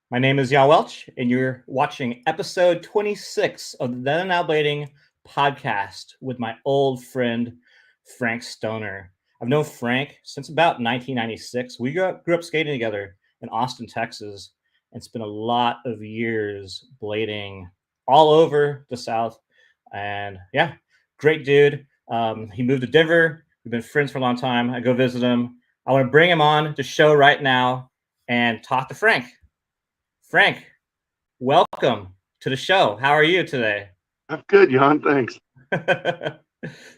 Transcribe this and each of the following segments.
My name is Welch, and you're watching episode 26 of the Then and Now Blading podcast with my old friend, Frank Stoner. I've known Frank since about 1996. We grew up skating together in Austin, Texas, and spent a lot of years blading all over the South. And yeah, great dude. He moved to Denver. We've been friends for a long time. I go visit him. I want to bring him on the show right now and talk to Frank. Frank, welcome to the show. How are you today? I'm good, Jan. Thanks.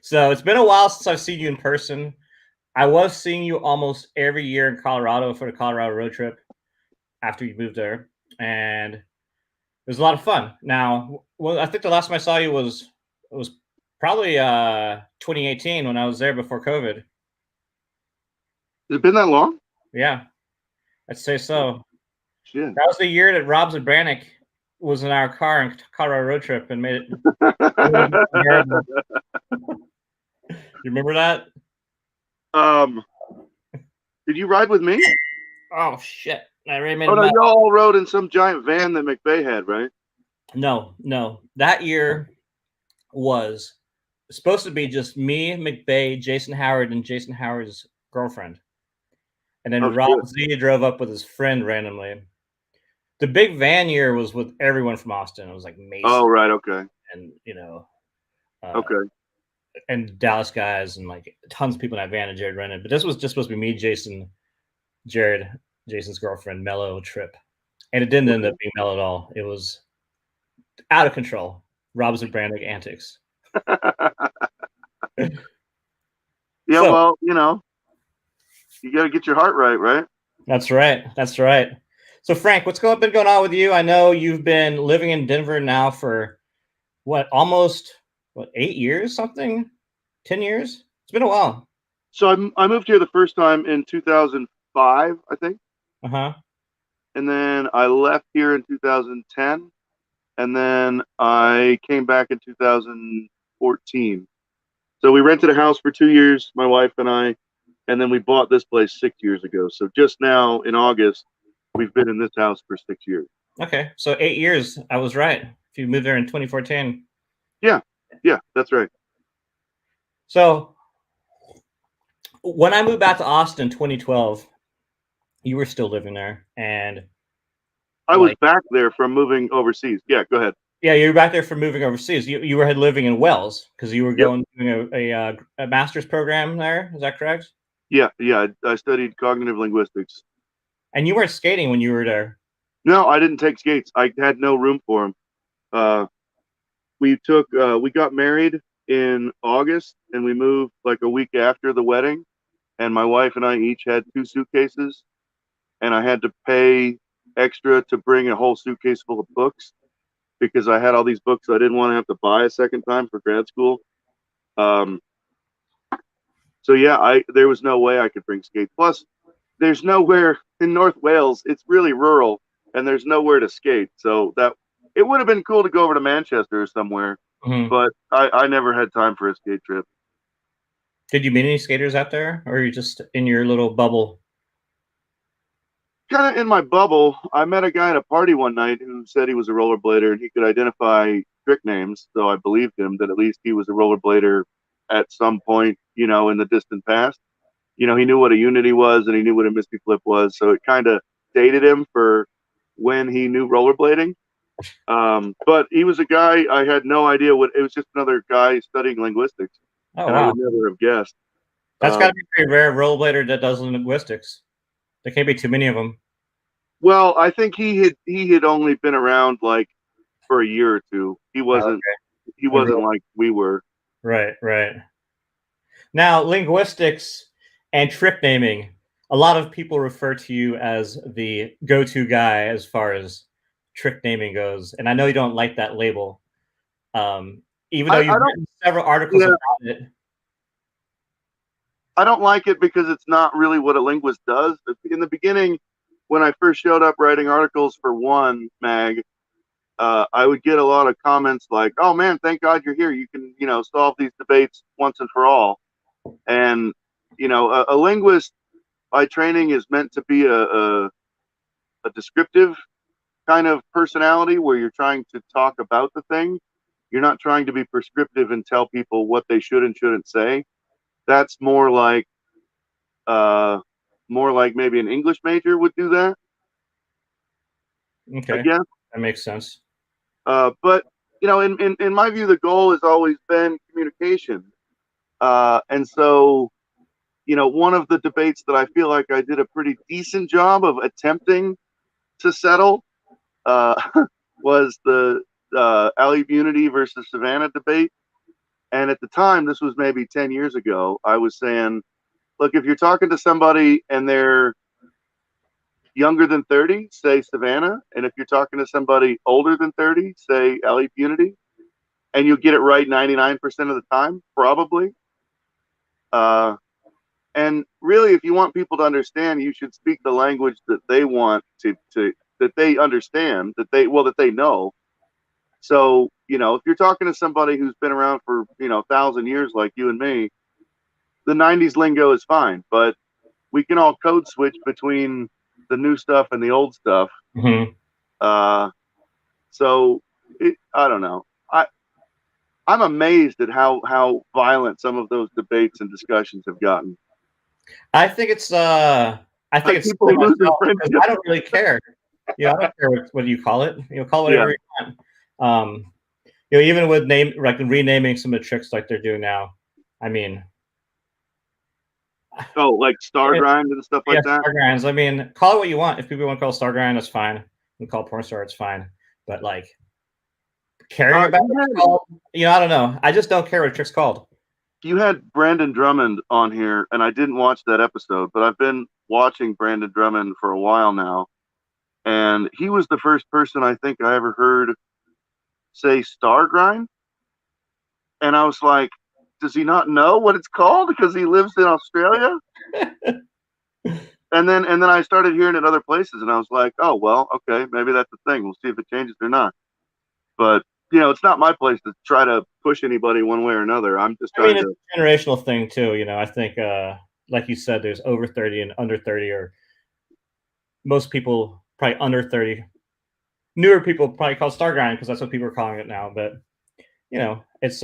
So it's been a while since I've seen you in person. I was seeing you almost every year in Colorado for the Colorado road trip after you moved there, and it was a lot of fun. Now, well, I think the last time I saw you was probably 2018 when I was there before COVID. Has it been that long? Yeah, I'd say so. Shit. That was the year that Rob Zabranik was in our car in Colorado road trip and made it. You remember that? um, did you ride with me? Oh shit! I already made Oh a no, mess. you all rode in some giant van that McVeigh had, right? No. That year was supposed to be just me, McVeigh, Jason Howard, and Jason Howard's girlfriend. And then Oh Rob shit. Z drove up with his friend randomly. The big van year was with everyone from Austin. It was like Oh Mason right, okay, and uh, okay. and Dallas guys and like tons of people in that van and Jared rented. But this was just supposed to be me, Jason, Jared, Jason's girlfriend, mellow trip. And it didn't end up being mellow at all. It was out of control. Rob's and Brandick antics. Yeah, So well, you got to get your heart right, right? that's right. That's right. So Frank, been going on with you? I know you've been living in Denver now for almost 8 years, something, 10 years. It's been a while. So I moved here the first time in 2005, I think, Uh huh. and then I left here in 2010, and then I came back in 2014. So we rented a house for 2 years, my wife and I, and then we bought this place 6 years ago. So just now in August, we've been in this house for 6 years. Okay, so 8 years. I was right. If you moved there in 2014. Yeah, yeah, that's right. So when I moved back to Austin in 2012, you were still living there, and I was like, back there from moving overseas. Yeah, go ahead. yeah, you were back there for moving overseas. You were living in Wells because you were Yep. doing a master's program there. Is that correct? Yeah, yeah. I studied cognitive linguistics. And you weren't skating when you were there. No, I didn't take skates. I had no room for them. Uh, we got married in August, and we moved like a week after the wedding. And my wife and I each had 2 suitcases, and I had to pay extra to bring a whole suitcase full of books because I had all these books I didn't want to have to buy a second time for grad school. Um, so yeah, I there was no way I could bring skates. Plus, there's nowhere in North Wales. It's really rural, and there's nowhere to skate. So that it would have been cool to go over to Manchester or somewhere, Mm-hmm. but I never had time for a skate trip. Did you meet any skaters out there, or are you just in your little bubble? Kind of in my bubble, I met a guy at a party one night who said he was a rollerblader and he could identify trick names. So I believed him that at least he was a rollerblader at some point, in the distant past. He knew what a unity was and he knew what a misty flip was. So it kind of dated him for when he knew rollerblading. But he was a guy I had no idea what it was. Just another guy studying linguistics, Oh and I wow, would never have guessed. that's got to Um, be pretty rare rollerblader that does linguistics. There can't be too many of them. well, I think he had only been around like for a year or two. He Oh, wasn't he wasn't like we were. right. Now, linguistics and trick naming. A lot of people refer to you as the go-to guy as far as trick naming goes, and I know you don't like that label, um, even though I you've don't written several articles yeah about it. I don't like it because it's not really what a linguist does. In the beginning, when I first showed up writing articles for one mag, I would get a lot of comments like, "Oh man, thank God you're here. You can solve these debates once and for all." And a linguist by training is meant to be a descriptive kind of personality where you're trying to talk about the thing. You're not trying to be prescriptive and tell people what they should and shouldn't say. That's more like maybe an English major would do that. Okay, I guess that makes sense. But in my view, the goal has always been communication. And so, one of the debates that I feel like I did a pretty decent job of attempting to settle was the Alley Unity versus Savannah debate. And at the time, this was maybe 10 years ago, I was saying, look, if you're talking to somebody and they're younger than 30, say Savannah. And if you're talking to somebody older than 30, say Alley Unity. And you'll get it right 99% of the time, probably. And really, if you want people to understand, you should speak the language that they want to that they understand, that they know. So, if you're talking to somebody who's been around for, 1,000 years like you and me, the 90s lingo is fine, but we can all code switch between the new stuff and the old stuff. Mm-hmm. So I don't know. I'm amazed at how violent some of those debates and discussions have gotten. I think it's people losing friendship. I don't really care. I don't care what you call it. Call it whatever you want. Even with renaming some of the tricks like they're doing now. I mean, like Star Grind and stuff like that. Star Grinds. I mean, call it what you want. If people want to call it Star Grind, that's fine. You call it porn star, it's fine. But like caring about what it's called, I don't know. I just don't care what a trick's called. You had Brandon Drummond on here, and I didn't watch that episode, but I've been watching Brandon Drummond for a while now, and he was the first person I think I ever heard say Star Grind, and I was like, does he not know what it's called because he lives in Australia? and then I started hearing it other places, and I was like, oh well, okay, maybe that's the thing. We'll see if it changes or not. But it's not my place to try to push anybody one way or another. I'm just trying to. It's a generational thing too. I think, like you said, there's over 30 and under 30, or most people probably under 30. Newer people probably call it Star Grind because that's what people are calling it now. But it's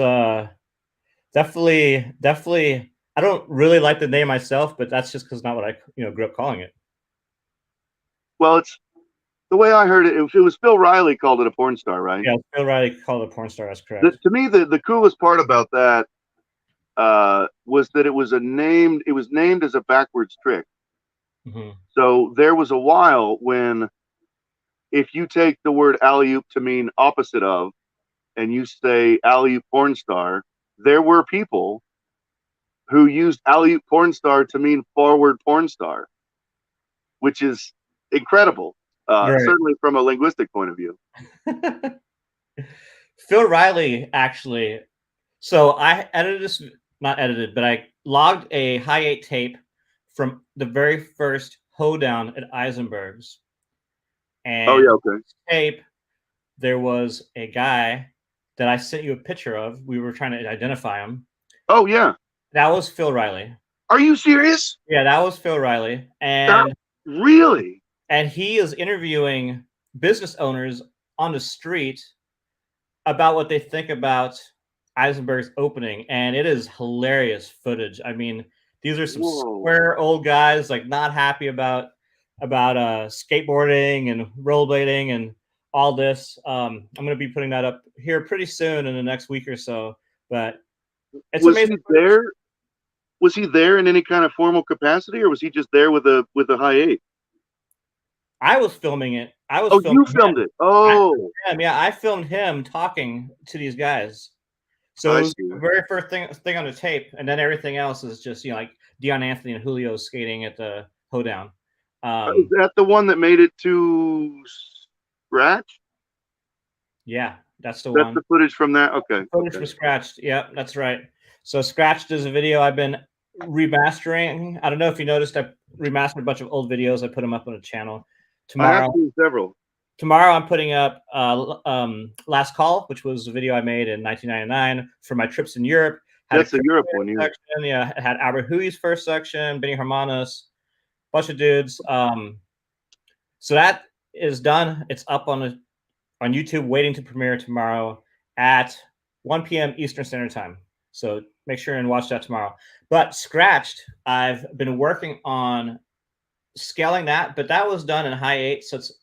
definitely. I don't really like the name myself, but that's just because not what I grew up calling it. Well, it's the way I heard it. It was Phil Riley called it a porn star, right? Yeah, Phil Riley called it a porn star. That's correct. To me, the coolest part about that was that it was named as a backwards trick. Mm-hmm. So there was a while when, if you take the word alley-oop to mean opposite of, and you say alley-oop porn star, there were people who used alley-oop porn star to mean forward porn star, which is incredible. Right. Certainly from a linguistic point of view. Phil Riley, actually. So I not edited, but I logged a high 8 tape from the very first hoedown at Eisenberg's. And okay. Tape, there was a guy that I sent you a picture of. We were trying to identify him. Oh, yeah. That was Phil Riley. Are you serious? Yeah, that was Phil Riley. And really? And he is interviewing business owners on the street about what they think about Eisenberg's opening. And it is hilarious footage. I mean, these are some square old guys, like not happy about skateboarding and rollerblading and all this. I'm going to be putting that up here pretty soon in the next week or so. But it's amazing. Was he there in any kind of formal capacity, or was he just there with a high 8? I was filming it. You filmed it. Oh, I filmed him talking to these guys. So it was the very first thing on the tape, and then everything else is just like Deion Anthony and Julio skating at the hoedown. Is that the one that made it to Scratch? Yeah, that's the one. That's the footage from that. Okay. Footage for Scratched. Yeah, that's right. So Scratched is a video I've been remastering. I don't know if you noticed, I remastered a bunch of old videos. I put them up on the channel. I have seen several. Tomorrow I'm putting up Last Call, which was a video I made in 1999 for my trips in Europe. That's a Europe one, yeah. Yeah, it had Albert Huey's first section, Benny Hermanos, bunch of dudes. So that is done. It's up on YouTube, waiting to premiere tomorrow at 1 p.m. Eastern Standard Time. So make sure and watch that tomorrow. But Scratched, I've been working on scaling that, but that was done in high 8, so it's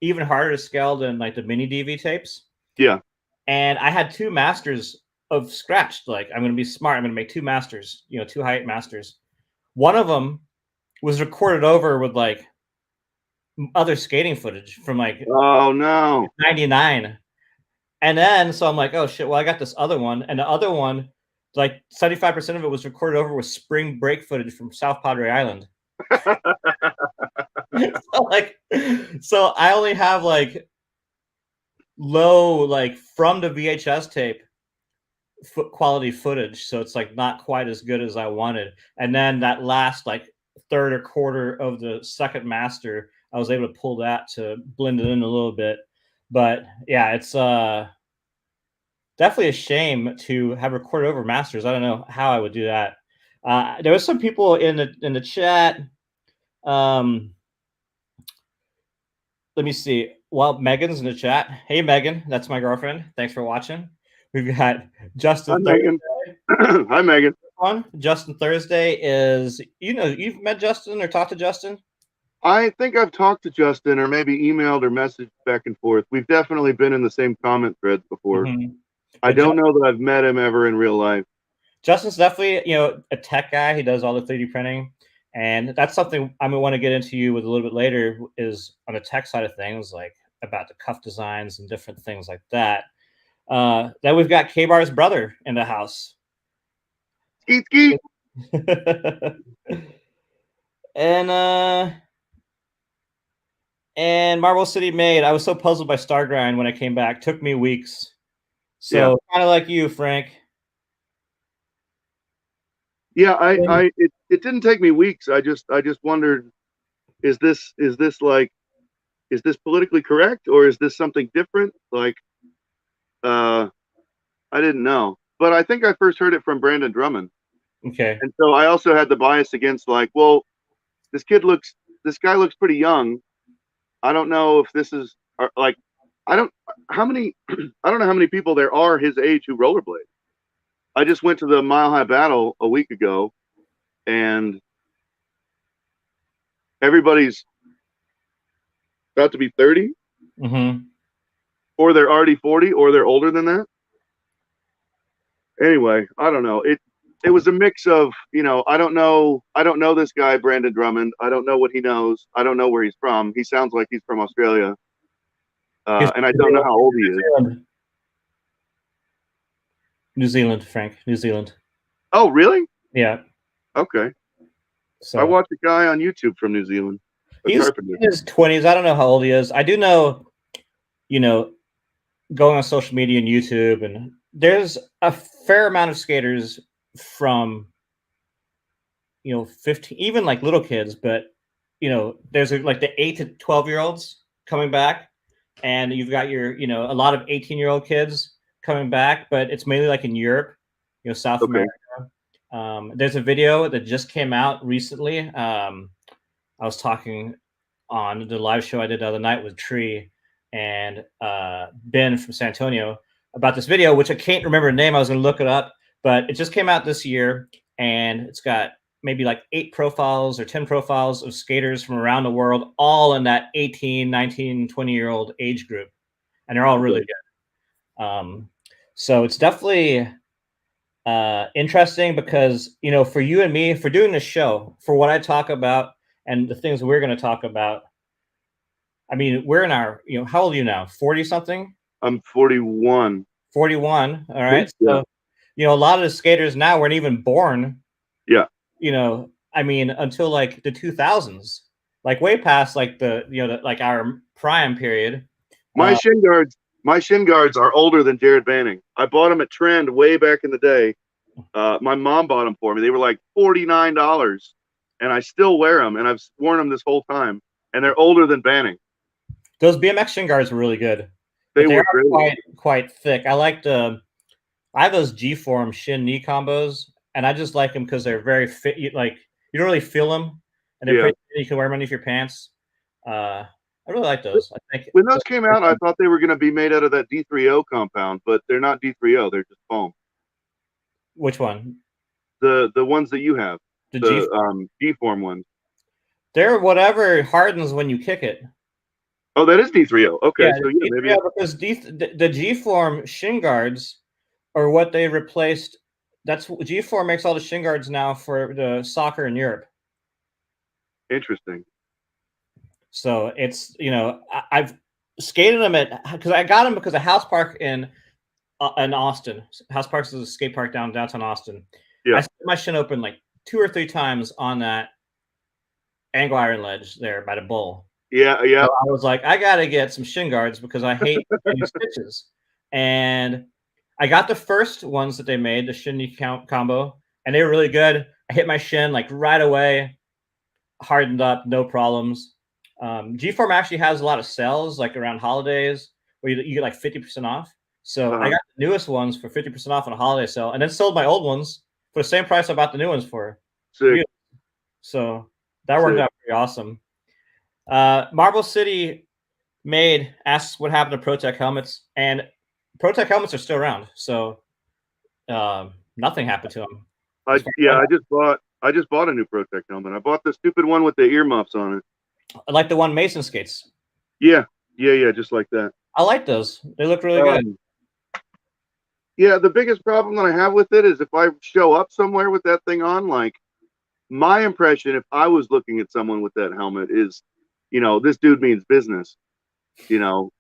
even harder to scale than like the mini DV tapes. Yeah. And I had 2 masters of Scratched. Like, I'm going to be smart. I'm going to make 2 masters, 2 high 8 masters. One of them was recorded over with like other skating footage from like Oh no. 99. And then, so I'm like, oh shit, well, I got this other one. And the other one, like 75% of it was recorded over with spring break footage from South Padre Island. so I only have like low, like from the VHS tape quality footage. So it's like not quite as good as I wanted. And then that last like third or quarter of the second master, I was able to pull that to blend it in a little bit. But yeah, it's definitely a shame to have recorded over masters. I don't know how I would do that. There was some people in the chat. Let me see. Well, Megan's in the chat. Hey, Megan, that's my girlfriend. Thanks for watching. We've got Justin. Hi, Megan. Hi, Megan. Justin Thursday is, you've met Justin or talked to Justin? I think I've talked to Justin or maybe emailed or messaged back and forth. We've definitely been in the same comment threads before. Mm-hmm. I don't know that I've met him ever in real life. Justin's definitely, a tech guy. He does all the 3D printing. And that's something I'm going to want to get into you with a little bit later, is on the tech side of things, like about the cuff designs and different things like that. Then we've got K-Bar's brother in the house. Skeet, skeet. And Marble City Made. I was so puzzled by Star Grind when I came back. Took me weeks. So kind of like you, Frank. Yeah, it didn't take me weeks. I just wondered, is this politically correct, or is this something different? Like, I didn't know, but I think I first heard it from Brandon Drummond. Okay. And so I also had the bias against, like, well, this guy looks pretty young. I don't know if this is like, I don't know how many people there are his age who rollerblade. I just went to the Mile High Battle a week ago, and everybody's about to be 30, or they're already 40, or they're older than that. Anyway, I don't know. It was a mix of, I don't know this guy, Brandon Drummond. I don't know what he knows. I don't know where he's from. He sounds like he's from Australia. And I don't know how old he is. New Zealand, Frank. New Zealand. Oh, really? Yeah. Okay. So I watched a guy on YouTube from New Zealand. He's in his 20s. I don't know how old he is. I do know, going on social media and YouTube, and there's a fair amount of skaters from 15, even like little kids, but there's like the 8 to 12-year-olds coming back, and you've got your a lot of 18-year-old kids coming back, but it's mainly like in Europe, South America. There's a video that just came out recently. I was talking on the live show I did the other night with Tree and Ben from San Antonio about this video, which I can't remember the name. I was going to look it up, but it just came out this year, and it's got maybe like 8 profiles or 10 profiles of skaters from around the world, all in that 18, 19, 20-year-old age group. And they're all really good. So it's definitely interesting because, for you and me, for doing this show, for what I talk about and the things we're going to talk about, I mean, we're in our, how old are you now? 40 something? I'm 41. 41. All right. So, a lot of the skaters now weren't even born. Yeah. I mean, until like the 2000s, like way past like like our prime period. My shin guards are older than Jared Banning. I bought them at Trend way back in the day. My mom bought them for me. They were like $49, and I still wear them, and I've worn them this whole time. And they're older than Banning. Those BMX shin guards were really good. They were quite thick. I have those G-form shin knee combos, and I just like them because they're very fit. You don't really feel them, and they're pretty, you can wear them underneath your pants. I really like those. I think When those came out, I thought they were going to be made out of that D3O compound, but they're not D3O. They're just foam. which one? The ones that you have, The G. the G-form ones. They're whatever hardens when you kick it. Oh, that is D3O. Okay, Yeah, so yeah, maybe because the G-form shin guards are what they replaced. That's G4 makes all the shin guards now for the soccer in Europe. interesting. So it's I've skated them because I got them because of House Park in Austin. House Park is a skate park downtown Austin. Yeah. I split my shin open like 2 or 3 times on that angle iron ledge there by the bowl. Yeah. So I was like, I gotta get some shin guards because I hate getting stitches. And I got the first ones that they made, the shin knee combo, and they were really good. I hit my shin like right away, hardened up, no problems. G-Form actually has a lot of sales like around holidays where you get like 50% off. So I got the newest ones for 50% off on a holiday sale, and then sold my old ones for the same price I bought the new ones for. Sick. So that worked out pretty awesome. Marble City asks what happened to ProTech helmets, and ProTech helmets are still around. So nothing happened to them. I just bought a new ProTech helmet. I bought the stupid one with the earmuffs on it. I like the one Mason skates. Yeah, just like that. I like those. They look really good. Yeah, the biggest problem that I have with it is if I show up somewhere with that thing on, like my impression, if I was looking at someone with that helmet, is, this dude means business,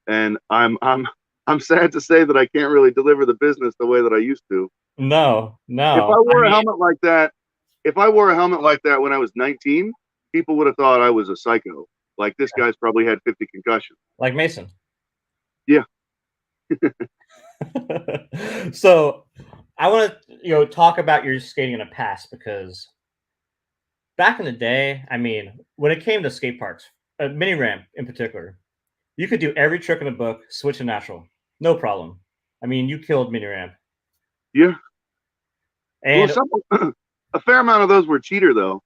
and I'm sad to say that I can't really deliver the business the way that I used to. No. If I wore a helmet like that, when I was 19, people would have thought I was a psycho. Like, this guy's probably had 50 concussions. Like Mason. Yeah. So I want to talk about your skating in the past, because back in the day, I mean, when it came to skate parks, mini ramp in particular, you could do every trick in the book, switch to natural, no problem. I mean, you killed mini ramp. Yeah. And a fair amount of those were cheater, though.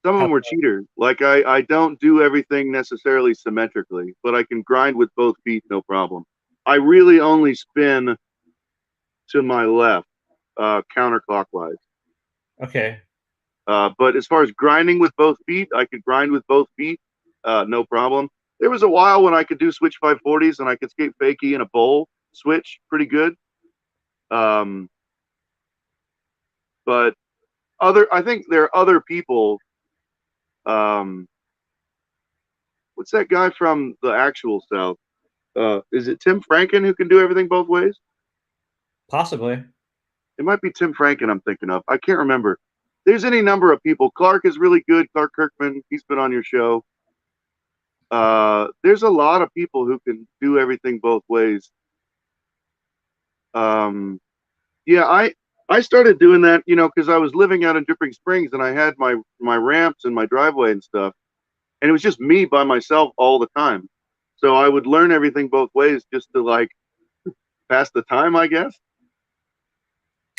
Some of them were cheater. Like, I don't do everything necessarily symmetrically, but I can grind with both feet, no problem. I really only spin to my left, counterclockwise. Okay. But as far as grinding with both feet, I could grind with both feet, no problem. There was a while when I could do switch 540s and I could skate fakie in a bowl switch pretty good. But I think there are other people. What's that guy from the actual South? Is it Tim Franken who can do everything both ways? Possibly. It might be Tim Franken I'm thinking of. I can't remember. There's any number of people. Clark is really good. Clark Kirkman, he's been on your show. There's a lot of people who can do everything both ways. Yeah, I started doing that, because I was living out in Dripping Springs and I had my ramps and my driveway and stuff. And it was just me by myself all the time. So I would learn everything both ways just to, like, pass the time, I guess.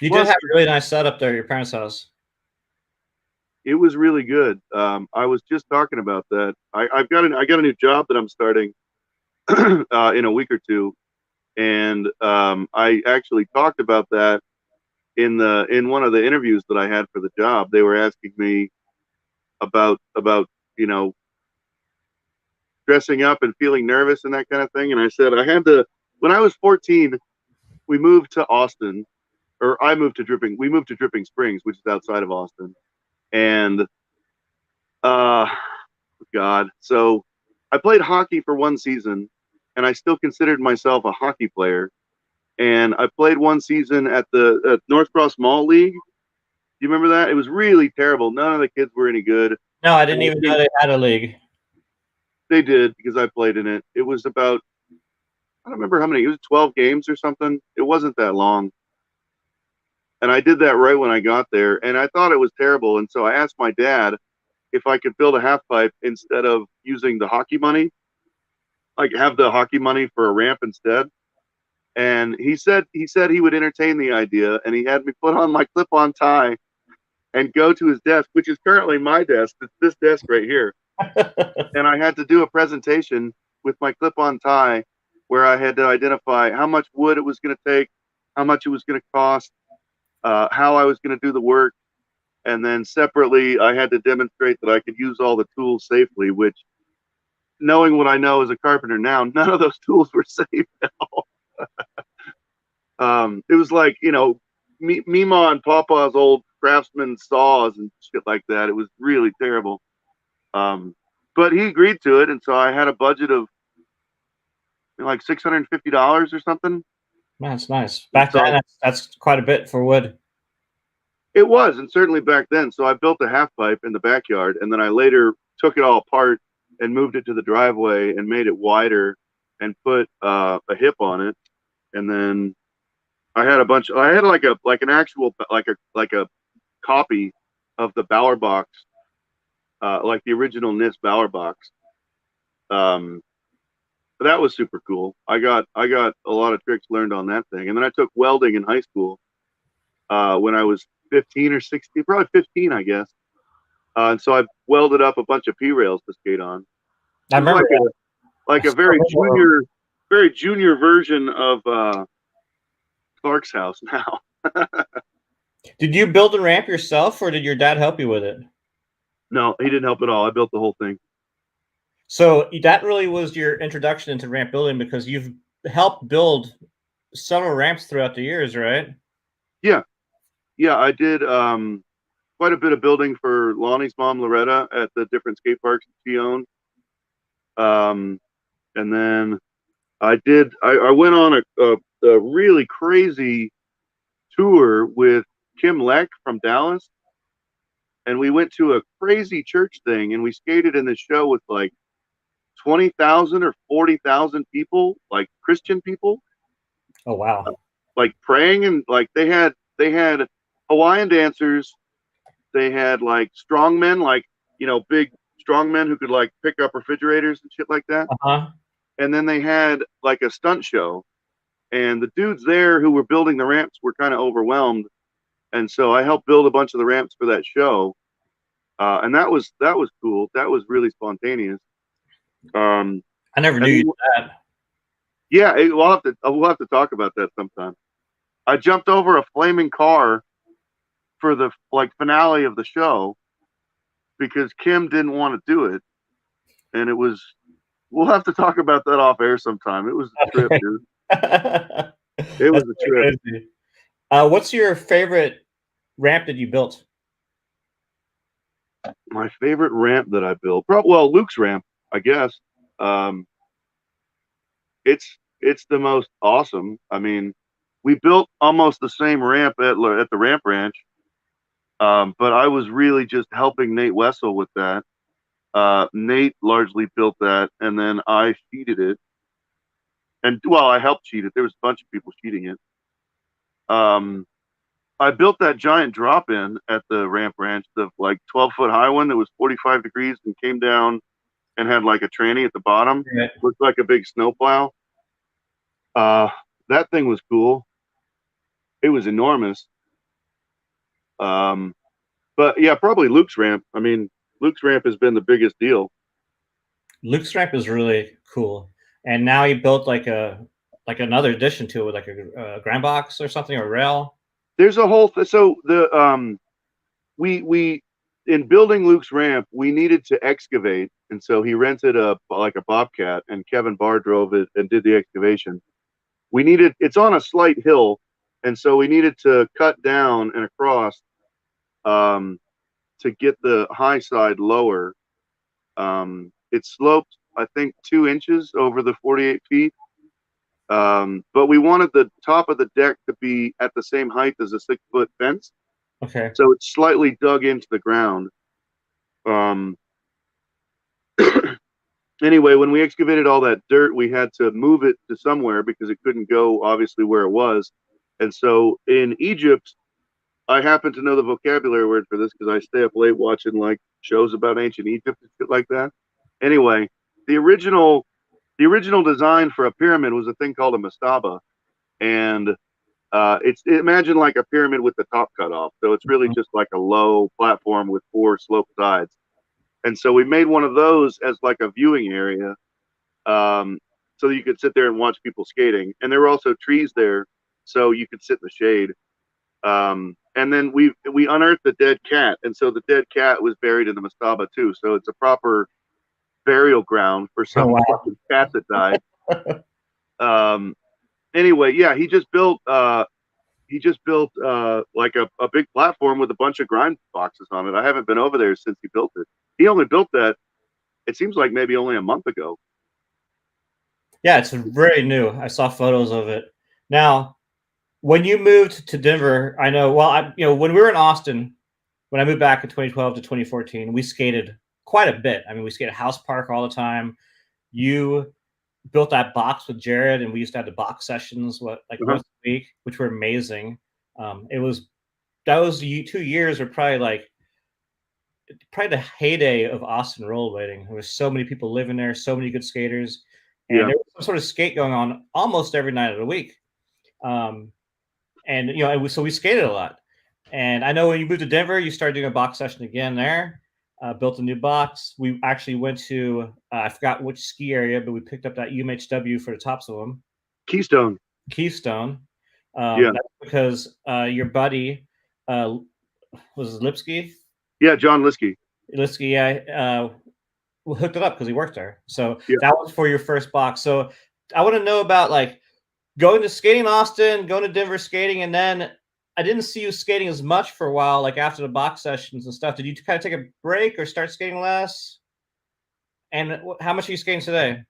You did have a really nice setup there at your parents' house. It was really good. I was just talking about that. I got a new job that I'm starting in a week or two, and I actually talked about that in one of the interviews that I had for the job. They were asking me about dressing up and feeling nervous and that kind of thing, and I said I had to. When I was 14, we moved to Austin, or I moved to Dripping. We moved to Dripping Springs, which is outside of Austin. And God, so I played hockey for one season, and I still considered myself a hockey player. And I played one season at the North Cross Mall League. Do you remember that? It was really terrible. None of the kids were any good. No, I didn't even know they had a league. They did, because I played in it. It was about, I don't remember how many. It was 12 games or something. It wasn't that long. And I did that right when I got there, and I thought it was terrible. And so I asked my dad if I could build a half pipe instead of using the hockey money, like have the hockey money for a ramp instead. And he said he would entertain the idea, and he had me put on my clip-on tie and go to his desk, which is currently my desk. It's this desk right here. and I had to do a presentation with my clip-on tie where I had to identify how much wood it was going to take, how much it was going to cost, how I was going to do the work, and then separately I had to demonstrate that I could use all the tools safely, which, knowing what I know as a carpenter now, none of those tools were safe at all. It was like, Mima and Papa's old craftsman saws and shit like that. It was really terrible. But he agreed to it, and so I had a budget of like $650 or something. That's nice. Back then, that's quite a bit for wood. It was, and certainly back then. So I built a half pipe in the backyard, and then I later took it all apart and moved it to the driveway and made it wider and put a hip on it. And then I had an actual like a copy of the Bower box, like the original NIST Bower box. That was super cool. I got a lot of tricks learned on that thing. And then I took welding in high school when I was 15 or 16, probably 15, I guess. And so I welded up a bunch of P-rails to skate on. I remember like a very junior version of Clark's house now. Did you build the ramp yourself, or did your dad help you with it? No, he didn't help at all. I built the whole thing. So that really was your introduction into ramp building, because you've helped build several ramps throughout the years, right? Yeah, I did quite a bit of building for Lonnie's mom, Loretta, at the different skate parks she owned. And then I went on a really crazy tour with Kim Leck from Dallas, and we went to a crazy church thing, and we skated in this show with like 20,000 or 40,000 people, like Christian people. Oh wow! Like praying, and like they had Hawaiian dancers. They had like strongmen, like big strongmen who could like pick up refrigerators and shit like that. And then they had like a stunt show, and the dudes there who were building the ramps were kind of overwhelmed, and so I helped build a bunch of the ramps for that show, and that was cool. That was really spontaneous. I never knew you did that. Yeah, we'll have to talk about that sometime. I jumped over a flaming car for the finale of the show because Kim didn't want to do it, and we'll have to talk about that off air sometime. It was a trip, dude. It was a trip. Crazy. What's your favorite ramp that you built? My favorite ramp that I built, well, Luke's ramp, I guess. It's the most awesome. I mean, we built almost the same ramp at the Ramp Ranch, but I was really just helping Nate Wessel with that. Nate largely built that, and then I sheeted it. And well, I helped sheet it. There was a bunch of people sheeting it. I built that giant drop-in at the Ramp Ranch, the like 12-foot high one that was 45 degrees and came down and had like a tranny at the bottom. Yeah. Looked like a big snowplow. That thing was cool. It was enormous. But yeah, probably Luke's ramp. I mean, Luke's ramp has been the biggest deal. Luke's ramp is really cool, and now he built like another addition to it, like a grand box or something, or rail. There's a whole so the we in building Luke's ramp, we needed to excavate, and so he rented a Bobcat, and Kevin Barr drove it and did the excavation. It's on a slight hill, and so we needed to cut down and across to get the high side lower. It sloped, I think, 2 inches over the 48 feet. But we wanted the top of the deck to be at the same height as a 6-foot fence. Okay. So it's slightly dug into the ground. Anyway, when we excavated all that dirt, we had to move it to somewhere because it couldn't go, obviously, where it was. And so in Egypt, I happen to know the vocabulary word for this because I stay up late watching like shows about ancient Egypt and shit like that. Anyway, the original design for a pyramid was a thing called a mastaba, and imagine like a pyramid with the top cut off. So it's really just like a low platform with 4 sloped sides. And so we made one of those as like a viewing area, so that you could sit there and watch people skating. And there were also trees there, so you could sit in the shade. And then we unearthed the dead cat, and so the dead cat was buried in the mastaba too. So it's a proper burial ground for Oh, some wow. fucking cat that died. Anyway, yeah, he just built like a big platform with a bunch of grind boxes on it. I haven't been over there since he built it. He only built that, it seems like maybe only a month ago. Yeah, it's very new. I saw photos of it. Now, when you moved to Denver, I know, well, when we were in Austin, when I moved back in 2012 to 2014, we skated quite a bit. I mean, we skated House Park all the time. You built that box with Jared, and we used to have the box sessions once a week, which were amazing. Those 2 years were probably the heyday of Austin rollerblading. There was so many people living there, so many good skaters, and there was some sort of skate going on almost every night of the week. So we skated a lot. And I know when you moved to Denver, you started doing a box session again there. Built a new box. We actually went to I forgot which ski area, but we picked up that UMHW for the tops of them. Keystone. That's because your buddy was Lipsky. Yeah, John Liskey. Hooked it up because he worked there. So that was for your first box. So I want to know about going to skating in Austin, going to Denver skating, and then I didn't see you skating as much for a while, like after the box sessions and stuff. Did you kind of take a break or start skating less? And how much are you skating today?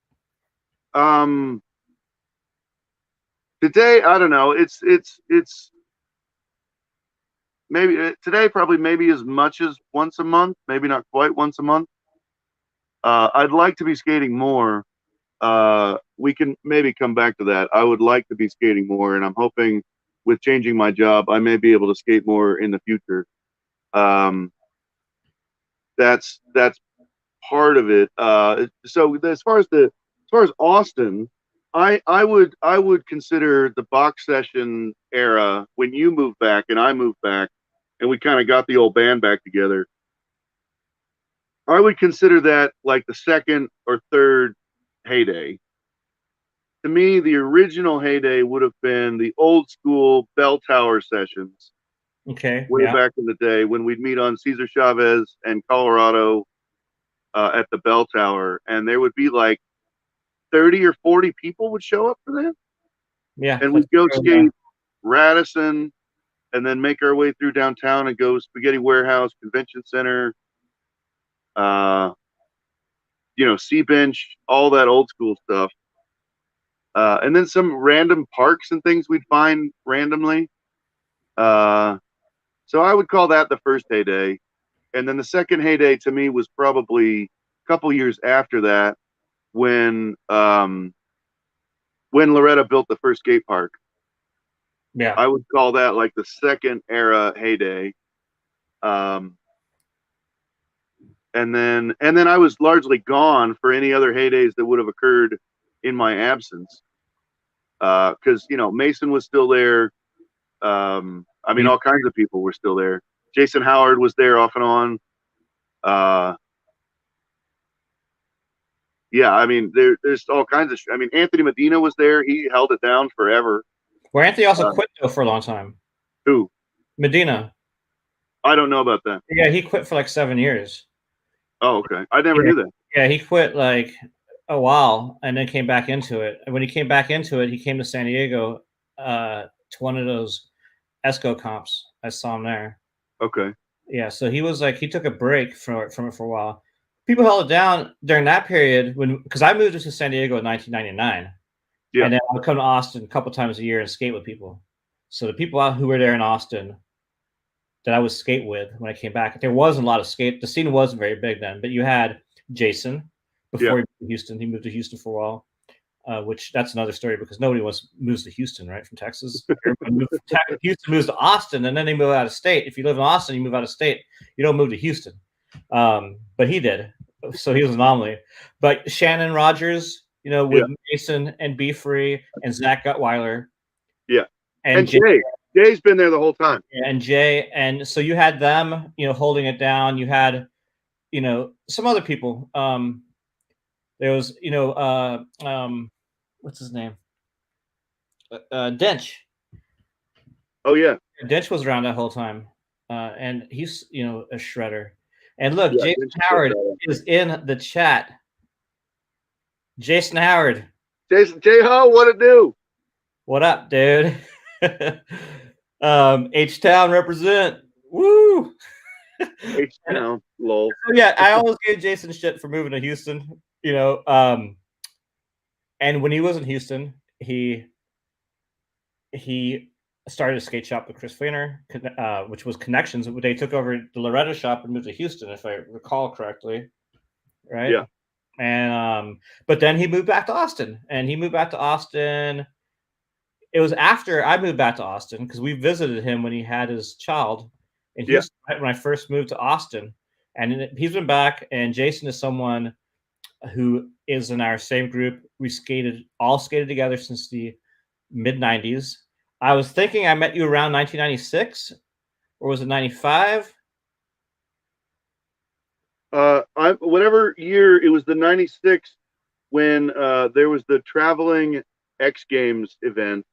Today, I don't know. It's maybe today probably maybe as much as once a month, maybe not quite once a month. I'd like to be skating more. We can maybe come back to that. I would like to be skating more, and I'm hoping with changing my job, I may be able to skate more in the future. That's part of it. So as far as Austin, I would consider the box session era when you moved back and I moved back, and we kind of got the old band back together. I would consider that like the second or third heyday. To me, the original heyday would have been the old school bell tower sessions. Okay. Way back in the day when we'd meet on Cesar Chavez and Colorado at the bell tower, and there would be like 30 or 40 people would show up for that. Yeah. And we'd go skate Radisson and then make our way through downtown and go Spaghetti Warehouse, Convention Center, Sea Bench, all that old school stuff. And then some random parks and things we'd find randomly. So I would call that the first heyday. And then the second heyday to me was probably a couple years after that when Loretta built the first skate park. Yeah. I would call that like the second era heyday. And then I was largely gone for any other heydays that would have occurred in my absence. Because Mason was still there. All kinds of people were still there. Jason Howard was there off and on. There's all kinds of. Anthony Medina was there. He held it down forever. Where Anthony also quit though for a long time. Who? Medina. I don't know about that. Yeah, he quit for like 7 years. Oh, okay. I never knew that. Yeah, he quit like a while and then came back into it. And when he came back into it, he came to San Diego to one of those ESCO comps. I saw him there. Okay. Yeah, so he took a break from it for a while. People held it down during that period because I moved to San Diego in 1999. Yeah. And then I would come to Austin a couple times a year and skate with people. So the people who were there in Austin that I would skate with when I came back, there wasn't a lot of skate. The scene wasn't very big then, but you had Jason before he moved to Houston. He moved to Houston for a while, which that's another story because nobody moves to Houston, right, from Texas. Houston moves to Austin, and then they move out of state. If you live in Austin, you move out of state. You don't move to Houston. But he did. So he was an anomaly. But Shannon Rogers, with Mason and Be Free and Zach Gutweiler. Yeah. And Jay. Jay's been there the whole time. And Jay. And so you had them, holding it down. You had, you know, some other people. There was, you know, what's his name? Dench. Oh yeah, Dench was around that whole time, and he's, you know, a shredder. And look, yeah. Jason Vince is so Howard bad. is in the chat. Jason Howard, Jason J Ho, what it do? what up, dude? H Town represent. Woo! H Town, lol. So yeah, I always gave Jason shit for moving to Houston, you know. And when he was in Houston, he started a skate shop with Chris Fleener, which was Connections. They took over the Loretta shop and moved to Houston, if I recall correctly, right? Yeah. And but then he moved back to Austin, and he moved back to Austin. It was after I moved back to Austin because we visited him when he had his child in Yeah. Houston, right when I first moved to Austin. And he's been back, and Jason is someone who is in our same group. We all skated together since the mid 90s. I was thinking I met you around 1996, or was it 95? Whatever year it was, the '96 when there was the traveling X Games event,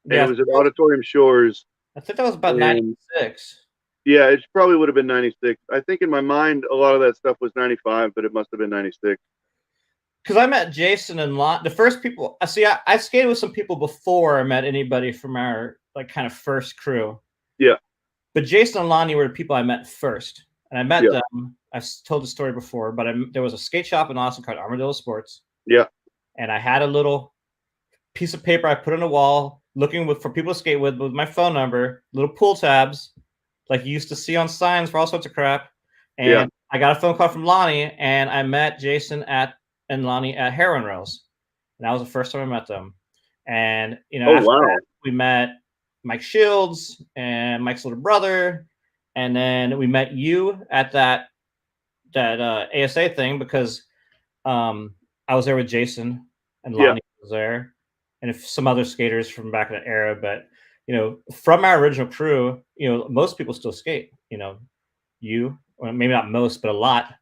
and it Yeah, was at Auditorium Shores. I think that was about And 96. yeah, it probably would have been '96. I think in my mind a lot of that stuff was '95, but it must have been '96. Because I met Jason and the first people. I see. I skated with some people before I met anybody from our like kind of first crew. Yeah. But Jason and Lonnie were the people I met first, and I met Yeah. them. I've told the story before, but there was a skate shop in Austin called Armadillo Sports. Yeah. And I had a little piece of paper I put on the wall, looking for people to skate with my phone number, little pull tabs, like you used to see on signs for all sorts of crap. And Yeah. I got a phone call from Lonnie, and I met Jason and Lonnie at Heroin Rails. And that was the first time I met them. And you know, Oh after wow. that, we met Mike Shields and Mike's little brother, and then we met you at that ASA thing because I was there with Jason and Yeah. Lonnie was there, and if some other skaters from back in that era. But you know, from our original crew, you know, most people still skate. You know, you, or maybe not most, but a lot.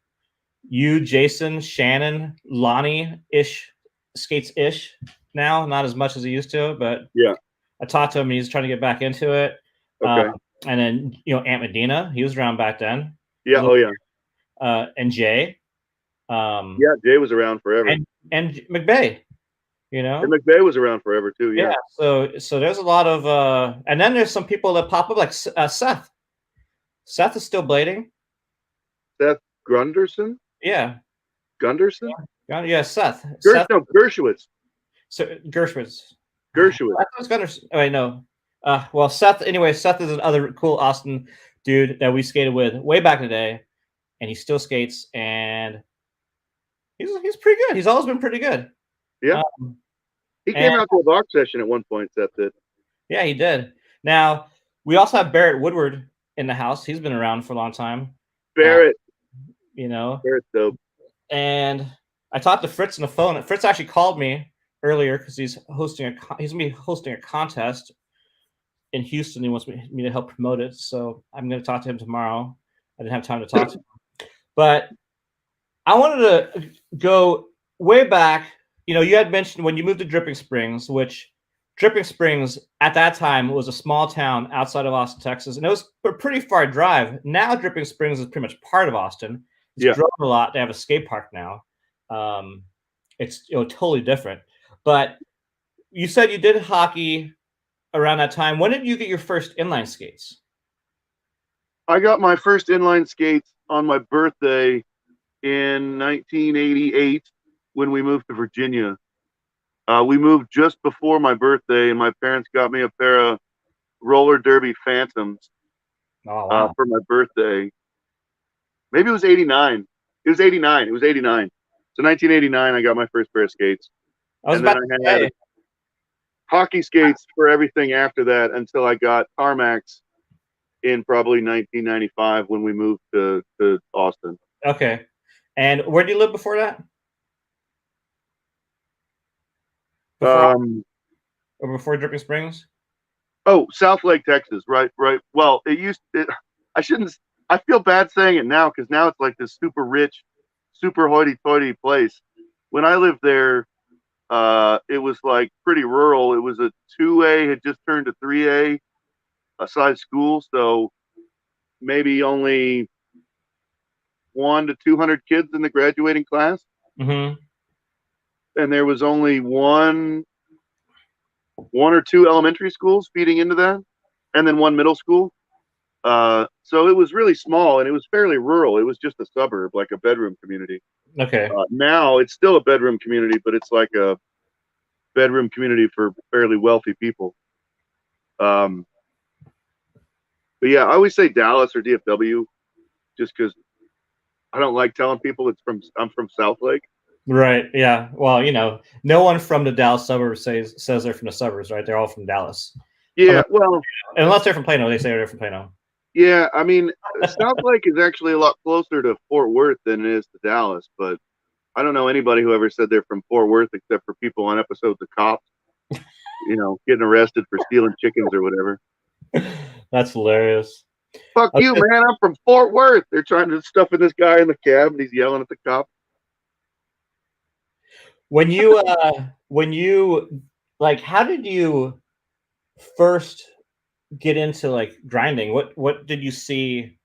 You, Jason, Shannon, Lonnie ish skates ish now, not as much as he used to, but Yeah. I talked to him and he's trying to get back into it. Okay. And then, you know, Aunt Medina, he was around back then. Yeah. Oh yeah. And Jay. Yeah. Jay was around forever. And McVeigh, you know. And McVeigh was around forever too. Yeah. So there's a lot of and then there's some people that pop up like Seth. Seth is still blading. Seth Grunderson. Yeah. Gunderson. Yeah. Seth. No, Gershowitz. So Gershowitz. I was Gunderson. Oh, wait, no. Well, Seth. Anyway, Seth is another cool Austin dude that we skated with way back in the day, and he still skates, and he's pretty good. He's always been pretty good. Yeah. He came out to a box session at one point, Seth did. Yeah, he did. Now, we also have Barrett Woodward in the house. He's been around for a long time. Barrett. You know. Barrett's dope. And I talked to Fritz on the phone. Fritz actually called me earlier because he's gonna be hosting a contest in Houston. He wants me to help promote it. So I'm gonna talk to him tomorrow. I didn't have time to talk to him. But I wanted to go way back. You know, you had mentioned when you moved to Dripping Springs, which Dripping Springs at that time was a small town outside of Austin, Texas, and it was a pretty far drive. Now Dripping Springs is pretty much part of Austin. It's grown a lot. They have a skate park now. It's totally different. But you said you did hockey around that time. When did you get your first inline skates? I got my first inline skates on my birthday in 1988 when we moved to Virginia. We moved just before my birthday, and my parents got me a pair of roller derby Phantoms for my birthday. Maybe it was 89. It was 89. So 1989, I got my first pair of skates. And then I had hockey skates for everything after that until I got Tarmacs in probably 1995 when we moved to Austin. Okay. And where did you live before that? Before Dripping Springs? Oh, South Lake, Texas. Right. Well, I shouldn't. I feel bad saying it now because now it's like this super rich, super hoity-toity place. When I lived there, it was like pretty rural. It was a 2A, had just turned to 3A, a size school, so maybe only 1 to 200 kids in the graduating class, Mm-hmm. and there was only one or two elementary schools feeding into that, and then one middle school. So it was really small, and it was fairly rural. It was just a suburb, like a bedroom community. Okay. Now it's still a bedroom community, but it's like a bedroom community for fairly wealthy people. Um, but yeah, I always say Dallas or DFW, just because I don't like telling people I'm from South Lake. Right. Yeah. Well, no one from the Dallas suburbs says they're from the suburbs, right? They're all from Dallas. Yeah, well, Unless they're from Plano, they say they're from Plano. yeah, I mean, South Lake is actually a lot closer to Fort Worth than it is to Dallas, but I don't know anybody who ever said they're from Fort Worth except for people on episodes of Cops, getting arrested for stealing chickens or whatever. That's hilarious. Fuck you, man. I'm from Fort Worth. They're trying to stuff in this guy in the cab and he's yelling at the cop. When you like, how did you first get into like grinding? What did you see?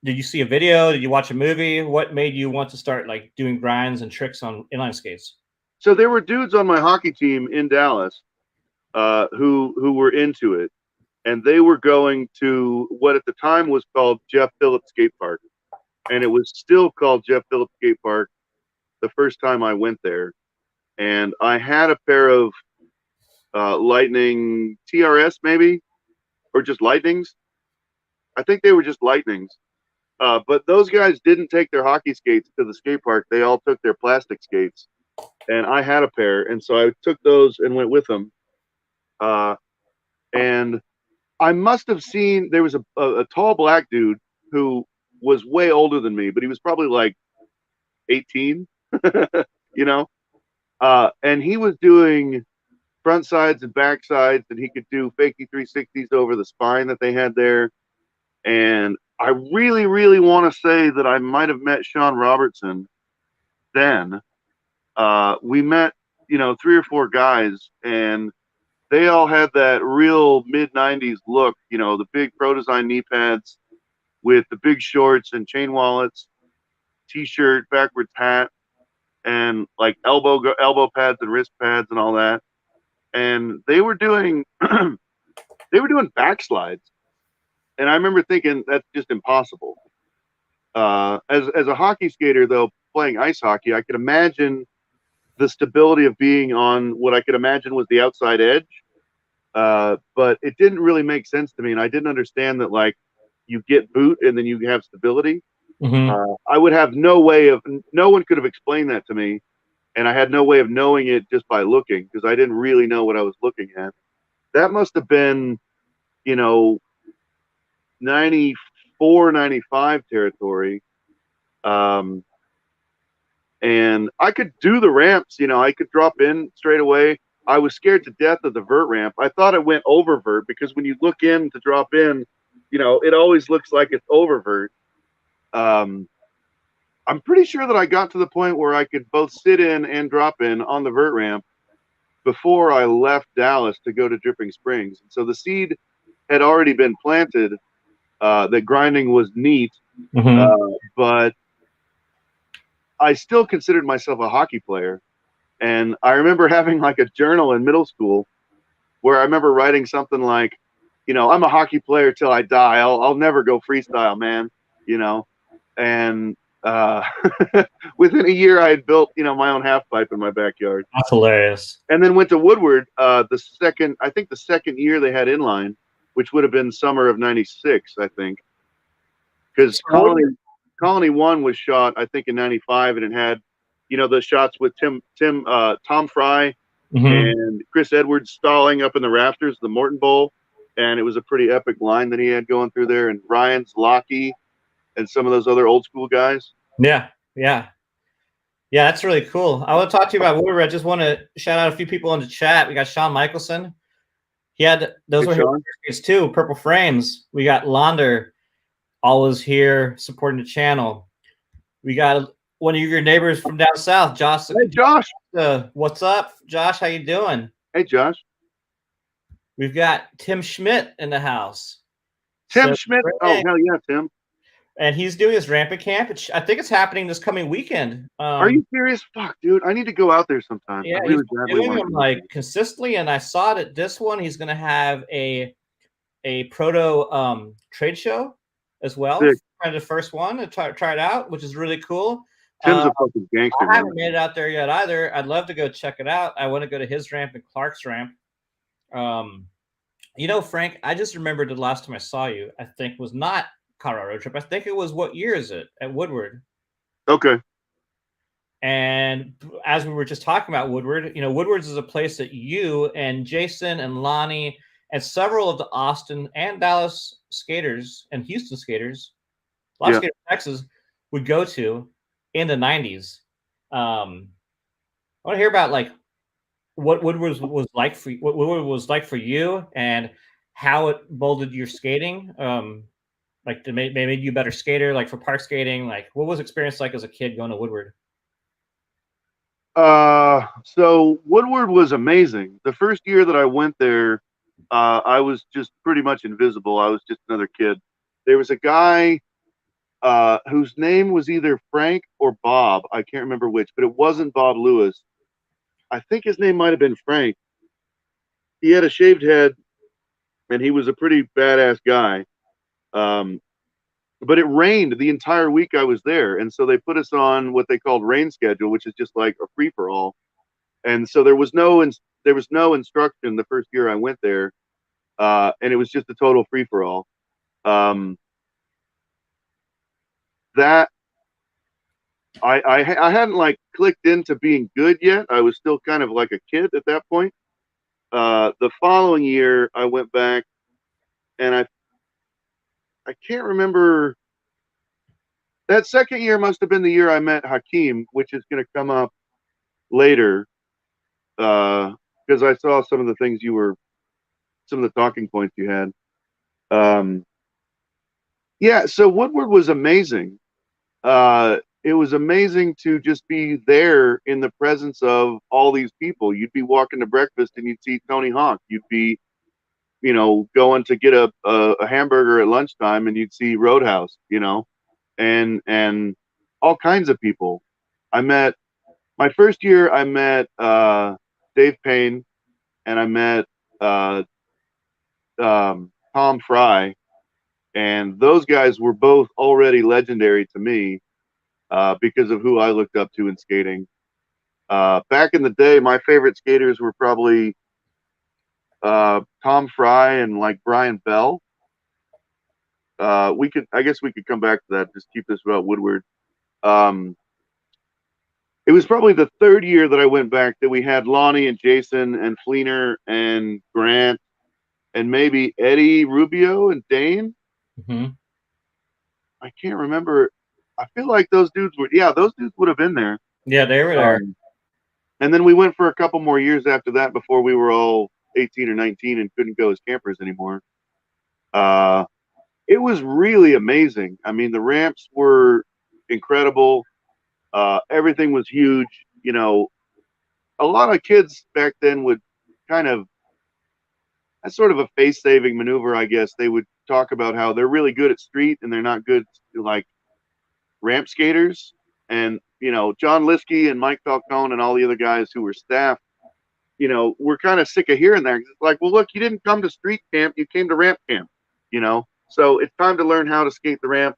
Did you see a video? Did you watch a movie? What made you want to start like doing grinds and tricks on inline skates? So there were dudes on my hockey team in Dallas who were into it, and they were going to what at the time was called Jeff Phillips Skate Park, and it was still called Jeff Phillips Skate Park the first time I went there. And I had a pair of Lightning TRS maybe, or just Lightnings. I think they were just Lightnings. But those guys didn't take their hockey skates to the skate park. They all took their plastic skates. And I had a pair. And so I took those and went with them. And I must have seen, there was a tall black dude who was way older than me, but he was probably like 18, and he was doing front sides and back sides, and he could do fakie 360s over the spine that they had there. And I really, really want to say that I might have met Sean Robertson then. We met, 3 or 4 guys, and they all had that real mid-90s look, the big Pro Design knee pads with the big shorts and chain wallets, T-shirt, backwards hat, and like elbow pads and wrist pads and all that. And they were doing backslides. And I remember thinking that's just impossible. As a hockey skater, though, playing ice hockey, I could imagine the stability of being on what I could imagine was the outside edge. But it didn't really make sense to me. And I didn't understand that, like, you get boot and then you have stability. Mm-hmm. I would have no one could have explained that to me. And I had no way of knowing it just by looking, because I didn't really know what I was looking at. That must have been, 94, 95 territory. And I could do the ramps, I could drop in straight away. I was scared to death of the vert ramp. I thought it went over vert, because when you look in to drop in, it always looks like it's over vert. I'm pretty sure that I got to the point where I could both sit in and drop in on the vert ramp before I left Dallas to go to Dripping Springs. And so the seed had already been planted that grinding was neat, but I still considered myself a hockey player. And I remember having like a journal in middle school where I remember writing something like, I'm a hockey player till I die. I'll never go freestyle, man. And within a year I had built, my own half pipe in my backyard. That's hilarious. And then went to Woodward the second year they had inline, which would have been summer of '96, I think. Because Colony 1 was shot, I think, in '95, and it had, the shots with Tom Fry and Chris Edwards stalling up in the rafters, the Morton Bowl. And it was a pretty epic line that he had going through there. And Ryan's Locky and some of those other old school guys. Yeah. That's really cool. I want to talk to you about Woodward. I just want to shout out a few people in the chat. We got Sean Michelson. He had those were his too. Purple Frames. We got Launder. always here supporting the channel. We got one of your neighbors from down south, Josh. Hey, Josh. What's up, Josh? How you doing? Hey, Josh. We've got Tim Schmidt in the house. Tim So, Schmidt. Oh, hell yeah, Tim. and he's doing his rampant camp. I think it's happening this coming weekend. Are you serious? Fuck, dude. I need to go out there sometime. Yeah, I he's really badly doing want them to. like consistently, and I saw that this one he's going to have a proto trade show as well. Sick. Kind of the first one to try it out, which is really cool. Tim's a fucking gangster, I man. haven't made it out there yet either. I'd love to go check it out. I want to go to his ramp and Clark's ramp. You know, Frank, I just remembered the last time I saw you, I think was not Colorado road trip. I think it was, what year is it? At Woodward. Okay. And as we were just talking about Woodward, you know, Woodward's is a place that you and Jason and Lonnie and several of the Austin and Dallas skaters and Houston skaters, a lot of skaters in Texas, would go to in the 90s. I want to hear about like what Woodward was like for you, what Woodward was like for you, and how it molded your skating. Like to made you a better skater, like for park skating. Like, what was experience like as a kid going to Woodward? So Woodward was amazing. The first year that I went there, I was just pretty much invisible. I was just another kid. There was a guy whose name was either Frank or Bob. I can't remember which, but it wasn't Bob Lewis. I think his name might have been Frank. He had a shaved head, and he was a pretty badass guy. But it rained the entire week I was there, and so they put us on what they called rain schedule, which is just like a free for all. And so there was no instruction the first year I went there, and it was just a total free for all. That I hadn't like clicked into being good yet. I was still kind of like a kid at that point. The following year I went back, and I can't remember. That second year must have been the year I met Hakeem, which is going to come up later, because I saw some of the things some of the talking points you had. Yeah, so Woodward was amazing. It was amazing to just be there in the presence of all these people. You'd be walking to breakfast and you'd see Tony Hawk. You'd be, going to get a hamburger at lunchtime and you'd see Roadhouse, and all kinds of people. My first year, I met Dave Payne, and I met Tom Fry, and those guys were both already legendary to me because of who I looked up to in skating. Back in the day, my favorite skaters were probably Tom Fry and like Brian Bell. I guess we could come back to that. Just keep this about Woodward. It was probably the third year that I went back that we had Lonnie and Jason and Fleener and Grant and maybe Eddie Rubio and Dane. Mm-hmm. I can't remember. I feel like those dudes would have been there. Yeah, they were there. And then we went for a couple more years after that before we were all 18 or 19 and couldn't go as campers anymore. It was really amazing. I mean, the ramps were incredible. Everything was huge. A lot of kids back then would kind of, that's sort of a face-saving maneuver, I guess. They would talk about how they're really good at street and they're not good like ramp skaters. And John Liskey and Mike Falcone and all the other guys who were staff, we're kind of sick of hearing that. It's like, well, look, you didn't come to street camp, you came to ramp camp. So it's time to learn how to skate the ramp.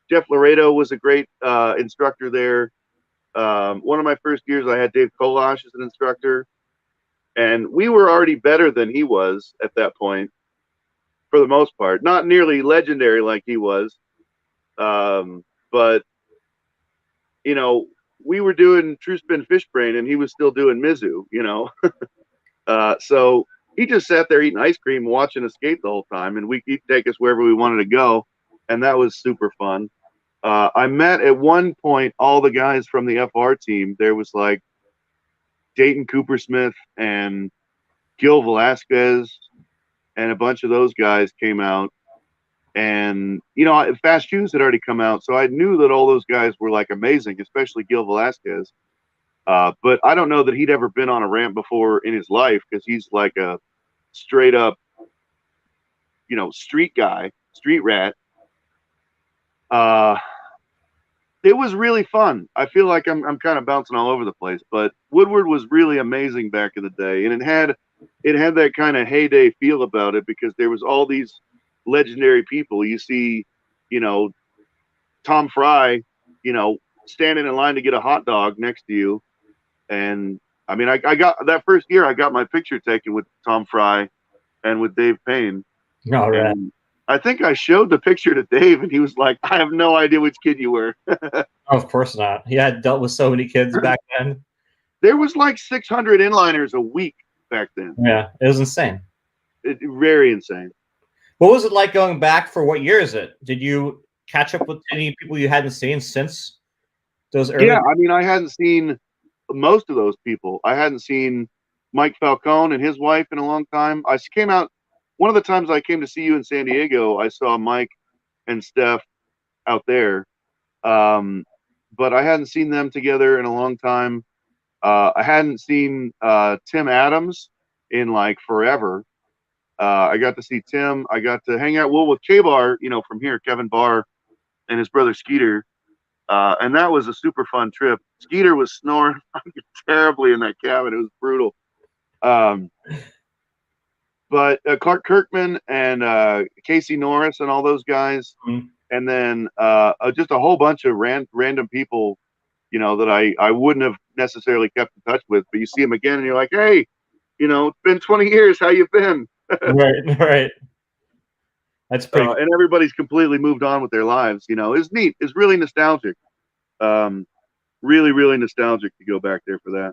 Jeff Laredo was a great instructor there. One of my first years, I had Dave Kolash as an instructor, and we were already better than he was at that point, for the most part. Not nearly legendary like he was, but we were doing true spin fish brain, and he was still doing Mizu. So he just sat there eating ice cream, watching us skate the whole time, and he'd take us wherever we wanted to go, and that was super fun. I met at one point all the guys from the FR team. There was like Dayton Coopersmith and Gil Velasquez, and a bunch of those guys came out. And, Fast Shoes had already come out. So I knew that all those guys were like amazing, especially Gil Velasquez. But I don't know that he'd ever been on a ramp before in his life, because he's like a straight up, street guy, street rat. It was really fun. I feel like I'm kind of bouncing all over the place, but Woodward was really amazing back in the day, and it had that kind of heyday feel about it, because there was all these legendary people. You see, Tom Fry, standing in line to get a hot dog next to you, and I mean, I got that first year, I got my picture taken with Tom Fry and with Dave Payne. All right. And I think I showed the picture to Dave, and he was like, "I have no idea which kid you were." Oh, of course not. He had dealt with so many kids back then. There was like 600 inliners a week back then. Yeah, it was insane. Very insane. What was it like going back? For what year is it? Did you catch up with any people you hadn't seen since those early? Yeah, I mean, I hadn't seen most of those people. I hadn't seen Mike Falcone and his wife in a long time. I came out one of the times I came to see you in San Diego. I saw Mike and Steph out there, but I hadn't seen them together in a long time. I hadn't seen Tim Adams in like forever. I got to see Tim. I got to hang out with K-Bar, from here, Kevin Barr and his brother Skeeter. And that was a super fun trip. Skeeter was snoring terribly in that cabin. It was brutal. But Clark Kirkman and Casey Norris and all those guys. Mm-hmm. And then just a whole bunch of random people, that I wouldn't have necessarily kept in touch with. But you see them again and you're like, hey, it's been 20 years. How you been? Right. That's pretty. And everybody's completely moved on with their lives. It's neat. It's really nostalgic. Really, really nostalgic to go back there for that.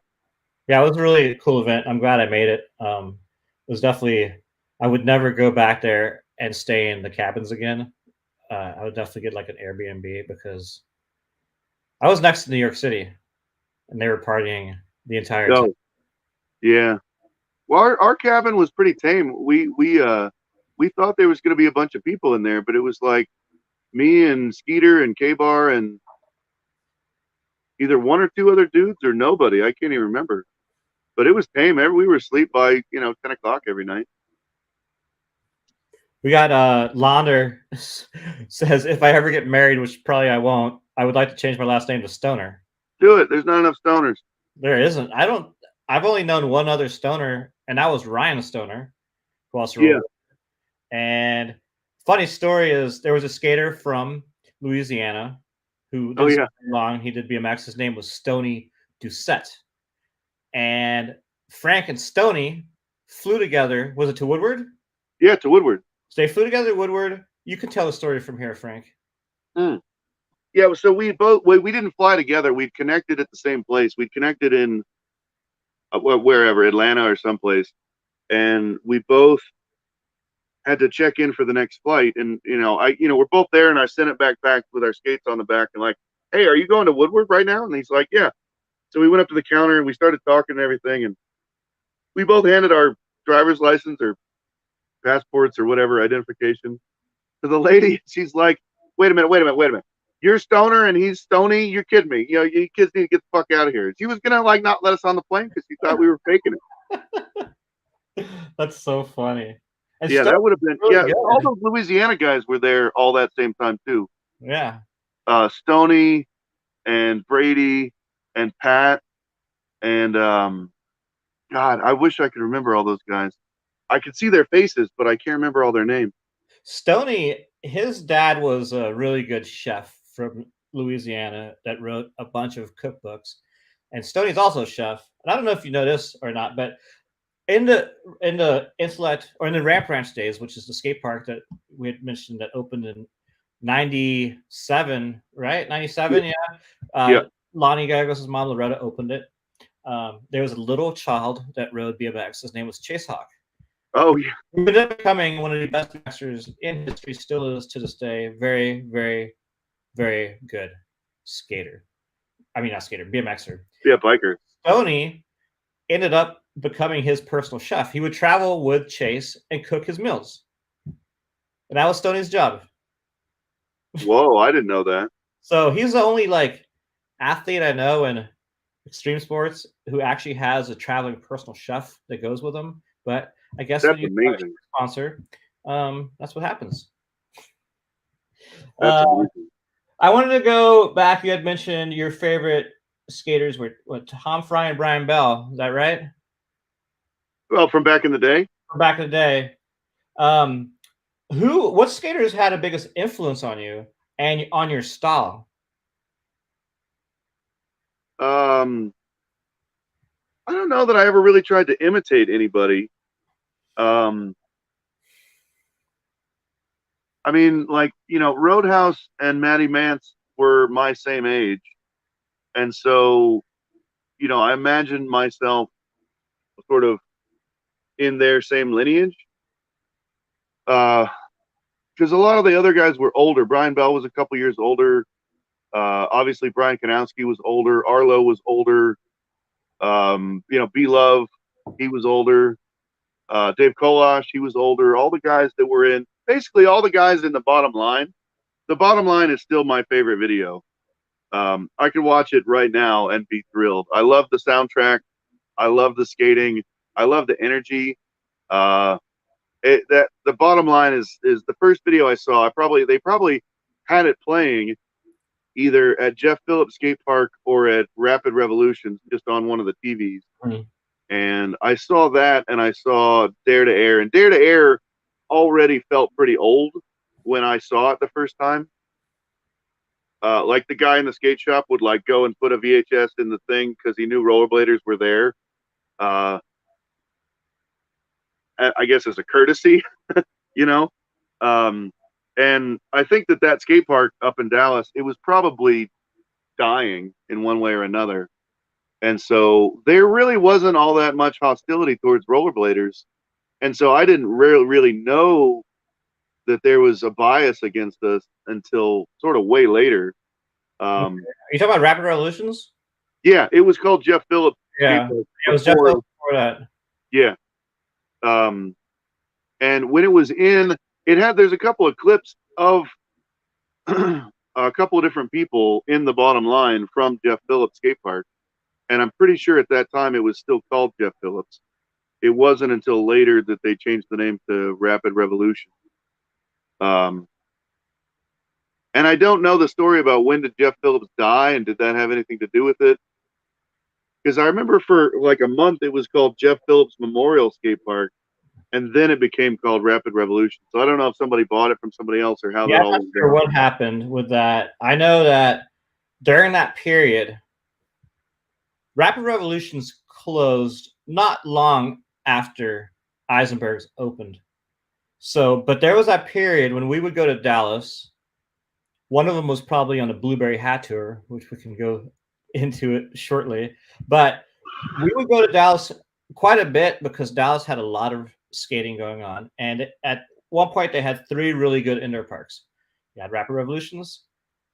Yeah, it was a really cool event. I'm glad I made it. It was definitely. I would never go back there and stay in the cabins again. I would definitely get like an Airbnb, because I was next to New York City, and they were partying the entire time. Yeah. Well, our cabin was pretty tame. We thought there was going to be a bunch of people in there, but it was like me and Skeeter and K-Bar and either one or two other dudes or nobody. I can't even remember. But it was tame. We were asleep by 10 o'clock every night. We got Launder says, if I ever get married, which probably I won't, I would like to change my last name to Stoner. Do it. There's not enough stoners. There isn't. I've only known one other stoner, and that was Ryan Stoner, who also rolled. And funny story is, there was a skater from Louisiana who did long. He did BMX. His name was Stoney Doucette. And Frank and Stoney flew together. Was it to Woodward? Yeah, to Woodward. So they flew together to Woodward. You can tell the story from here, Frank. Yeah, so we didn't fly together. We'd connected at the same place. We'd connected in wherever, Atlanta or someplace. And we both had to check in for the next flight. And, we're both there, and I sent it back with our skates on the back and like, hey, are you going to Woodward right now? And he's like, yeah. So we went up to the counter and we started talking and everything. And we both handed our driver's license or passports or whatever identification to the lady. She's like, wait a minute. You're Stoner and he's Stoney. You're kidding me. You kids need to get the fuck out of here. She was going to not let us on the plane because she thought we were faking it. That's so funny. And yeah, that would have been, really good. All those Louisiana guys were there all that same time too. Yeah. Stoney and Brady and Pat and God, I wish I could remember all those guys. I could see their faces, but I can't remember all their names. Stoney, his dad was a really good chef from Louisiana that wrote a bunch of cookbooks. And Stoney's also a chef. And I don't know if you know this or not, but in the Intellect, or in the Ramp Ranch days, which is the skate park that we had mentioned that opened in 97, right? 97, yeah. Lonnie Gagos' mom, Loretta, opened it. There was a little child that rode BMX. His name was Chase Hawk. Oh, yeah. He ended up becoming one of the best masters in history, still is to this day. Very, very, very good skater. I mean, not skater, BMXer. Yeah, biker. Stoney ended up becoming his personal chef. He would travel with Chase and cook his meals. And that was Stoney's job. Whoa, I didn't know that. So he's the only like athlete I know in extreme sports who actually has a traveling personal chef that goes with him. But I guess when That's you start a amazing. sponsor, that's what happens. That's Uh, amazing. I wanted to go back. You had mentioned your favorite skaters were what, Tom Fry and Brian Bell. Is that right? Well, from back in the day, From back in the day. Um, what skaters had the biggest influence on you and on your style? um, I don't know that I ever really tried to imitate anybody. Um, I mean, like, Roadhouse and Matty Mance were my same age. And so, I imagined myself sort of in their same lineage. Because a lot of the other guys were older. Brian Bell was a couple years older. Obviously, Brian Kanowski was older. Arlo was older. B Love, he was older. Dave Kolash, he was older. All the guys that were in, basically all the guys in the bottom line. The bottom line is still my favorite video. I could watch it right now and be thrilled. I love the soundtrack. I love the skating. I love the energy. Uh, that the bottom line is the first video I saw. They probably had it playing either at Jeff Phillips Skate Park or at Rapid Revolutions, just on one of the TVs. Mm. And I saw that, and I saw Dare to Air, and Dare to Air already felt pretty old when I saw it the first time. Like the guy in the skate shop would like go and put a VHS in the thing because he knew rollerbladers were there. Uh, I guess as a courtesy, you know. Um, and I think that skate park up in Dallas, it was probably dying in one way or another. And so there really wasn't all that much hostility towards rollerbladers. And so I didn't really know that there was a bias against us until sort of way later. Are you talking about Rapid Revolutions? Yeah, it was called Jeff Phillips Skate Yeah, Park it was Jeff before. before that. Yeah. And when it was in, there's a couple of clips of a couple of different people in the bottom line from Jeff Phillips Skate Park. And I'm pretty sure at that time it was still called Jeff Phillips. It wasn't until later that they changed the name to Rapid Revolution. And I don't know the story about when did Jeff Phillips die and did that have anything to do with it? Because I remember for like a month it was called Jeff Phillips Memorial Skate Park, and then it became called Rapid Revolution. So I don't know if somebody bought it from somebody else or how Yeah, that I'm all not went sure down. what happened with that. I know that during that period, Rapid Revolutions closed not long after Eisenberg's opened. So, but there was that period when we would go to Dallas. One of them was probably on a Blueberry Hat tour, which we can go into it shortly. But we would go to Dallas quite a bit because Dallas had a lot of skating going on. And at one point, they had 3 really good indoor parks. They had Rapid Revolutions,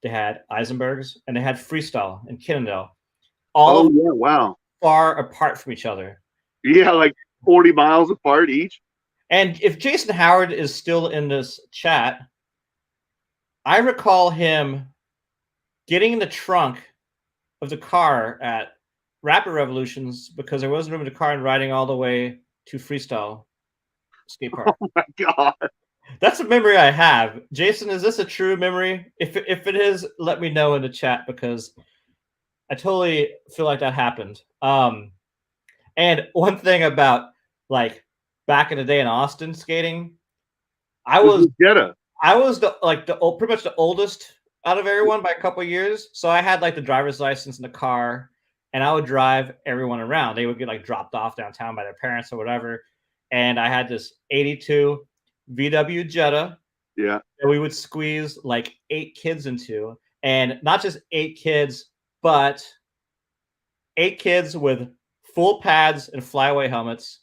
they had Eisenberg's, and they had Freestyle in Kinnendale. All Oh of them yeah, wow. far apart from each other. Yeah, like 40 miles apart each. And if Jason Howard is still in this chat, I recall him getting in the trunk of the car at Rapid Revolutions because there wasn't room in the car and riding all the way to Freestyle Skate Park. Oh my God. That's a memory I have. Jason, is this a true memory? If it is, let me know in the chat because I totally feel like that happened. And one thing about like back in the day in Austin skating, I This was was Jetta. pretty much the oldest out of everyone by a couple of years. So I had like the driver's license in the car, and I would drive everyone around. They would get like dropped off downtown by their parents or whatever. And I had this '82 VW Jetta Yeah. that we would squeeze like 8 kids into, and not just 8 kids, but 8 kids with full pads and flyaway helmets,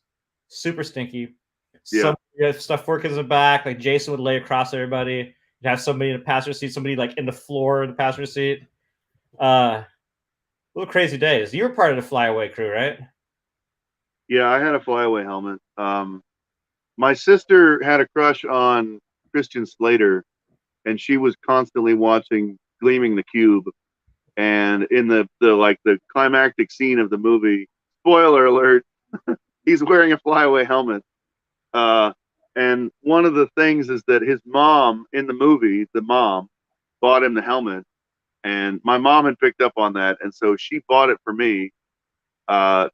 super stinky. Yeah. You have stuff 4 kids in the back. Like Jason would lay across everybody. You'd have somebody in the passenger seat, somebody like in the floor in the passenger seat. Little crazy days. You were part of the flyaway crew, right? Yeah, I had a flyaway helmet. My sister had a crush on Christian Slater, and she was constantly watching Gleaming the Cube. And in the climactic scene of the movie, spoiler alert, he's wearing a flyaway helmet. And one of the things is that his mom in the movie, the mom, bought him the helmet, and my mom had picked up on that, and so she bought it for me,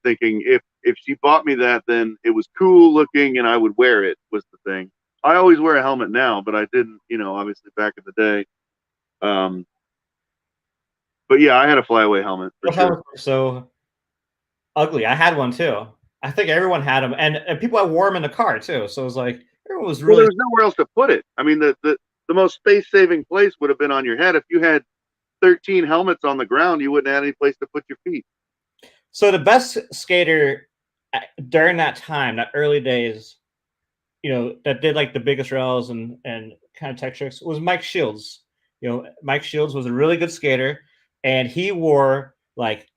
thinking if she bought me that, then it was cool looking and I would wear it. Was the thing. I always wear a helmet now, but I didn't, obviously back in the day. But yeah, I had a flyaway helmet for sure. So ugly. I had one too. I think everyone had them, and people had wore them in the car too. So it was like everyone was really. Well, there was nowhere else to put it. I mean, the most space saving place would have been on your head. If you had 13 helmets on the ground, you wouldn't have any place to put your feet. So the best skater during that time, that early days, that did like the biggest rails and kind of tech tricks was Mike Shields. Mike Shields was a really good skater, and he wore like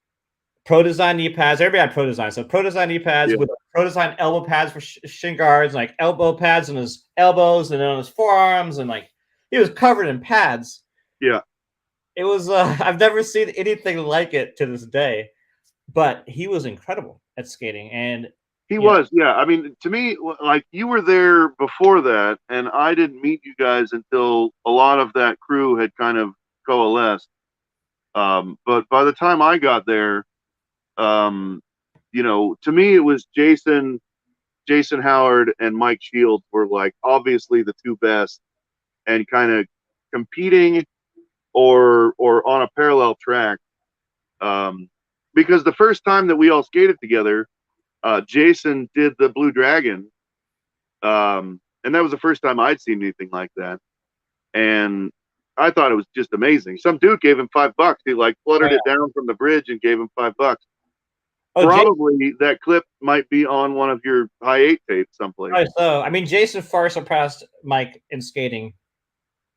Pro Design knee pads. Everybody had Pro Design. So Pro Design knee pads with Pro Design elbow pads for shin guards, like elbow pads on his elbows and then on his forearms, and like he was covered in pads. Yeah. It was I've never seen anything like it to this day, but he was incredible at skating. And he was, yeah. I mean, to me, like you were there before that, and I didn't meet you guys until a lot of that crew had kind of coalesced. But by the time I got there, to me it was Jason Howard and Mike Shields were like obviously the two best, and kind of competing or on a parallel track. Because the first time that we all skated together, Jason did the Blue Dragon, and that was the first time I'd seen anything like that, and I thought it was just amazing. Some dude gave him $5. He like fluttered it down from the bridge and gave him $5. Probably that clip might be on one of your high 8 tapes someplace. Right, so I mean, Jason far surpassed Mike in skating.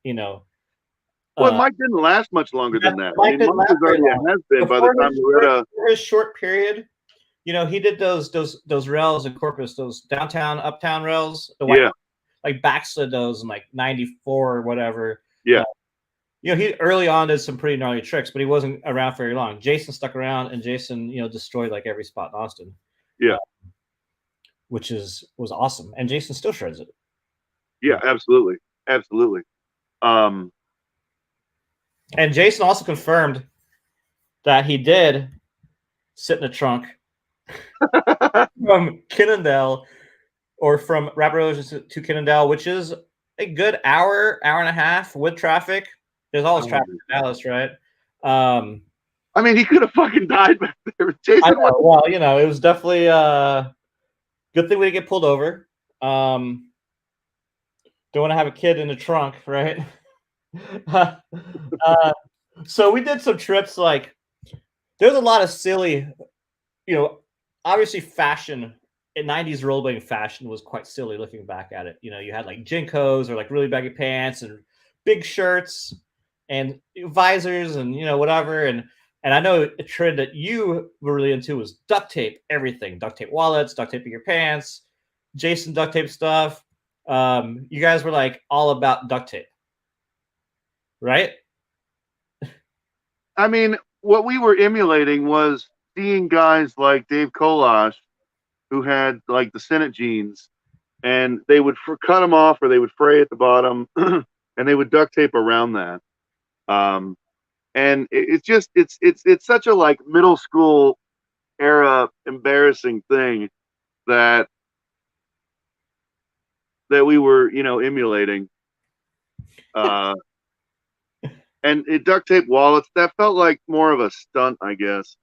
Well, Mike didn't last much longer than that. Mike was already a has-been by the time we were his short period. He did those rails in Corpus, those downtown, uptown rails. Like backslid those in like '94 or whatever. Yeah. He early on did some pretty gnarly tricks, but he wasn't around very long. Jason stuck around, and Jason, destroyed like every spot in Austin. Yeah. Which was awesome. And Jason still shreds it. Yeah, absolutely. Absolutely. And Jason also confirmed that he did sit in the trunk from Kinnendale, or from Rapid Rose to Kinnendale, which is a good hour and a half with traffic. There's always traffic in Dallas, right? I mean, he could have fucking died back there. Jason, well, it was definitely a good thing we didn't get pulled over. Don't want to have a kid in the trunk, right? So we did some trips. Like, there's a lot of silly, obviously fashion in 90s rollerblading fashion was quite silly looking back at it. You had like Jinkos or like really baggy pants and big shirts and visors and whatever. And I know a trend that you were really into was duct tape everything. Duct tape wallets, duct taping your pants, Jason duct tape stuff. You guys were like all about duct tape, right? I mean, what we were emulating was seeing guys like Dave Kolash, who had like the Senate jeans, and they would cut them off or they would fray at the bottom, and they would duct tape around that. And it's such a like middle school era embarrassing thing that we were emulating. And duct tape wallets, that felt like more of a stunt, I guess,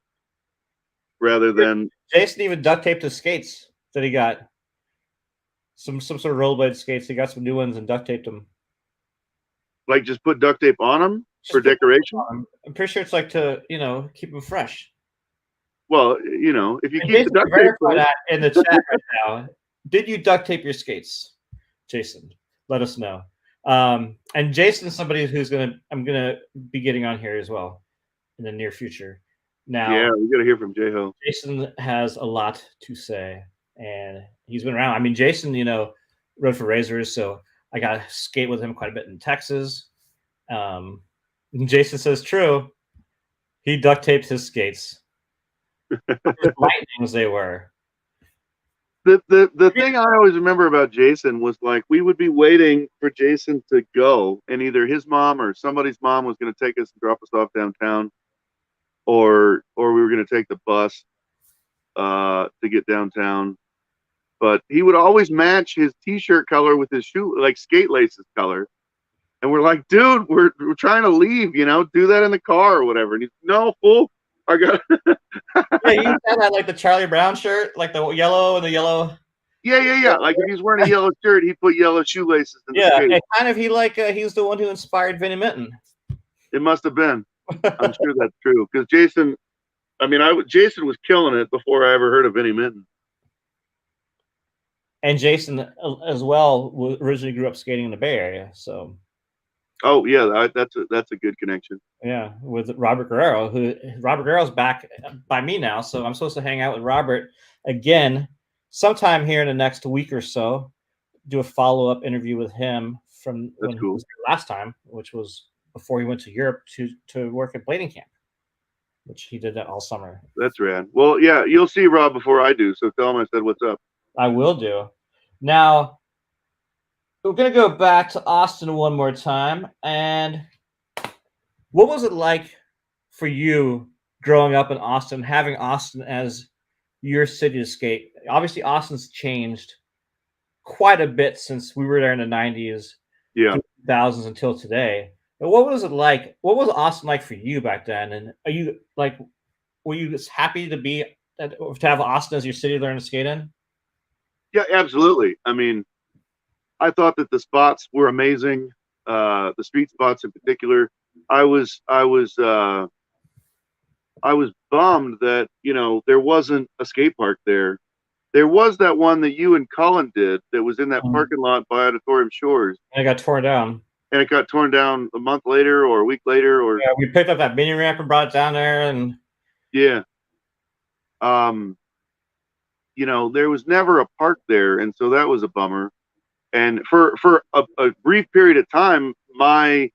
rather than. Jason even duct taped his skates that he got. Some sort of rollerblade skates. He got some new ones and duct taped them. Like just put duct tape on them for decoration? I'm pretty sure it's like to, keep them fresh. Well, if you keep the duct tape that in the chat right now. Did you duct tape your skates, Jason? Let us know. And Jason is somebody who's I'm gonna be getting on here as well in the near future. Now, yeah, we got to hear from J-Ho. Jason has a lot to say, and he's been around. I mean, Jason, rode for Razors, so I got to skate with him quite a bit in Texas. And Jason says, true. He duct taped his skates. Lightning as they were. The thing I always remember about Jason was like we would be waiting for Jason to go, and either his mom or somebody's mom was going to take us and drop us off downtown, or we were going to take the bus to get downtown. But he would always match his T-shirt color with his shoe, like skate laces color. And we're like, dude, we're trying to leave, you know, do that in the car or whatever. And he's, no, fool, I got. Yeah, you had that like the Charlie Brown shirt, like the yellow and the yellow. Yeah. Like if he's wearing a yellow shirt, he put yellow shoelaces in the skate. And kind of he's the one who inspired Vinnie Minton. It must have been. I'm sure that's true because Jason. I mean, Jason was killing it before I ever heard of Vinnie Minton. And Jason as well originally grew up skating in the Bay Area, so. Oh yeah, that's a good connection. Yeah, with Robert Guerrero, Robert Guerrero's back by me now, so I'm supposed to hang out with Robert again sometime here in the next week or so. Do a follow-up interview with him from when he was here last time, which was before he went to Europe to work at blading camp, which he did that all summer. That's rad. Well, yeah, you'll see Rob before I do, so tell him I said what's up. I will do. Now, we're going to go back to Austin one more time. And what was it like for you growing up in Austin, having Austin as your city to skate? Obviously, Austin's changed quite a bit since we were there in the 90s, 2000s until today. But what was it like? What was Austin like for you back then? And were you just happy to have Austin as your city to learn to skate in? Yeah, absolutely. I mean, I thought that the spots were amazing. The street spots in particular. I was bummed that, you know, there wasn't a skate park there. There was that one that you and Colin did that was in that parking lot by Auditorium Shores. And it got torn down. And it got torn down a month later or a week later. Or yeah, we picked up that mini ramp and brought it down there. And yeah. You know, there was never a park there, and so that was a bummer. And for a brief period of time, my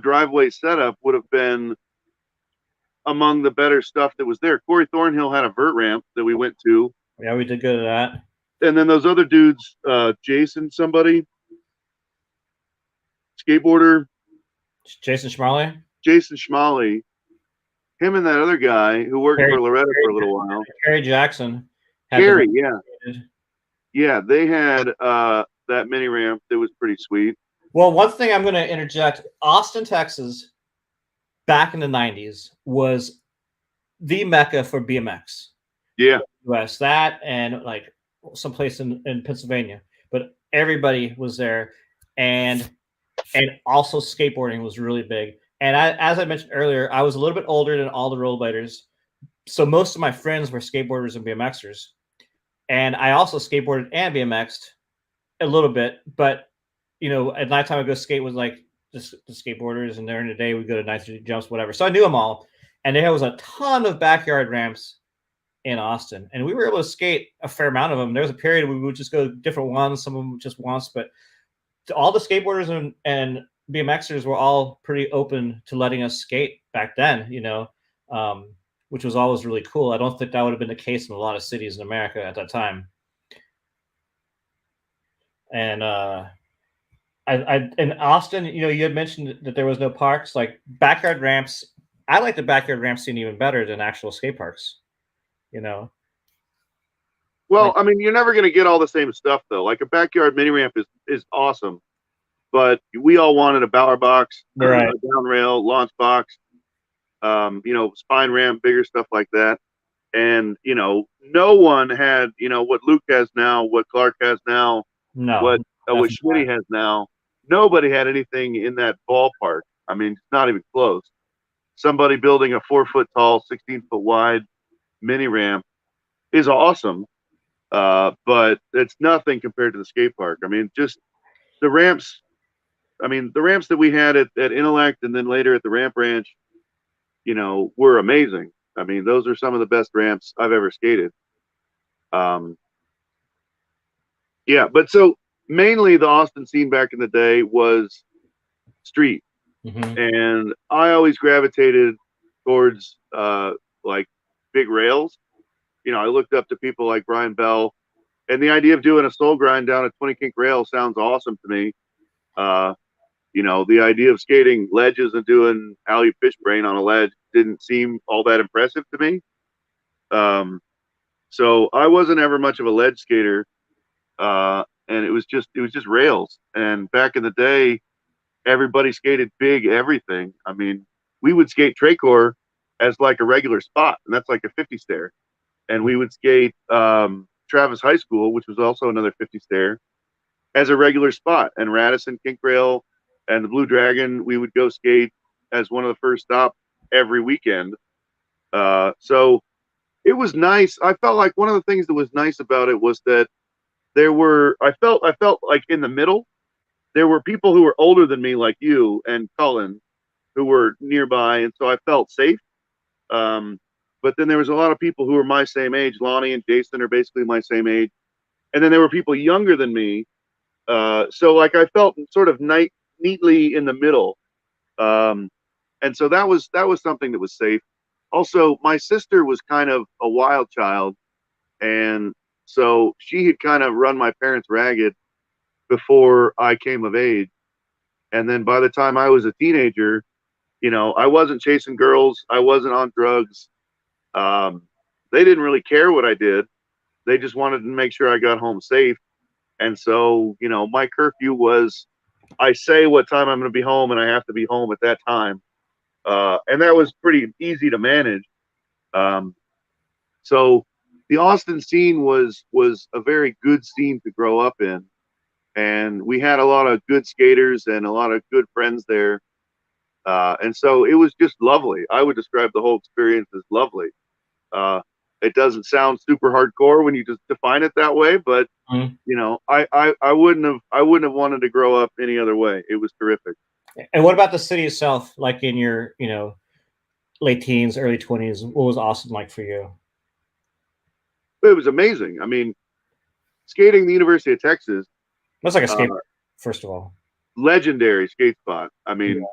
driveway setup would have been among the better stuff that was there. Corey Thornhill had a vert ramp that we went to. Yeah, we did good at that. And then those other dudes, Jason skateboarder. Jason Schmalley. Him and that other guy who worked for Loretta for a little while. Kerry Jackson. Yeah, they had that mini ramp that was pretty sweet. Well, one thing I'm going to interject: Austin, Texas, back in the 90s was the mecca for BMX. Yeah. US, that and like someplace in Pennsylvania, but everybody was there, and also skateboarding was really big. And as I mentioned earlier, I was a little bit older than all the rollerbladers, so most of my friends were skateboarders and BMXers, and I also skateboarded and BMXed a little bit. But you know, at nighttime I go skate with like the skateboarders, and during the day we go to night jumps, whatever. So I knew them all, and there was a ton of backyard ramps in Austin, and we were able to skate a fair amount of them. There was a period we would just go different ones, some of them just once, but all the skateboarders and BMXers were all pretty open to letting us skate back then, you know, which was always really cool. I don't think that would have been the case in a lot of cities in America at that time. And in Austin, you know, you had mentioned that there was no parks, like backyard ramps. I like the backyard ramp scene even better than actual skate parks, you know. Well, I mean, you're never going to get all the same stuff though. Like a backyard mini ramp is awesome, but we all wanted a Bower box, right, a down rail, launch box, you know, spine ramp, bigger stuff like that. And you know, no one had, you know, what Luke has now, what Clark has now, what Schmitty has now. Nobody had anything in that ballpark. I mean, it's not even close. Somebody building a 4-foot tall, 16-foot wide mini ramp is awesome. But it's nothing compared to the skate park. I mean, just the ramps. I mean, the ramps that we had at Intellect and then later at the Ramp Ranch, you know, were amazing. I mean, those are some of the best ramps I've ever skated. Yeah, but so mainly the Austin scene back in the day was street. Mm-hmm. And I always gravitated towards like big rails. You know, I looked up to people like Brian Bell, and the idea of doing a soul grind down a 20 kink rail sounds awesome to me. You know, the idea of skating ledges and doing alley fish brain on a ledge didn't seem all that impressive to me. So I wasn't ever much of a ledge skater, and it was just rails. And back in the day, everybody skated big everything. I mean, we would skate Tracor as like a regular spot, and that's like a 50 stair. And we would skate Travis High School, which was also another 50 stair, as a regular spot. And Radisson, Kink Rail, and the Blue Dragon, we would go skate as one of the first stops every weekend. So it was nice. I felt like one of the things that was nice about it was that I felt like in the middle, there were people who were older than me, like you and Cullen, who were nearby, and so I felt safe. But then there was a lot of people who were my same age. Lonnie and Jason are basically my same age, and then there were people younger than me. So like I felt sort of neatly in the middle, and so that was something that was safe. Also, my sister was kind of a wild child, and so she had kind of run my parents ragged before I came of age. And then by the time I was a teenager, you know, I wasn't chasing girls. I wasn't on drugs. They didn't really care what I did. They just wanted to make sure I got home safe. And so, you know, my curfew was I say what time I'm going to be home, and I have to be home at that time. And that was pretty easy to manage. So the Austin scene was a very good scene to grow up in. And we had a lot of good skaters and a lot of good friends there. And so it was just lovely. I would describe the whole experience as lovely. It doesn't sound super hardcore when you just define it that way, but you know, I wouldn't have wanted to grow up any other way. It was terrific. And what about the city itself? Like in your, late teens, early 20s, what was Austin like for you? It was amazing. I mean, skating the University of Texas. That's like a skate park, first of all. Legendary skate spot. I mean,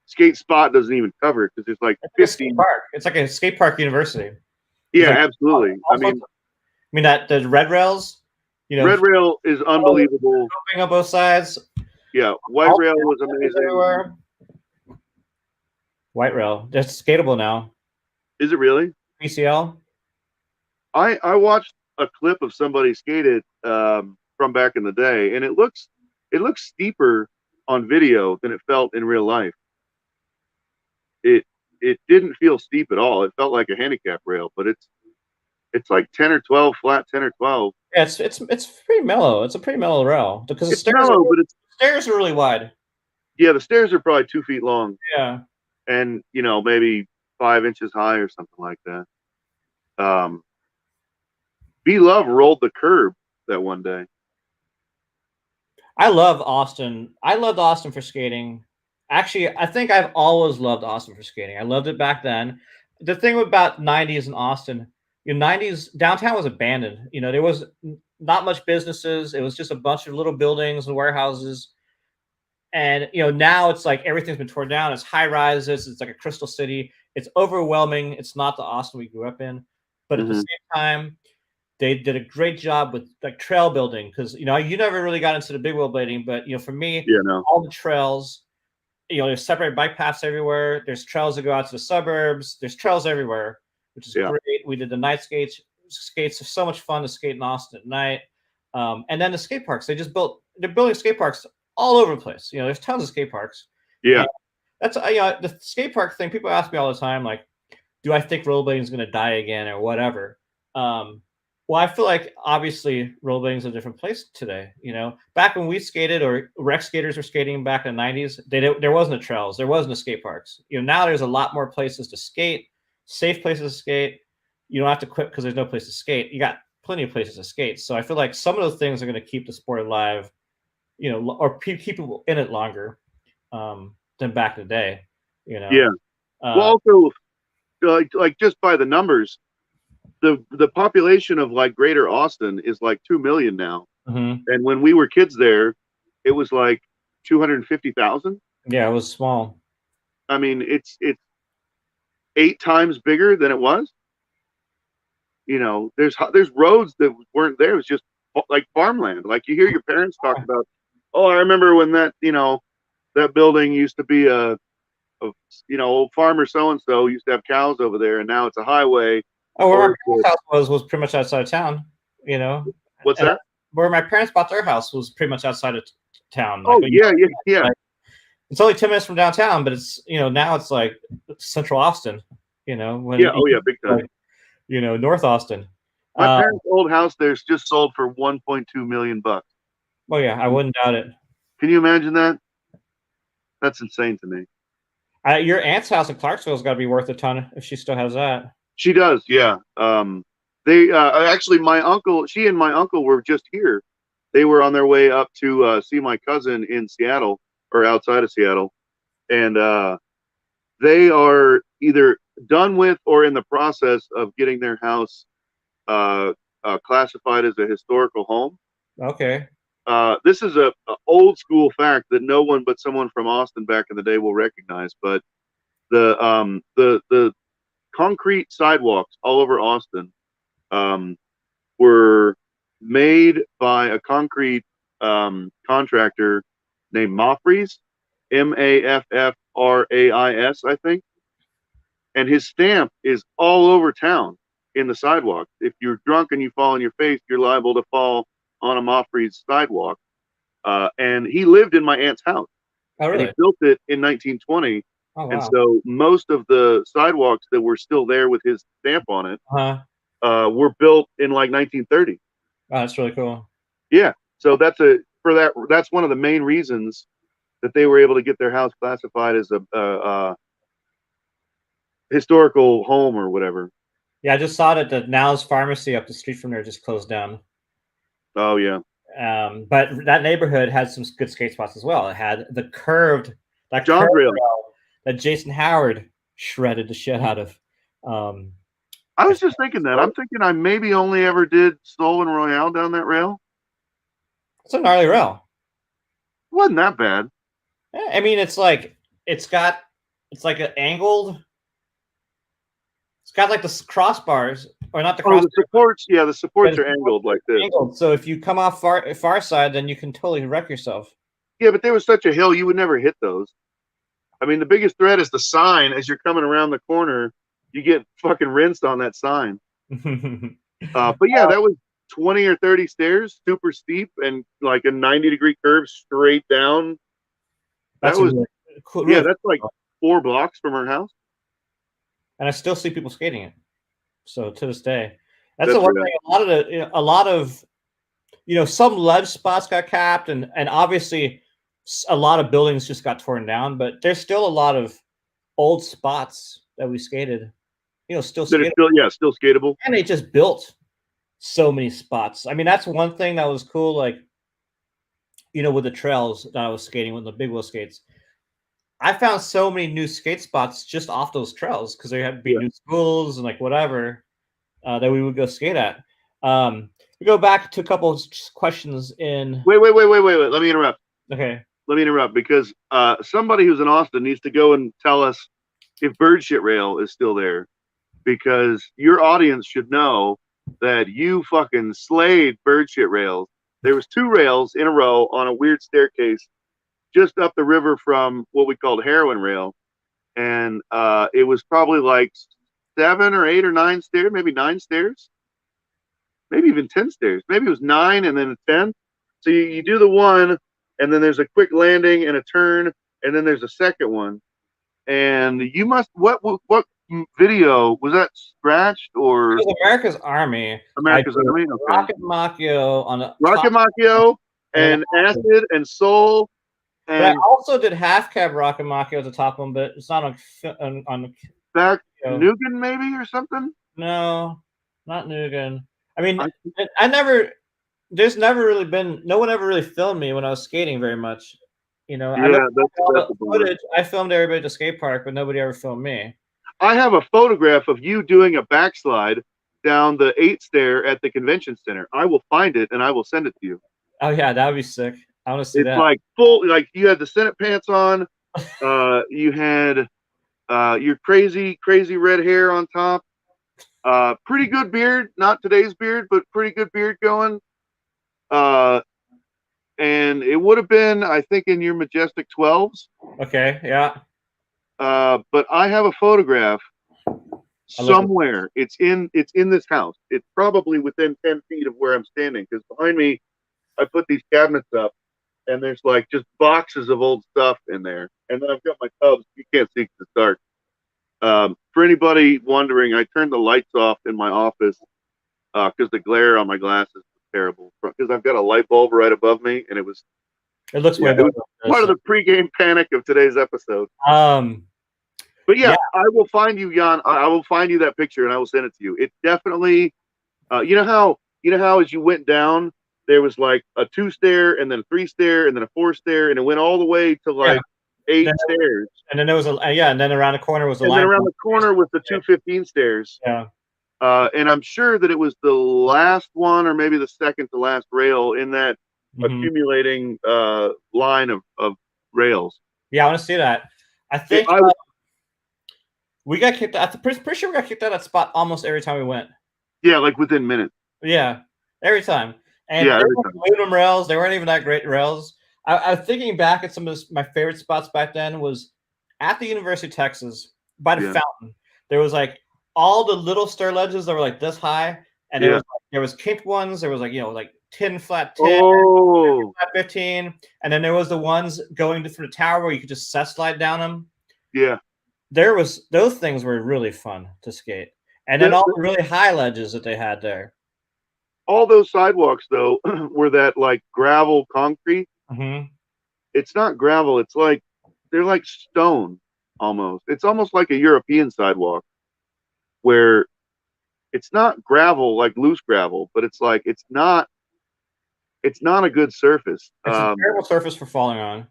skate spot doesn't even cover it because it's like 15 park. It's like a skate park university. Yeah, like, absolutely. I mean that the red rails. Red rail is unbelievable. On both sides. Yeah, white rail was amazing. Everywhere. White rail, that's skatable now. Is it really? PCL. I watched a clip of somebody skated from back in the day, and it looks steeper on video than it felt in real life. It didn't feel steep at all. It felt like a handicap rail, but it's like 10 or 12 flat, 10 or 12. Yeah, it's pretty mellow. It's a pretty mellow rail because the stairs are really wide. Yeah, the stairs are probably 2 feet long. Yeah, and maybe 5 inches high or something like that. B Love rolled the curb that one day. I love Austin. I loved Austin for skating. Actually, I think I've always loved Austin for skating. I loved it back then. The thing about 90s in Austin, 90s downtown was abandoned. There was not much businesses. It was just a bunch of little buildings and warehouses. And, now it's like everything's been torn down. It's high rises. It's like a crystal city. It's overwhelming. It's not the Austin we grew up in. But at the same time, they did a great job with like trail building because, you never really got into the big wheel blading. But, for me, all the trails, there's separate bike paths everywhere. There's trails that go out to the suburbs. There's trails everywhere, which is great. We did the night skates. Skates are so much fun to skate in Austin at night. And then the skate parks, they're building skate parks all over the place. There's tons of skate parks. Yeah. And that's, the skate park thing. People ask me all the time, like, do I think rollerblading is going to die again or whatever? Well, I feel like obviously rollerblading is a different place today. Back when we skated or rec skaters were skating back in the 90s, there wasn't the trails, there wasn't the skate parks. Now there's a lot more places to skate, safe places to skate. You don't have to quit because there's no place to skate. You got plenty of places to skate. So I feel like some of those things are going to keep the sport alive, or keep people in it longer than back in the day. Yeah. Well, also, like just by the numbers, the population of like Greater Austin is like 2 million now. Mm-hmm. And when we were kids there, it was like 250,000. Yeah, it was small. I mean, it's 8 times bigger than it was. You know, there's roads that weren't there. It was just like farmland. Like you hear your parents talk about, oh, I remember when that, that building used to be old farmer so and so used to have cows over there, and now it's a highway. Oh, where my Or parents' house was pretty much outside of town. You know, what's and that? where my parents bought their house was pretty much outside of town. Like, Oh yeah, yeah, yeah. like, it's only 10 minutes from downtown, but it's now it's like central Austin. When Yeah, oh yeah, big time. like, North Austin. My parents' old house there's just sold for $1.2 million. Oh yeah, I wouldn't doubt it. Can you imagine that? That's insane to me. Your aunt's house in Clarksville's got to be worth a ton if she still has that. She does, yeah. They actually, she and my uncle were just here. They were on their way up to see my cousin in Seattle or outside of Seattle, and they are either done with or in the process of getting their house classified as a historical home. Okay. This is a old school fact that no one but someone from Austin back in the day will recognize. But the concrete sidewalks all over Austin were made by a concrete contractor named Maffrais, Maffrais, I think. And his stamp is all over town in the sidewalk. If you're drunk and you fall on your face, you're liable to fall on a Maffrais sidewalk. And he lived in my aunt's house. Oh, really? And he built it in 1920. Oh, wow. And so most of the sidewalks that were still there with his stamp on it were built in like 1930. Oh, that's really cool. Yeah. So that's one of the main reasons that they were able to get their house classified as a historical home or whatever. Yeah, I just saw that the Now's Pharmacy up the street from there just closed down. Oh yeah. But that neighborhood had some good skate spots as well. It had the curved John's rail that Jason Howard shredded the shit out of. I was just thinking that. I'm thinking I maybe only ever did Stolen Royale down that rail. It's a gnarly rail. It wasn't that bad. Yeah, I mean, it's like an angled. It's got like the crossbars, or not the crossbars. The supports. Yeah, the supports are angled like this. Angled. So if you come off far side, then you can totally wreck yourself. Yeah, but there was such a hill, you would never hit those. I mean, the biggest threat is the sign. As you're coming around the corner, you get fucking rinsed on that sign. But yeah, that was 20 or 30 stairs, super steep, and like a 90-degree curve straight down. That was really cool. Yeah, that's like 4 blocks from her house. And I still see people skating it. So to this day, that's the one thing. A lot of some ledge spots got capped, and obviously a lot of buildings just got torn down. But there's still a lot of old spots that we skated. Still skatable. Still skatable. And they just built so many spots. I mean, that's one thing that was cool. Like, with the trails that I was skating with the big wheel skates. I found so many new skate spots just off those trails because there had to be new schools and like whatever that we would go skate at. We go back to a couple of questions in. Wait. Let me interrupt. Okay. Let me interrupt because somebody who's in Austin needs to go and tell us if Bird Shit Rail is still there, because your audience should know that you fucking slayed Bird Shit Rails. There was 2 rails in a row on a weird staircase just up the river from what we called Heroin Rail, and it was probably like 7 or 8 or 9 stairs, maybe 9 stairs, maybe even 10 stairs. Maybe it was 9 and then a 10. So you do the one, and then there's a quick landing and a turn, and then there's a second one. And you must what video was that, scratched or? It was America's Army. America's Army. Okay. Rocket Macchio on Rocket Macchio and Acid and Soul. And but I also did half cab Rocket Macchio at the top one, but it's not on back Nugan maybe or something. No, not Nugan. I mean, there's never really been. No one ever really filmed me when I was skating very much. Yeah, that's footage. I filmed everybody at the skate park, but nobody ever filmed me. I have a photograph of you doing a backslide down the 8 stair at the convention center. I will find it and I will send it to you. Oh yeah, that would be sick. I want to see that. It's like full, like you had the Senate pants on, You had your crazy red hair on top. Pretty good beard, not today's beard, but pretty good beard going. And it would have been, I think, in your majestic 12s. Okay, yeah. But I have a photograph I look. somewhere. It's in this house. It's probably within 10 feet of where I'm standing, because behind me, I put these cabinets up, and there's like just boxes of old stuff in there. And then I've got my tubs. You can't see because it's dark. For anybody wondering, I turned the lights off in my office because the glare on my glasses was terrible. Because I've got a light bulb right above me, and it looks way better. part of the pregame panic of today's episode. But yeah, I will find you, Jan. I will find you that picture, and I will send it to you. It definitely, you know how as you went down, there was like a 2-stair, and then a 3-stair, and then a 4-stair, and it went all the way to like 8 stairs. And then there was and then around the corner was and then around the corner was the 215 stairs. Yeah. And I'm sure that it was the last one, or maybe the second to last rail in that accumulating line of rails. Yeah, I want to see that. I think we got kicked out. I'm pretty sure we got kicked out of that spot almost every time we went. Yeah, like within minutes. Yeah, every time. And yeah, aluminum rails, they weren't even that great rails. I was thinking back at some of my favorite spots back then was at the University of Texas by the fountain. There was like all the little stair ledges that were like this high, and there was kinked ones. There was like like 10 flat 10, flat 15, and then there was the ones going to the tower where you could just set slide down them. Yeah, those things were really fun to skate, and then all the really high ledges that they had there. All those sidewalks though were that like gravel concrete. It's not gravel. It's like they're like stone almost. It's almost like a European sidewalk where it's not gravel, like loose gravel, but it's like it's not a good surface. It's a terrible surface for falling on.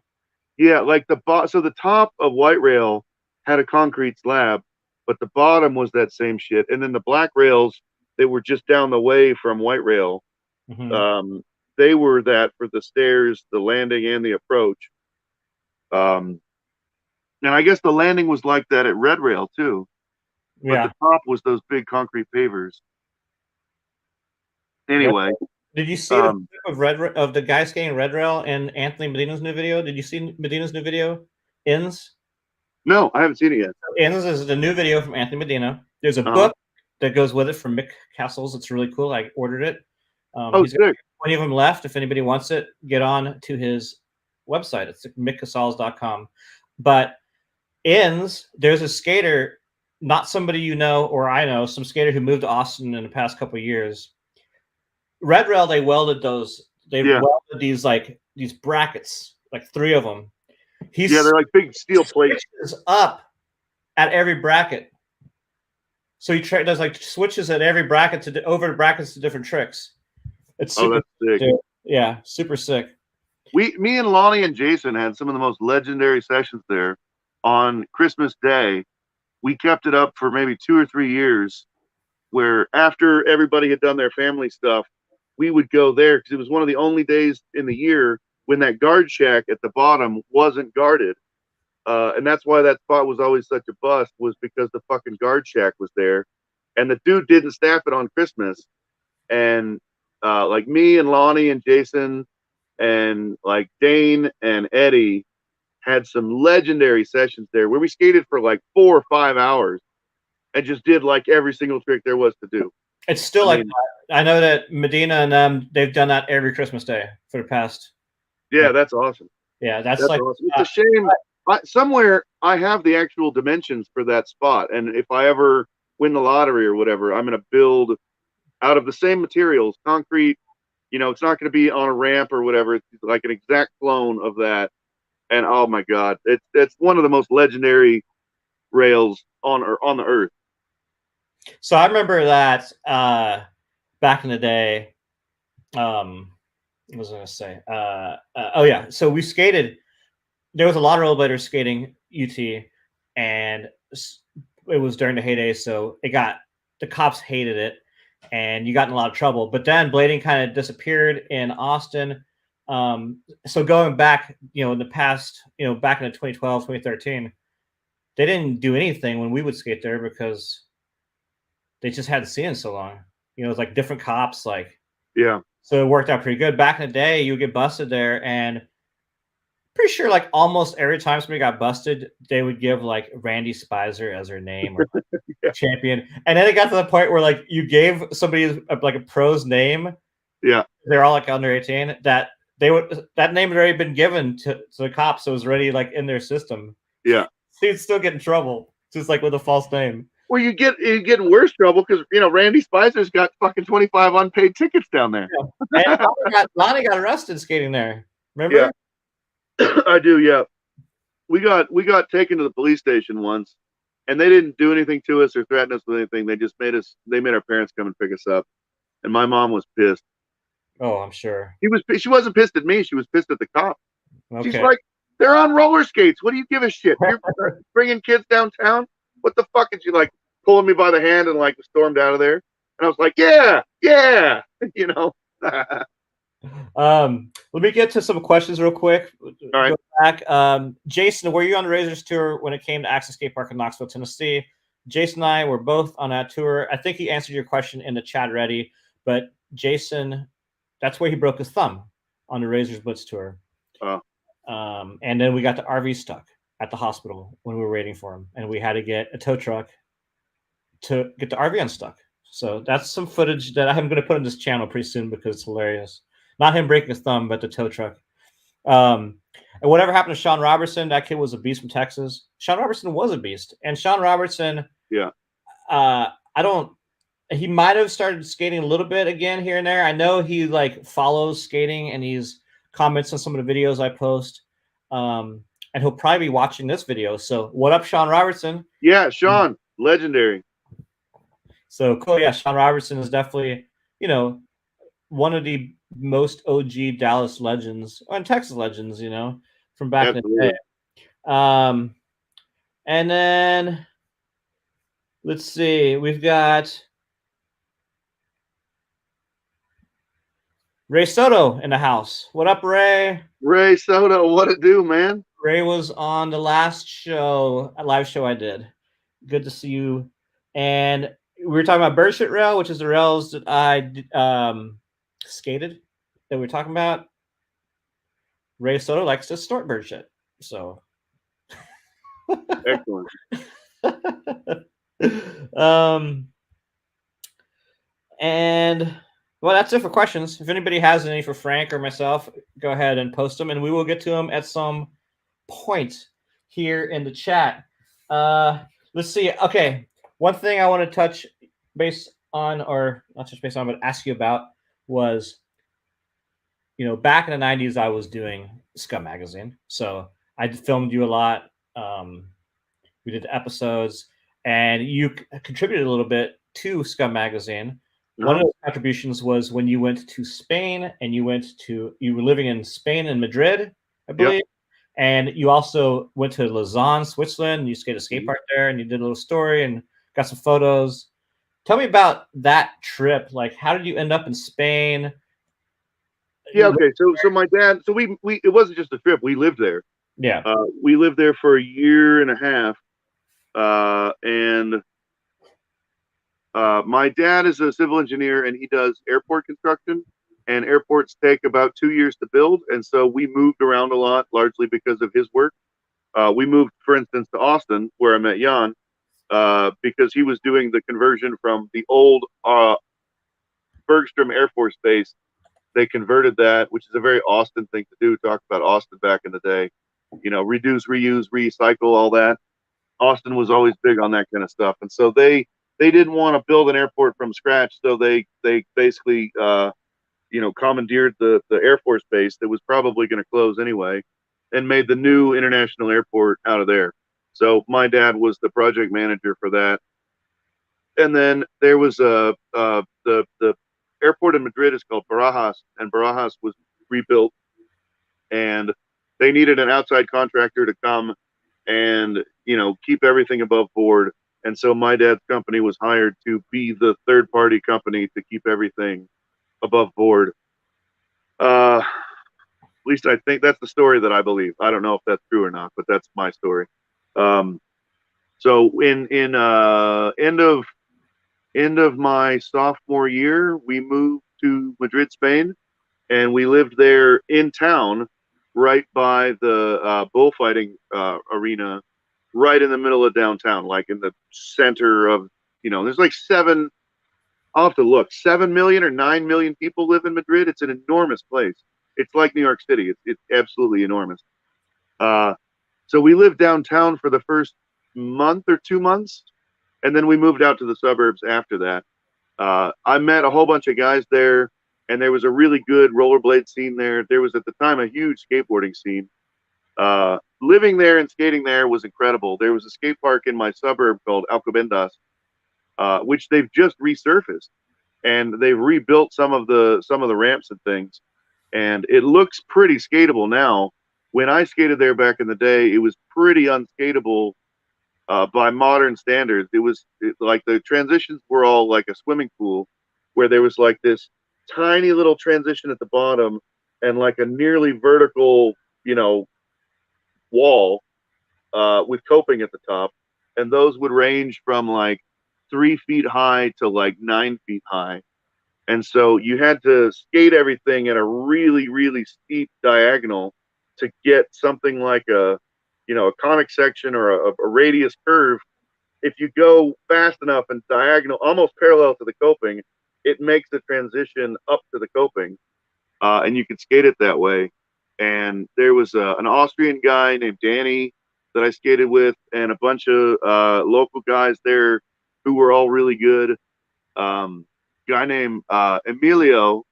Yeah, like so the top of White Rail had a concrete slab, but the bottom was that same shit. And then the black rails, they were just down the way from White Rail. They were that for the stairs, the landing, and the approach. And I guess the landing was like that at Red Rail too. But the top was those big concrete pavers. Anyway, did you see the clip of the guy skating Red Rail in Anthony Medina's new video? Did you see Medina's new video, Ins? No, I haven't seen it yet. Ins is the new video from Anthony Medina. There's a book that goes with it from Mick Castles. It's really cool. I ordered it. He's got 20 of them left. If anybody wants it, get on to his website. It's mickcasals.com. But Ins, there's a skater, not somebody you know or I know, some skater who moved to Austin in the past couple of years. Red Rail, they welded those. They welded these brackets, like 3 of them. They're like big steel plates. Up at every bracket. So he does like switches at every bracket over the brackets to different tricks. It's super sick. Yeah, super sick. Me and Lonnie and Jason had some of the most legendary sessions there on Christmas Day. We kept it up for maybe 2 or 3 years, where after everybody had done their family stuff, we would go there because it was one of the only days in the year when that guard shack at the bottom wasn't guarded. And that's why that spot was always such a bust, was because the fucking guard shack was there. And the dude didn't staff it on Christmas. And like me and Lonnie and Jason and like Dane and Eddie had some legendary sessions there where we skated for like 4 or 5 hours and just did like every single trick there was to do. It's still that. I know that Medina and them, they've done that every Christmas Day for the past. Yeah, that's awesome. Yeah, that's like awesome. It's a shame. Somewhere I have the actual dimensions for that spot, and if I ever win the lottery or whatever, I'm going to build out of the same materials, concrete. It's not going to be on a ramp or whatever. It's like an exact clone of that. And oh my God, it's one of the most legendary rails on the earth. So I remember that back in the day. What was I going to say? So we skated. There was a lot of rollerbladers skating UT, and it was during the heyday. So the cops hated it, and you got in a lot of trouble. But then blading kind of disappeared in Austin. So going back, in the past, back in 2012, 2013, they didn't do anything when we would skate there because they just hadn't seen it so long. It was like different cops, like, Yeah. so it worked out pretty good. Back in the day, you would get busted there, and pretty sure like almost every time somebody got busted, they would give like Randy Spicer as their name or Yeah. champion. And then it got to the point where like you gave somebody like a pro's name. Yeah. They're all like under 18, that that name had already been given to the cops, so it was already like in their system. Yeah. So you'd still get in trouble, just like with a false name. Well, you get in worse trouble because Randy Spicer's got fucking 25 unpaid tickets down there. Yeah. And Lonnie got arrested skating there. Remember? Yeah. I do, yeah. We got taken to the police station once, and they didn't do anything to us or threaten us with anything. They made our parents come and pick us up, and my mom was pissed. Oh, I'm sure. She wasn't pissed at me. She was pissed at the cop. Okay. She's like, they're on roller skates. What do you give a shit? You're bringing kids downtown? What the fuck? And she like pulling me by the hand and like stormed out of there. And I was like, yeah. Let me get to some questions real quick. All right. Go back. Jason, were you on the Razors tour when it came to Access Skate Park in Knoxville, Tennessee? Jason and I were both on that tour. I think he answered your question in the chat already, but Jason, that's where he broke his thumb on the Razors Blitz tour. Oh. And then we got the RV stuck at the hospital when we were waiting for him, and we had to get a tow truck to get the RV unstuck. So that's some footage that I'm going to put on this channel pretty soon because it's hilarious. Not him breaking his thumb, but the tow truck. And whatever happened to Sean Robertson, that kid was a beast from Texas. Sean Robertson was a beast. And Sean Robertson, yeah, he might have started skating a little bit again here and there. I know he like follows skating and he's comments on some of the videos I post. And he'll probably be watching this video. So what up, Sean Robertson? Yeah, Sean, legendary. So cool. Yeah, Sean Robertson is definitely, one of the most OG Dallas legends and Texas legends, from back Absolutely. in the day. And then let's see, we've got Ray Soto in the house. What up, Ray? Ray Soto, what it do, man? Ray was on the last show, a live show I did. Good to see you. And we were talking about bird shit rail, which is the rails that I skated that we were talking about. Ray Soto likes to snort bird shit. So excellent. And well, that's it for questions. If anybody has any for Frank or myself, go ahead and post them, and we will get to them at some point here in the chat. Let's see. Okay, one thing I want to touch base on, or not touch base on, but ask you about was, back in the 90s, I was doing Scum Magazine. So I filmed you a lot. We did episodes, and you contributed a little bit to Scum Magazine. One of those contributions was when you went to Spain, and you were living in Spain and Madrid, I believe. Yep. And you also went to Lausanne, Switzerland, and you skated a skate park there, and you did a little story and got some photos. Tell me about that trip. Like, how did you end up in Spain? Yeah, okay. So my dad, so we it wasn't just a trip. We lived there. Yeah. We lived there for a year and a half. And my dad is a civil engineer, and he does airport construction, and airports take about 2 years to build. And so we moved around a lot, largely because of his work. We moved, for instance, to Austin, where I met Jan, because he was doing the conversion from the old Bergstrom Air Force Base. They converted that, which is a very Austin thing to do. Talk about Austin back in the day, reduce, reuse, recycle, all that. Austin was always big on that kind of stuff. And so they didn't want to build an airport from scratch. So they basically, commandeered the Air Force Base that was probably going to close anyway, and made the new international airport out of there. So my dad was the project manager for that. And then there was the airport in Madrid is called Barajas, and Barajas was rebuilt, and they needed an outside contractor to come and keep everything above board. And so my dad's company was hired to be the third party company to keep everything above board. least I think that's the story that I believe. I don't know if that's true or not, but that's my story. Um, so in end of my sophomore year, we moved to Madrid, Spain, and we lived there in town, right by the bullfighting arena, right in the middle of downtown, like in the center of, there's like seven. I'll have to look. 7 million or 9 million people live in Madrid. It's an enormous place. It's like New York City. It's absolutely enormous. Uh, so we lived downtown for the first month or 2 months, and then we moved out to the suburbs after that. I met a whole bunch of guys there, and there was a really good rollerblade scene there. There was at the time a huge skateboarding scene. Living there and skating there was incredible. There was a skate park in my suburb called Alcobendas, which they've just resurfaced, and they've rebuilt some of the ramps and things, and it looks pretty skatable now. When I skated there back in the day, it was pretty unskateable by modern standards. Like the transitions were all like a swimming pool, where there was like this tiny little transition at the bottom and like a nearly vertical, wall with coping at the top, and those would range from like 3 feet high to like 9 feet high. And so you had to skate everything at a really, really steep diagonal to get something like a conic section or a radius curve. If you go fast enough and diagonal, almost parallel to the coping, it makes the transition up to the coping, and you could skate it that way. And there was an Austrian guy named Danny that I skated with, and a bunch of local guys there who were all really good. Guy named Emilio,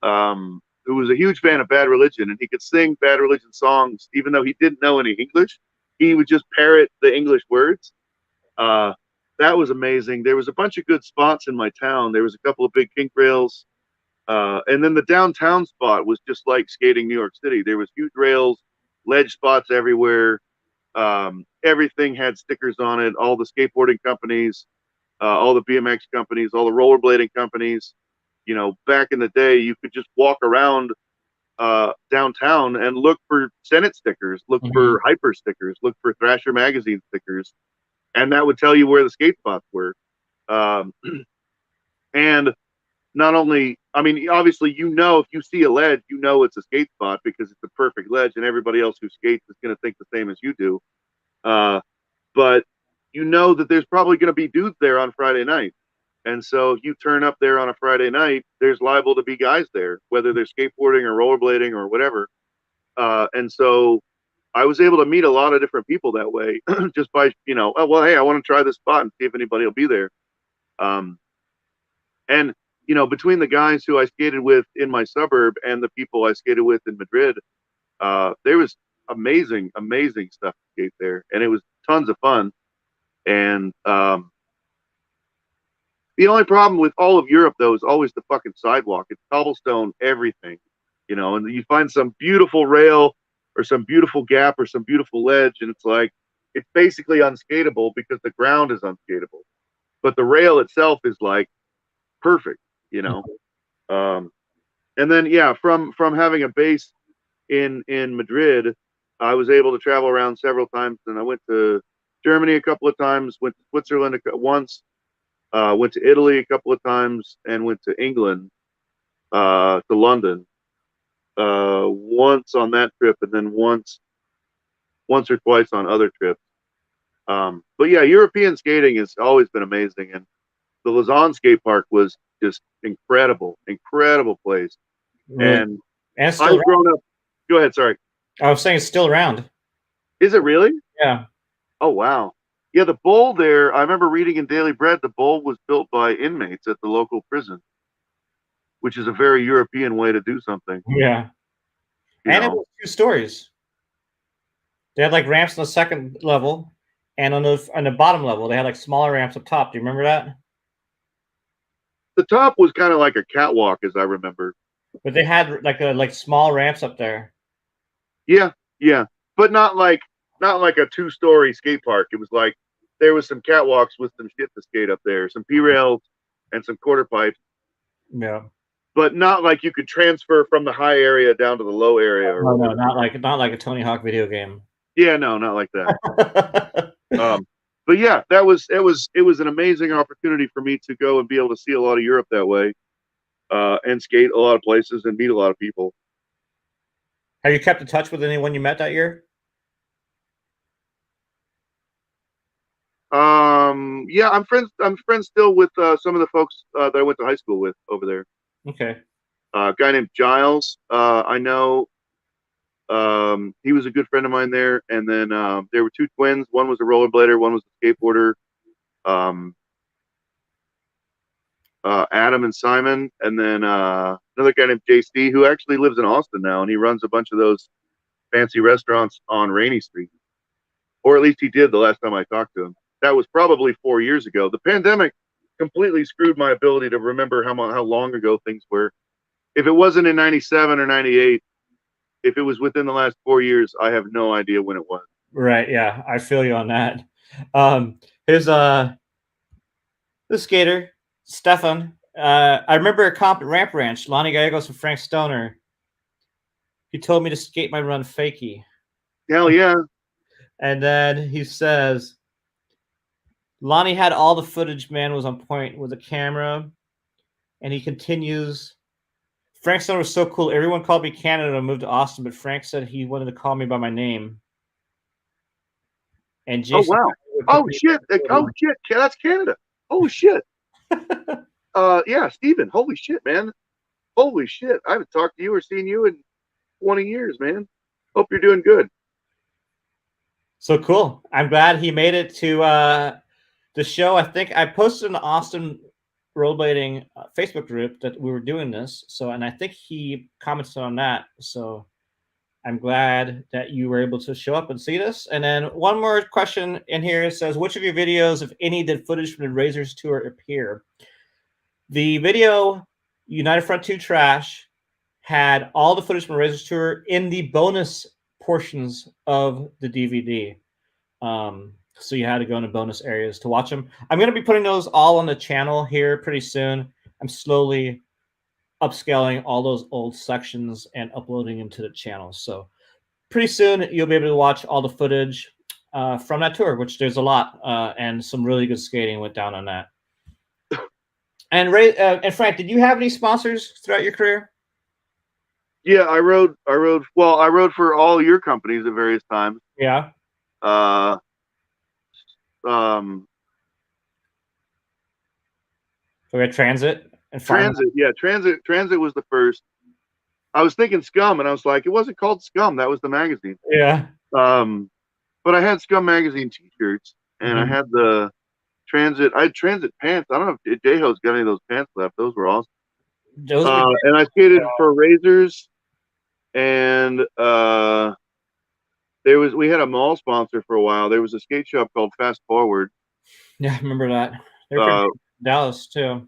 who was a huge fan of Bad Religion, and he could sing Bad Religion songs even though he didn't know any English. He would just parrot the English words. Uh, that was amazing. There was a bunch of good spots in my town. There was a couple of big kink rails. And then the downtown spot was just like skating New York City. There was huge rails, ledge spots everywhere. Everything had stickers on it. All the skateboarding companies, all the BMX companies, all the rollerblading companies. Back in the day, you could just walk around downtown and look for Senate stickers, look for Hyper stickers, look for Thrasher magazine stickers, and that would tell you where the skate spots were. And not only, I mean, obviously, if you see a ledge, it's a skate spot because it's a perfect ledge, and everybody else who skates is going to think the same as you do. But that there's probably going to be dudes there on Friday night. And so if you turn up there on a Friday night, there's liable to be guys there, whether they're skateboarding or rollerblading or whatever. And so I was able to meet a lot of different people that way just by, oh, well, hey, I want to try this spot and see if anybody will be there. And, between the guys who I skated with in my suburb and the people I skated with in Madrid, there was amazing, amazing stuff to skate there. And it was tons of fun. And the only problem with all of Europe, though, is always the fucking sidewalk. It's cobblestone, everything, and you find some beautiful rail or some beautiful gap or some beautiful ledge, and it's basically unskateable because the ground is unskateable. But the rail itself is like perfect, And then, yeah, from having a base in Madrid, I was able to travel around several times, and I went to Germany a couple of times, went to Switzerland once, went to Italy a couple of times, and went to England, to London, once on that trip, and then once or twice on other trips. But yeah, European skating has always been amazing, and the Lausanne skate park was just incredible place. Really? And And it's still I've around. grown up. Go ahead, sorry. I was saying it's still around. Is it really? Yeah. Oh wow. Yeah, the bowl there, I remember reading in Daily Bread, the bowl was built by inmates at the local prison, which is a very European way to do something. Yeah. And it was 2 stories. They had like ramps on the second level, and on the bottom level, they had like smaller ramps up top. Do you remember that? The top was kind of like a catwalk, as I remember. But they had like small ramps up there. Yeah, but not like a 2-story skate park. It was like there was some catwalks with some shit to skate up there, some P rails and some quarter pipes. Yeah. but not like you could transfer from the high area down to the low area. Or No, no, not like a Tony Hawk video game. Yeah, no, not like that. But yeah, it was an amazing opportunity for me to go and be able to see a lot of Europe that way, and skate a lot of places and meet a lot of people. Have you kept in touch with anyone you met that year? Yeah, I'm friends. I'm friends still with some of the folks that I went to high school with over there. Okay. A guy named Giles. I know. He was a good friend of mine there. And then there were two twins. One was a rollerblader. One was a skateboarder. Um, Adam and Simon, and then another guy named JC, who actually lives in Austin now, and he runs a bunch of those fancy restaurants on Rainy Street, or at least he did the last time I talked to him. That was probably 4 years ago. The pandemic completely screwed my ability to remember how long ago things were. If it wasn't in '97 or '98, if it was within the last 4 years, I have no idea when it was. Right. Yeah, I feel you on that. Here's the skater Stefan. I remember a comp at Ramp Ranch. Lonnie Gallegos and Frank Stoner. He told me to skate my run fakie. Hell yeah. And then he says, Lonnie had all the footage, man, was on point with the camera. And he continues, Frank Stoner was so cool. Everyone called me Canada and moved to Austin, but Frank said he wanted to call me by my name. And Jason. Oh, wow. Oh, shit. Oh, shit. That's Canada. Oh, shit. Yeah, Steven. Holy shit, man. Holy shit. I haven't talked to you or seen you in 20 years, man. Hope you're doing good. So cool. I'm glad he made it to the show. I think I posted in the Austin rollerblading Facebook group that we were doing this. So, and I think he commented on that. So I'm glad that you were able to show up and see this. And then one more question in here says, which of your videos, if any, did footage from the Razors tour appear? The video United Front 2 Trash had all the footage from the Razors tour in the bonus portions of the DVD. So you had to go into bonus areas to watch them. I'm going to be putting those all on the channel here pretty soon. I'm slowly upscaling all those old sections and uploading them to the channel. So pretty soon you'll be able to watch all the footage from that tour, which there's a lot, and some really good skating went down on that. And Ray and Frank, did you have any sponsors throughout your career? Yeah, I rode for all your companies at various times. Yeah. We had Transit and Transit. Yeah, Transit was the first. I was thinking Scum, and I was like, it wasn't called Scum. That was the magazine. Yeah. But I had Scum magazine T-shirts, and I had the Transit. I had Transit pants. I don't know if J-Ho's got any of those pants left. Those were awesome. And I skated for Razors, and we had a mall sponsor for a while. There was a skate shop called Fast Forward. Yeah, I remember that. They were in Dallas too.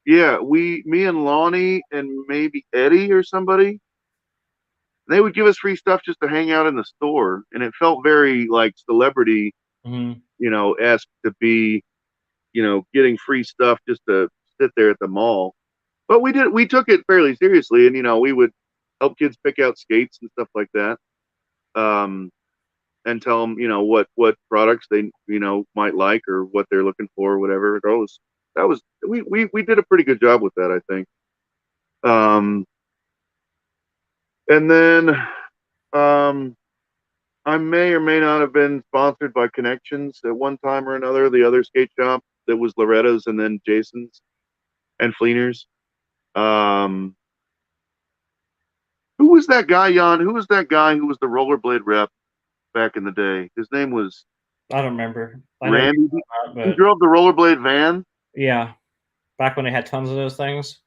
Yeah, me and Lonnie and maybe Eddie or somebody, they would give us free stuff just to hang out in the store, and it felt very like celebrity, esque to be, getting free stuff just to sit there at the mall. But we took it fairly seriously, and we would help kids pick out skates and stuff like that, and tell them, what products they, might like or what they're looking for, or whatever. We did a pretty good job with that, I think. And then I may or may not have been sponsored by Connections at one time or another, the other skate shop that was Loretta's and then Jason's and Fleener's. Who was that guy, Jan? Who was that guy who was the rollerblade rep back in the day? His name was... I don't remember. Randy? He drove the rollerblade van? Yeah. Back when they had tons of those things?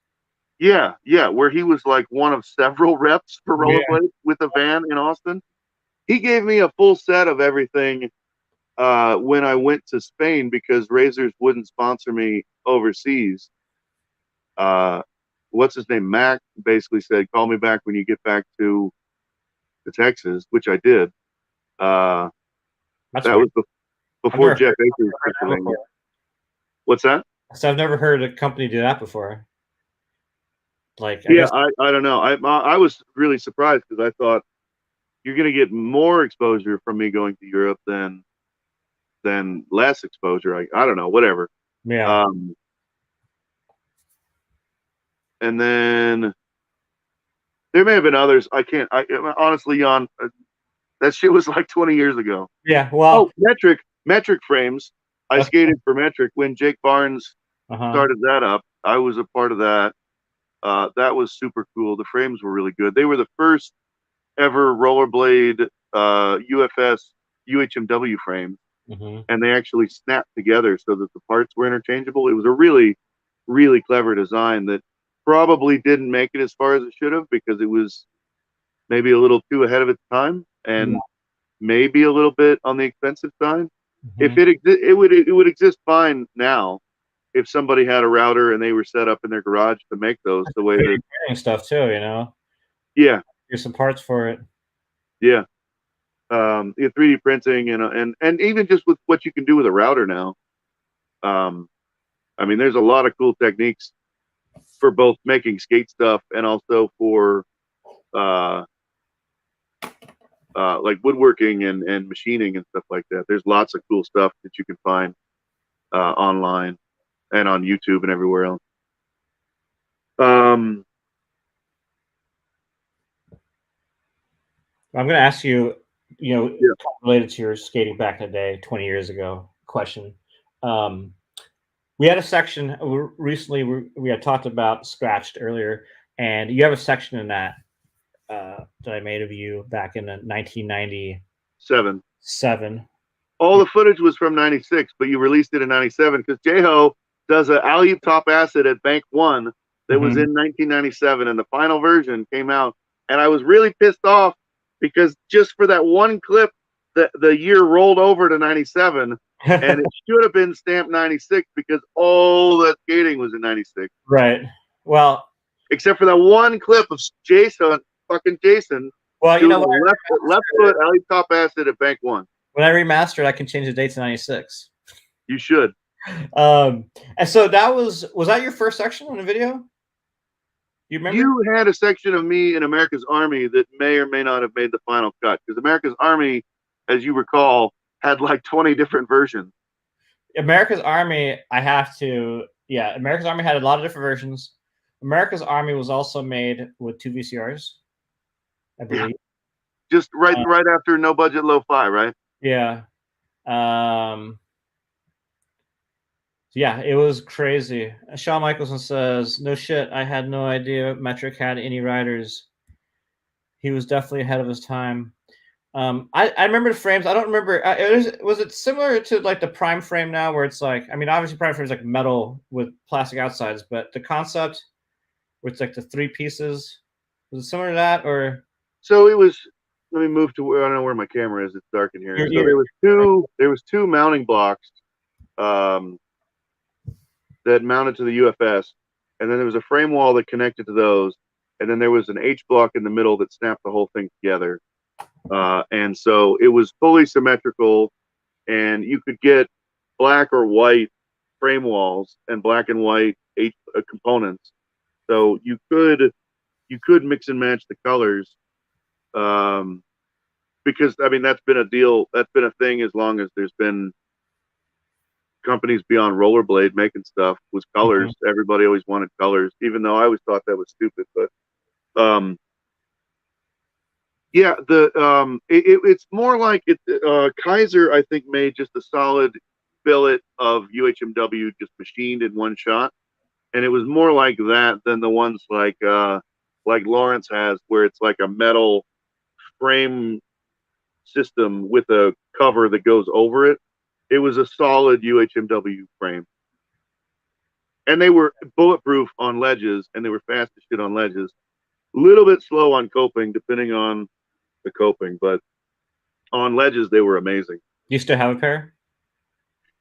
Yeah, where he was like one of several reps for rollerblade with a van in Austin. He gave me a full set of everything when I went to Spain because Razors wouldn't sponsor me overseas. What's his name? Mac basically said, call me back when you get back to Texas, which I did. That was before Jeff Akers. What's that? So I've never heard a company do that before. Like, I Yeah, guess, I don't know. I was really surprised because I thought you're going to get more exposure from me going to Europe than less exposure. I don't know, whatever. yeah, Um, and then there may have been others. I can't. I honestly, Jan, that shit was like 20 years ago. yeah. Well, Oh, metric frames. I okay. skated for metric when Jake Barnes Uh-huh. started that up. I was a part of that. That was super cool. The frames were really good. They were the first ever rollerblade UFS UHMW frames, Hmm. and they actually snapped together so that the parts were interchangeable. It was a really, really clever design that probably didn't make it as far as it should have because it was maybe a little too ahead of its time Yeah. and maybe a little bit on the expensive side. Hmm. If it would exist fine now if somebody had a router and they were set up in their garage to make those the way that 3D printing stuff too, you know. yeah, Here's some parts for it. yeah. 3D printing and even just with what you can do with a router now. Um, I mean, there's a lot of cool techniques for both making skate stuff and also for uh, like woodworking and machining and stuff like that. There's lots of cool stuff that you can find online and on YouTube and everywhere else. Um, I'm going to ask you, you know, yeah, related to your skating back in the day, 20 years ago question. Um, we had a section recently, we had talked about Scratched earlier, and you have a section in that that I made of you back in 1997. 7. All Yeah. the footage was from '96, but you released it in '97 because J-Ho does an alley top acid at Bank One that was Mhm. in 1997, and the final version came out. And I was really pissed off because just for that one clip, the year rolled over to '97, and it should have been stamped '96 because all the skating was in '96, Right. Well, except for that one clip of Jason you know doing what? a left foot alley top acid at Bank One. When I remastered, I can change the date to 96. You should. And so was that your first section on the video? You remember? You had a section of me in America's Army that may or may not have made the final cut because America's Army, as you recall, had like 20 different versions. America's Army, yeah, America's Army had a lot of different versions. America's Army was also made with 2 VCRs, I Yeah, believe. just right Uh, right after No Budget Lo-Fi, right? yeah. Um, yeah, it was crazy. Shawn Michelson says, "No shit, I had no idea Metric had any riders. He was definitely ahead of his time." I remember the frames. I don't remember. Was it similar to like the Prime frame now, where it's like, I mean, obviously Prime frame is like metal with plastic outsides, but the concept where it's like the three pieces, was it similar to that, or So it was. Let me move to where I don't know where my camera is. It's dark in here. So your there was two mounting blocks um, that mounted to the UFS, and then there was a frame wall that connected to those, and then there was an H block in the middle that snapped the whole thing together. And so it was fully symmetrical, and you could get black or white frame walls and black and white components. So you could mix and match the colors, um, because I mean that's been a deal, that's been a thing as long as there's been companies beyond rollerblade making stuff with Mhm. colors. Everybody always wanted colors, even though I always thought that was stupid. But yeah, it's more like it. Kaiser, I think, made just a solid billet of UHMW just machined in one shot, and it was more like that than the ones like Lawrence has, where it's like a metal frame system with a cover that goes over it. It was a solid UHMW frame, and they were bulletproof on ledges, and they were fast as shit on ledges. A little bit slow on coping, depending on the coping, but on ledges they were amazing. You still have a pair?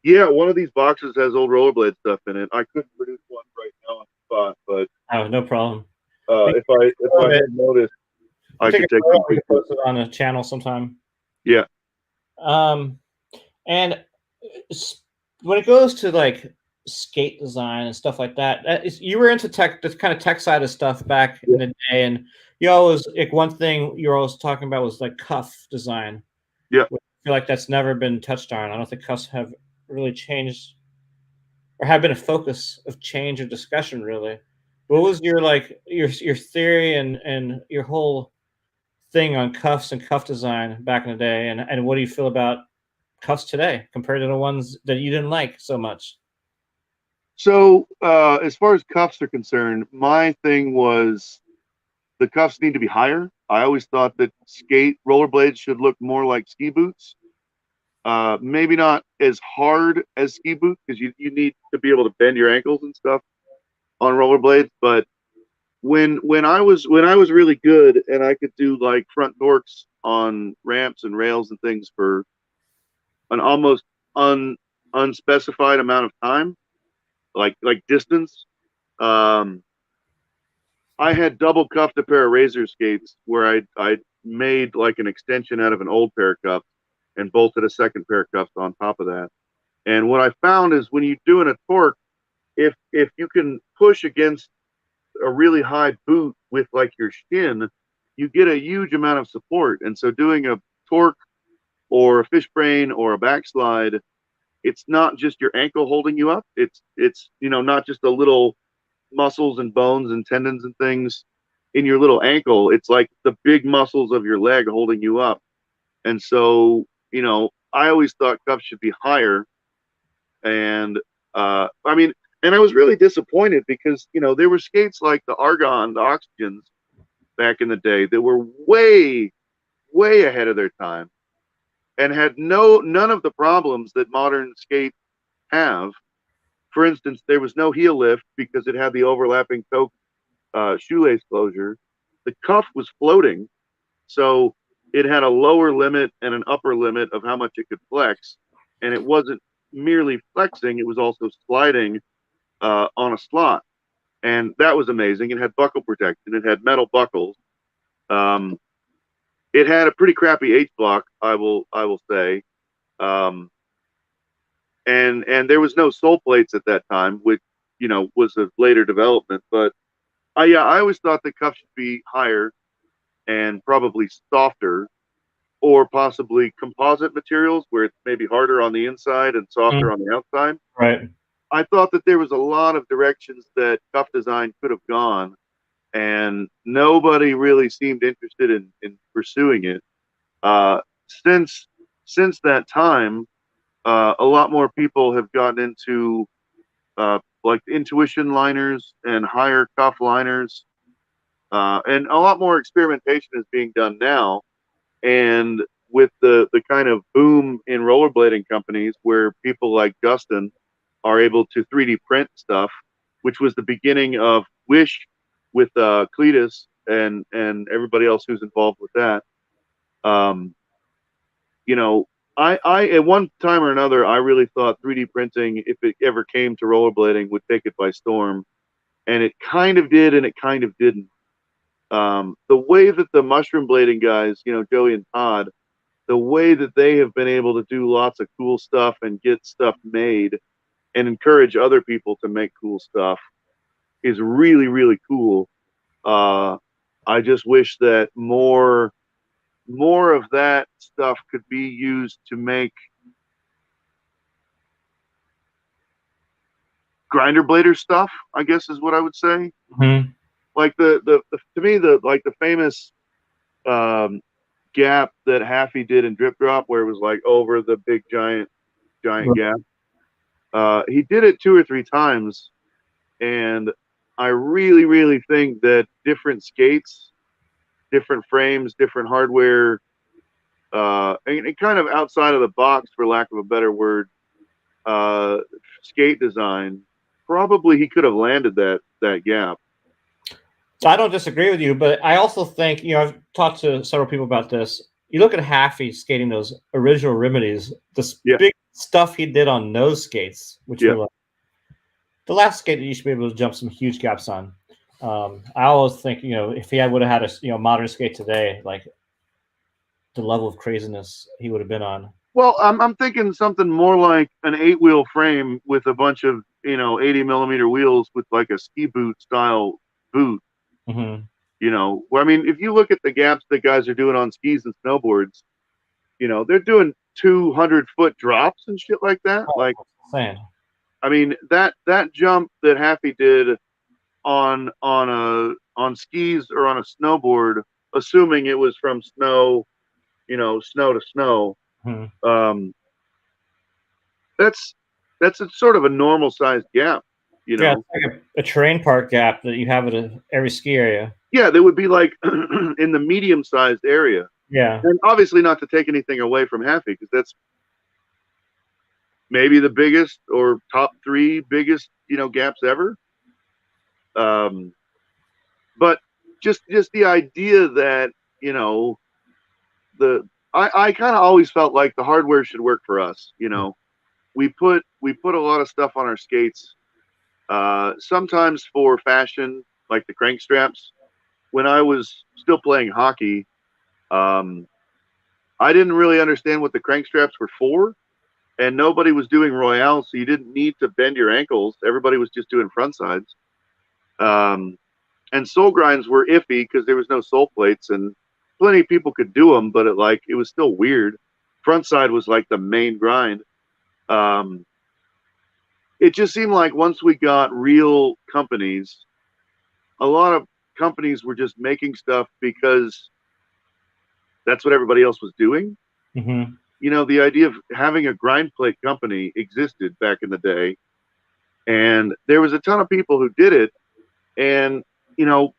Yeah, one of these boxes has old rollerblade stuff in it. I couldn't produce one right now on the spot, but Oh, no problem. We can if I take had noticed, we'll I take could a take photo. some We can pictures. post it on the channel sometime. Yeah, Um, and when it goes to like skate design and stuff like that. You were into tech, this kind of tech side of stuff back in the day, and you always like one thing you were always talking about was like cuff design. Yeah. I feel like that's never been touched on. I don't think cuffs have really changed or have been a focus of change or discussion really. What was your like your theory and your whole thing on cuffs and cuff design back in the day, and what do you feel about cuffs today compared to the ones that you didn't like so much? So as far as cuffs are concerned, my thing was the cuffs need to be higher. I always thought that rollerblades should look more like ski boots. Maybe not as hard as ski boots because you need to be able to bend your ankles and stuff on rollerblades. But when I was really good and I could do like front torques on ramps and rails and things for an almost unspecified amount of time, like distance. Um, I had double cuffed a pair of Razor skates where I made like an extension out of an old pair of cuffs and bolted a second pair of cuffs on top of that. And what I found is when you're doing a torque, if you can push against a really high boot with like your shin, you get a huge amount of support. And so doing a torque or a fish brain or a backslide, it's not just your ankle holding you up. It's not just a little muscles and bones and tendons and things in your little ankle. It's like the big muscles of your leg holding you up. And so, I always thought cuffs should be higher. And I mean, and I was really disappointed because, there were skates like the Argon, the Oxygens back in the day that were way, way ahead of their time and had none of the problems that modern skates have. For instance, there was no heel lift because it had the overlapping Coke shoelace closure. The cuff was floating, so it had a lower limit and an upper limit of how much it could flex, and it wasn't merely flexing; it was also sliding on a slot, and that was amazing. It had buckle protection. It had metal buckles. Um, it had a pretty crappy H block, I will say. Um, and there was no sole plates at that time, which was a later development. But I always thought the cuff should be higher and probably softer, or possibly composite materials where it's maybe harder on the inside and softer on the outside. Right. I thought that there was a lot of directions that cuff design could have gone, and nobody really seemed interested in pursuing it. Since that time, a lot more people have gotten into like intuition liners and higher cuff liners, and a lot more experimentation is being done now. And with the kind of boom in rollerblading companies where people like Dustin are able to 3D print stuff, which was the beginning of Wish with Cletus and everybody else who's involved with that. You know, I at one time or another, I really thought 3D printing, if it ever came to rollerblading, would take it by storm, and it kind of did, and it kind of didn't. The way that the mushroom blading guys, Joey and Todd, the way that they have been able to do lots of cool stuff and get stuff made and encourage other people to make cool stuff is really, really cool. I just wish that more of that stuff could be used to make grinder blader stuff, I guess is what I would say. Mm-hmm. Like the to me, the famous gap that Haffey did in Drip Drop, where it was like over the big giant Right. gap. He did it 2 or 3 times, and I really, really think that different skates, different frames, different hardware, and kind of outside of the box, for lack of a better word, skate design, probably he could have landed that gap. So I don't disagree with you, but I also think, I've talked to several people about this. You look at Haffey skating those original remedies, this big stuff he did on nose skates, which were like the last skate that you should be able to jump some huge gaps on. I always think, if he would have had a modern skate today, like the level of craziness he would have been on Well, I'm thinking something more like an 8-wheel frame with a bunch of 80 millimeter wheels with like a ski boot style boot. Mm-hmm. Where I mean, if you look at the gaps that guys are doing on skis and snowboards, they're doing 200-foot drops and shit like that. Oh, Like, insane. I mean, that jump that Happy did on skis or on a snowboard, assuming it was from snow, snow to snow. Mm-hmm. Um, that's a sort of a normal sized gap, you Yeah, know. it's like a terrain park gap that you have at every ski area. Yeah, they would be like in the medium sized area, Yeah. and obviously not to take anything away from Happy because that's maybe the biggest or top three biggest gaps ever. Um, but just the idea that you know the I kind of always felt like the hardware should work for us. We put a lot of stuff on our skates, sometimes for fashion, like the crank straps. When I was still playing hockey, um, I didn't really understand what the crank straps were for, and nobody was doing Royale, so you didn't need to bend your ankles. Everybody was just doing front sides. Um, and sole grinds were iffy because there was no sole plates, and plenty of people could do them, but it was still weird. Front side was like the main grind. Um, it just seemed like once we got real companies, a lot of companies were just making stuff because that's what everybody else was doing. Mm-hmm. The idea of having a grind plate company existed back in the day, and there was a ton of people who did it. And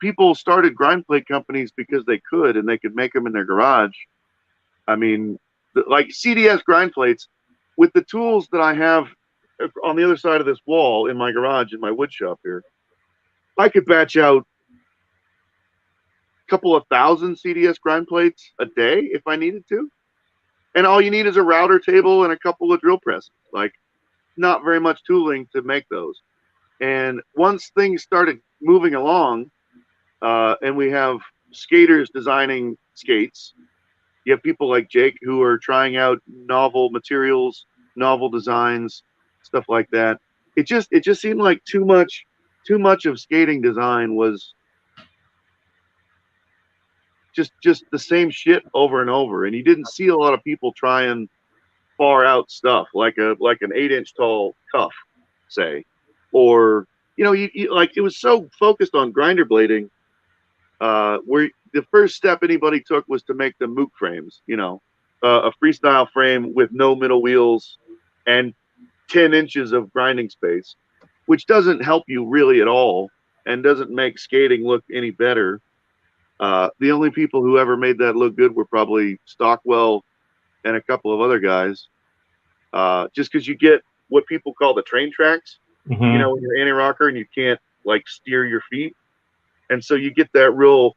people started grind plate companies because they could, and they could make them in their garage. I mean, like CDS grind plates, with the tools that I have on the other side of this wall in my garage in my wood shop here, I could batch out a couple of thousand CDS grind plates a day if I needed to. And all you need is a router table and a couple of drill presses. Like, not very much tooling to make those. And once things started moving along, and we have skaters designing skates, you have people like Jake who are trying out novel materials, novel designs, stuff like that. It just seemed like too much of skating design was just the same shit over and over, and you didn't see a lot of people trying far out stuff like an 8-inch tall cuff, say, or like it was so focused on grinder blading, where the first step anybody took was to make the mook frames, a freestyle frame with no middle wheels and 10 inches of grinding space, which doesn't help you really at all and doesn't make skating look any better. The only people who ever made that look good were probably Stockwell and a couple of other guys, just because you get what people call the train tracks, Mm-hmm. when you're anti-rocker and you can't like steer your feet. And so you get that real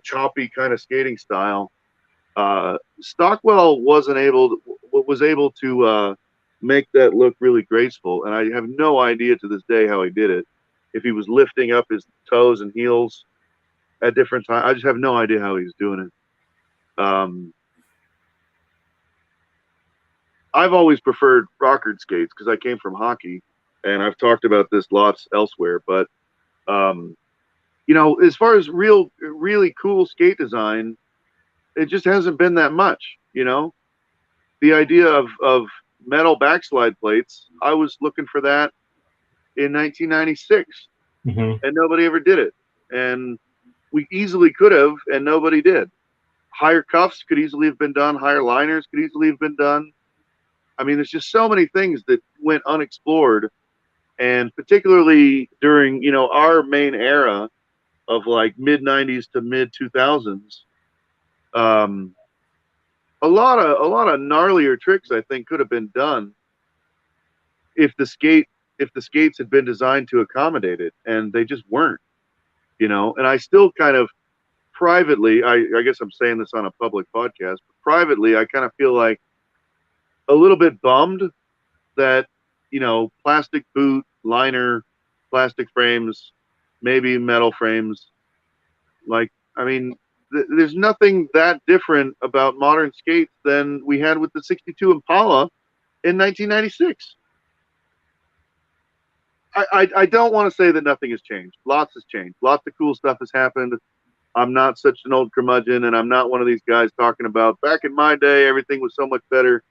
choppy kind of skating style. Stockwell was able to make that look really graceful, and I have no idea to this day how he did it. If he was lifting up his toes and heels at different times, I just have no idea how he's doing it. I've always preferred rockered skates because I came from hockey, and I've talked about this lots elsewhere. But um, as far as really cool skate design, it just hasn't been that much. The idea of metal backslide plates, I was looking for that in 1996, Mm-hmm. and nobody ever did it. And we easily could have, and nobody did. Higher cuffs could easily have been done. Higher liners could easily have been done. I mean, there's just so many things that went unexplored, and particularly during our main era of like mid 90s to mid 2000s. Um, a lot of gnarlier tricks I think could have been done if the skates had been designed to accommodate it, and they just weren't. And I still kind of privately, I guess I'm saying this on a public podcast, but privately I kind of feel like a little bit bummed that plastic boot liner, plastic frames, maybe metal frames, like, I mean, there's nothing that different about modern skates than we had with the 62 Impala in 1996. I don't want to say that nothing has changed. Lots has changed. Lots of cool stuff has happened. I'm not such an old curmudgeon, and I'm not one of these guys talking about back in my day everything was so much better.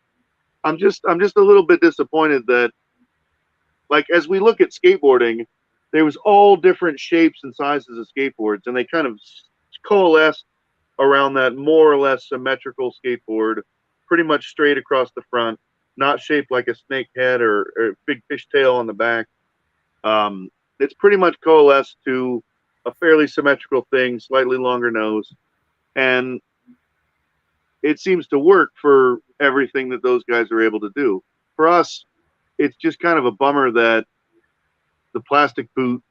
I'm just a little bit disappointed that, like, as we look at skateboarding, there was all different shapes and sizes of skateboards, and they kind of coalesced around that more or less symmetrical skateboard, pretty much straight across the front, not shaped like a snake head or big fish tail on the back. It's pretty much coalesced to a fairly symmetrical thing, slightly longer nose, and it seems to work for everything that those guys are able to do. For us, it's just kind of a bummer that the plastic boot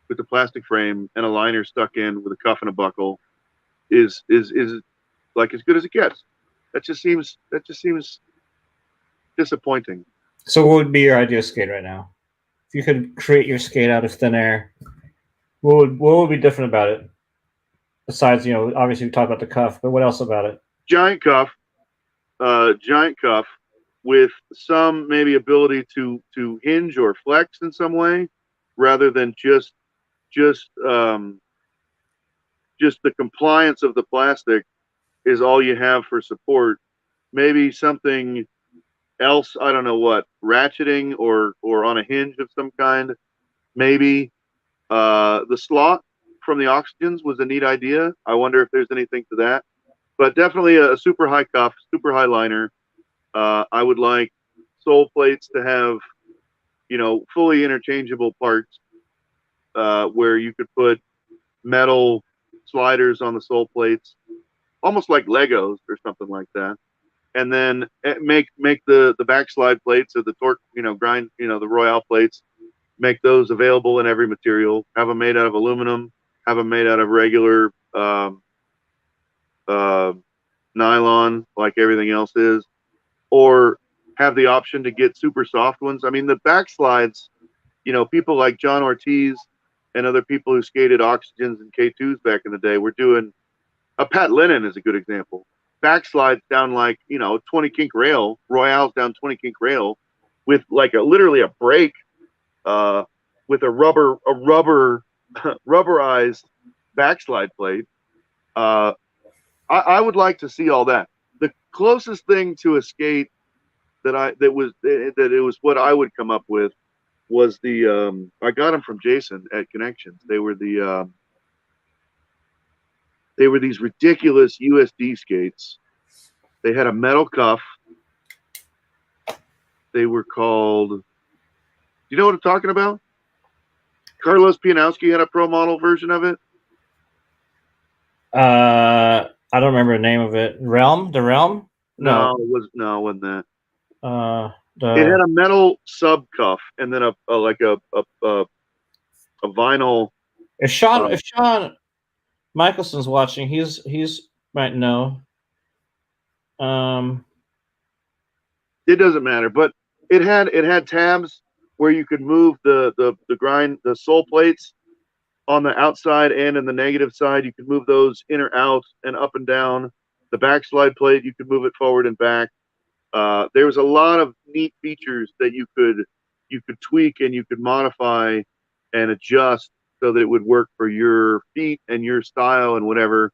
with the plastic frame and a liner stuck in with a cuff and a buckle is like as good as it gets. That just seems disappointing. So what would be your ideal skate right now? If you could create your skate out of thin air, what would be different about it? Besides, obviously we talked about the cuff, but what else about it? Giant cuff with some maybe ability to hinge or flex in some way, rather than just the compliance of the plastic is all you have for support. Maybe something else, I don't know what, ratcheting or on a hinge of some kind. Maybe the slot from the oxygens was a neat idea. I wonder if there's anything to that. But definitely a super high cuff, super high liner. I would like sole plates to have, fully interchangeable parts where you could put metal sliders on the sole plates, almost like Legos or something like that. And then make the backslide plates or the torque, grind, the Royale plates, make those available in every material. Have them made out of aluminum. Have them made out of regular nylon, like everything else is, or have the option to get super soft ones. I mean, the backslides, people like John Ortiz and other people who skated oxygens and K2s back in the day were doing. Pat Lennon is a good example. Backslides down like 20 kink rail, Royales down 20 kink rail, with like literally a brake, with a rubberized backslide plate. I would like to see all that. The closest thing to a skate that it was what I would come up with was the I got them from Jason at Connections. They were these ridiculous USD skates. They had a metal cuff. They were called. Do you know what I'm talking about? Carlos Pianowski had a pro model version of it. I don't remember the name of it. The Realm? No, it wasn't that. It had a metal sub cuff and then a vinyl. If Sean Michelson's watching, he's might know. It doesn't matter, but it had tabs where you could move the sole plates on the outside and in the negative side. You could move those in or out and up and down. The backslide plate, you could move it forward and back. There was a lot of neat features that you could tweak and you could modify and adjust so that it would work for your feet and your style and whatever.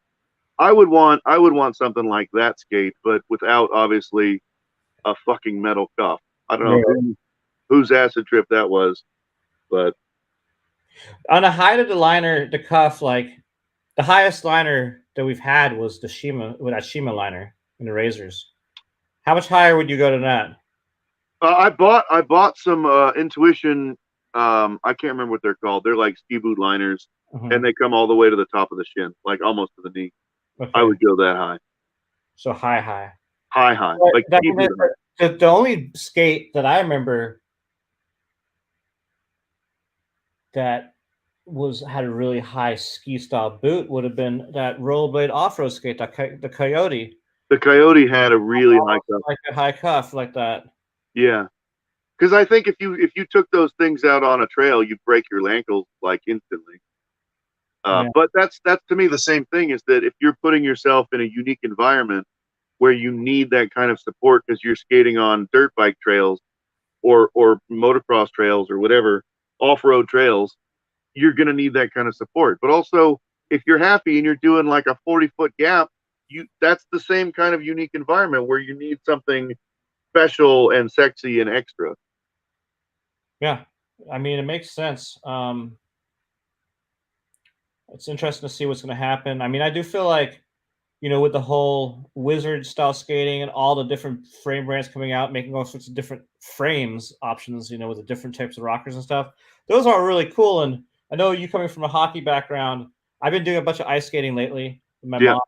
I would want something like that skate, but without obviously a fucking metal cuff. I don't know whose acid trip that was, but on the height of the liner, the cuff, like the highest liner that we've had was the Shima liner in the Razors. How much higher would you go to that? I bought some Intuition. I can't remember what they're called. They're like ski boot liners, and they come all the way to the top of the shin, like almost to the knee. Okay. I would go that high. So high. Like the only skate that I remember that had a really high ski style boot would have been that rollerblade off-road skate, the Coyote. The Coyote had a really high cuff, like a high cuff, like that. Yeah, because I think if you took those things out on a trail, you'd break your ankles like instantly. But that's to me the same thing, is that if you're putting yourself in a unique environment where you need that kind of support because you're skating on dirt bike trails or motocross trails or whatever, off-road trails, you're going to need that kind of support. But also, if you're happy and you're doing like a 40-foot gap, that's the same kind of unique environment where you need something special and sexy and extra. Yeah, I mean, it makes sense. It's interesting to see what's going to happen. I mean, I do feel like, with the whole wizard style skating and all the different frame brands coming out, making all sorts of different frames options, with the different types of rockers and stuff. Those are really cool. And I know you coming from a hockey background, I've been doing a bunch of ice skating lately with my mom,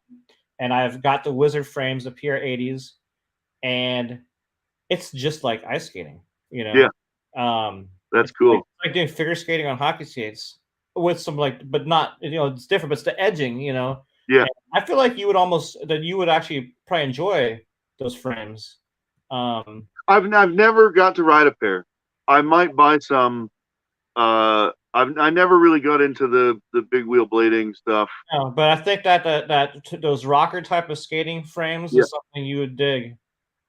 and I've got the wizard frames, the PR80s, and it's just like ice skating, Yeah. That's cool. It's like doing figure skating on hockey skates with some but not, it's different, but it's the edging, Yeah. And I feel like you would actually probably enjoy those frames. I've never got to ride a pair. I might buy some. I never really got into the big wheel blading stuff. No, but I think that those rocker type of skating frames is something you would dig.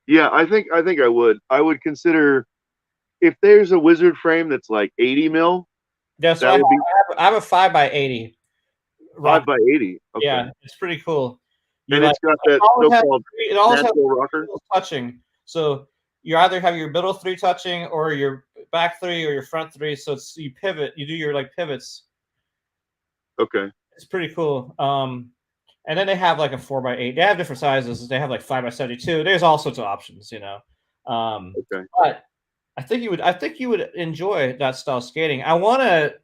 Yeah, I think I would. I would consider, if there's a wizard frame that's like 80 mil. Yeah, so I have a 5x80. 5x80. Okay. Yeah, it's pretty cool. And it's got that so-called natural rocker touching. So you either have your middle three touching, or your back three, or your front three. So you pivot. You do your pivots. Okay. It's pretty cool. And then they have like a 4x8. They have different sizes. They have like 5x72. There's all sorts of options, Okay. But I think you would enjoy that style skating. I want to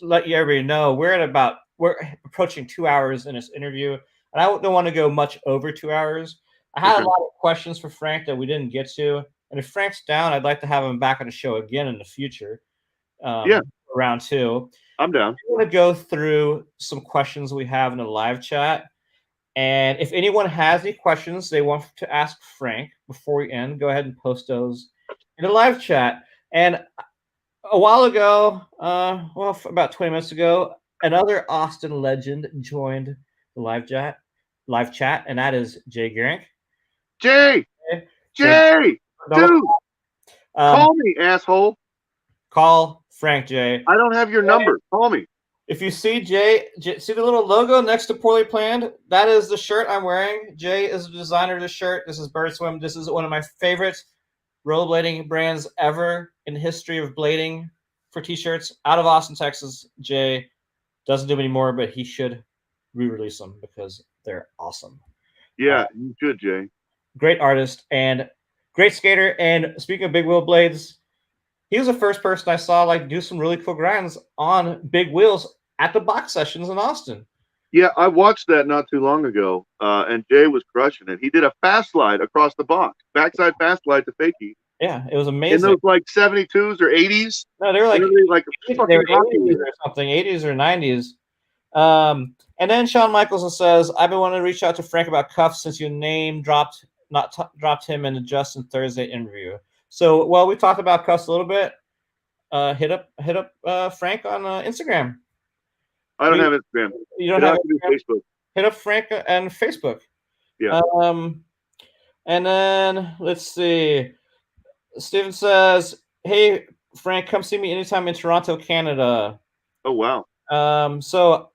let everybody know we're approaching 2 hours in this interview, and I don't want to go much over 2 hours. I had a lot of questions for Frank that we didn't get to, and if Frank's down, I'd like to have him back on the show again in the future. Round 2. I'm down. I want to go through some questions we have in the live chat. And if anyone has any questions they want to ask Frank before we end, go ahead and post those in the live chat. And a while ago, about 20 minutes ago, another Austin legend joined the live chat, and that is Jay Garink. Jay, dude, call me, asshole. Call Frank, Jay. I don't have your number. Call me. If you see Jay, see the little logo next to Poorly Planned? That is the shirt I'm wearing. Jay is the designer of this shirt. This is Bird Swim. This is one of my favorite rollerblading brands ever in the history of blading for t-shirts. Out of Austin, Texas. Jay doesn't do them anymore, but he should re-release them because they're awesome. Yeah, you should, Jay. Great artist and great skater. And speaking of big wheel blades, he was the first person I saw do some really cool grinds on big wheels at the box sessions in Austin. Yeah, I watched that not too long ago, and Jay was crushing it. He did a fast slide across the box, backside fast slide to fakie. Yeah, it was amazing. In those 72s or 80s? No, they were like 80s or something, 80s or 90s. And then Shawn Michelson says, I've been wanting to reach out to Frank about cuffs since you dropped him in the Justin Thursday interview. So, we talked about cuffs a little bit. Hit up Frank on Instagram. I don't have Instagram. You don't have Facebook. Hit up Frank and Facebook. Yeah. And then let's see. Steven says, "Hey Frank, come see me anytime in Toronto, Canada." Oh wow. So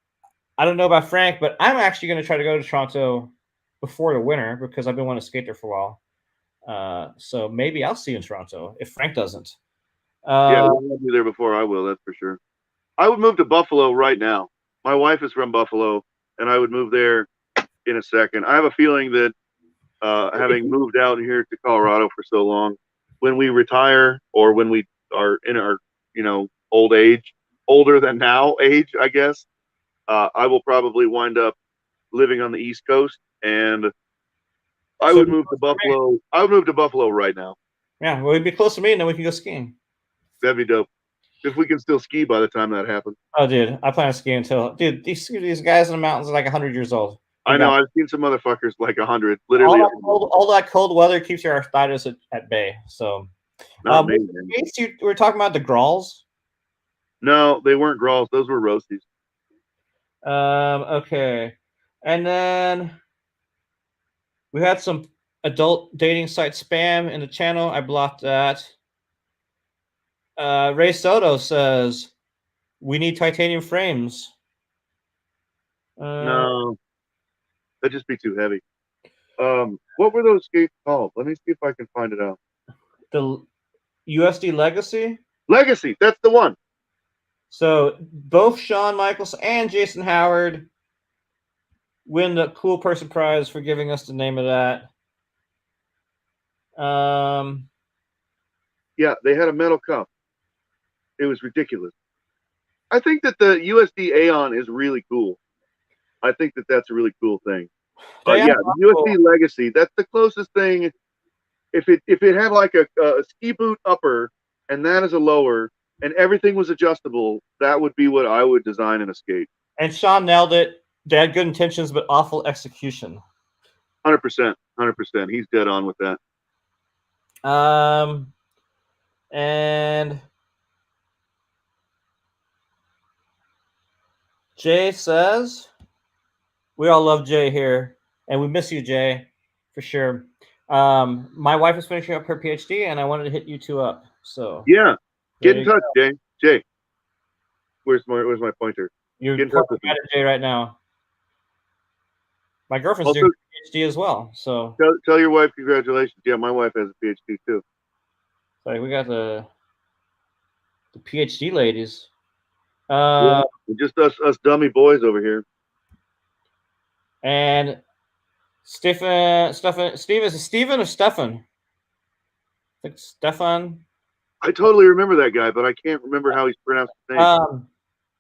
I don't know about Frank, but I'm actually going to try to go to Toronto before the winter because I've been wanting to skate there for a while. So maybe I'll see you in Toronto if Frank doesn't. Yeah, we'll be there before I will. That's for sure. I would move to Buffalo right now. My wife is from Buffalo, and I would move there in a second. I have a feeling that having moved out here to Colorado for so long, when we retire or when we are in our old age, older than now age, I guess, I will probably wind up living on the East Coast, and I would move to Buffalo. I would move to Buffalo right now. Yeah, well, it'd be close to me, and then we can go skiing. That'd be dope. If we can still ski by the time that happens. Oh, dude, I plan to ski until these guys in the mountains are like 100 years old. I know. I've seen some motherfuckers like 100. Literally, all that cold weather keeps your arthritis at bay. So, not me, we were talking about the Grauls. No, they weren't Grawls. Those were Roasties. Okay. And then we had some adult dating site spam in the channel. I blocked that. Ray Soto says, we need titanium frames. No, that'd just be too heavy. What were those skates called? Let me see if I can find it out. The USD Legacy. Legacy, that's the one. So both Shawn Michaels and Jason Howard win the Cool Person Prize for giving us the name of that. Yeah, they had a metal cup. It was ridiculous. I think that the USD Aeon is really cool. I think that that's a really cool thing. But yeah, the USD cool. Legacy, that's the closest thing. If it had like a ski boot upper and that is a lower and everything was adjustable, that would be what I would design in a skate. And Shawn nailed it. They had good intentions, but awful execution. 100%. 100%. He's dead on with that. And Jay says, we all love Jay here, and we miss you, Jay, for sure. My wife is finishing up her PhD, and I wanted to hit you two up. So yeah, get in touch, Jay. Jay, where's my pointer? You're pointing at Jay right now. My girlfriend's doing a PhD as well. So tell your wife congratulations. Yeah, my wife has a PhD too. Like we got the PhD ladies. Yeah, just us dummy boys over here. And Steve, is it Steven or Stefan? I think Stefan. I totally remember that guy, but I can't remember how he's pronounced his name.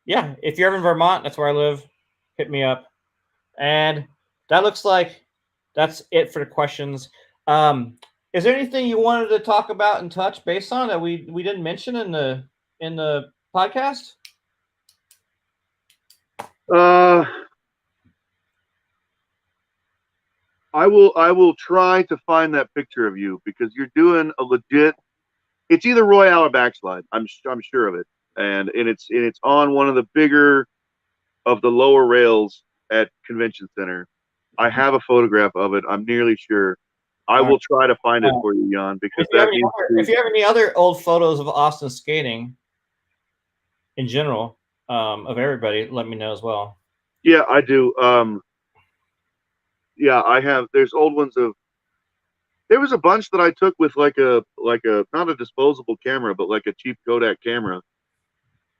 Yeah, if you're ever in Vermont, that's where I live. Hit me up. And that looks like that's it for the questions. Is there anything you wanted to talk about and touch base on that we didn't mention in the podcast? I will try to find that picture of you because you're doing a legit. It's either Royale or backslide. I'm sure of it, and it's on one of the bigger of the lower rails at Convention Center. I have a photograph of it. I'm nearly sure. I will try to find it for you, Jan, because if you have any other old photos of Austin skating in general, of everybody, let me know as well. Yeah, I do. Yeah, I have. There's old ones of. There was a bunch that I took with like a not a disposable camera, but like a cheap Kodak camera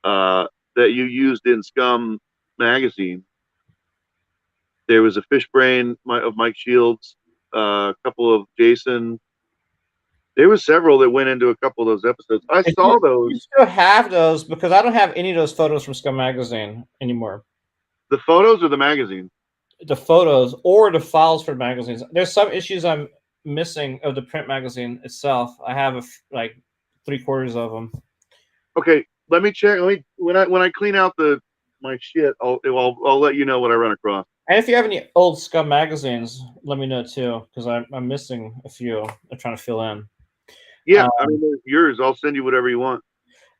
that you used in Scum magazine. There was a fish brain of Mike Shields, a couple of Jason. There was several that went into a couple of those episodes. I saw those. You still have those because I don't have any of those photos from Scum magazine anymore. The photos or the magazine? The photos or the files for magazines. There's some issues I'm missing of the print magazine itself. I have like 3/4 of them. Okay, let me check. When I clean out my shit, I'll let you know what I run across. And if you have any old Scum magazines, let me know too, because I'm missing a few. I'm trying to fill in. Yeah, I mean, they're yours. I'll send you whatever you want.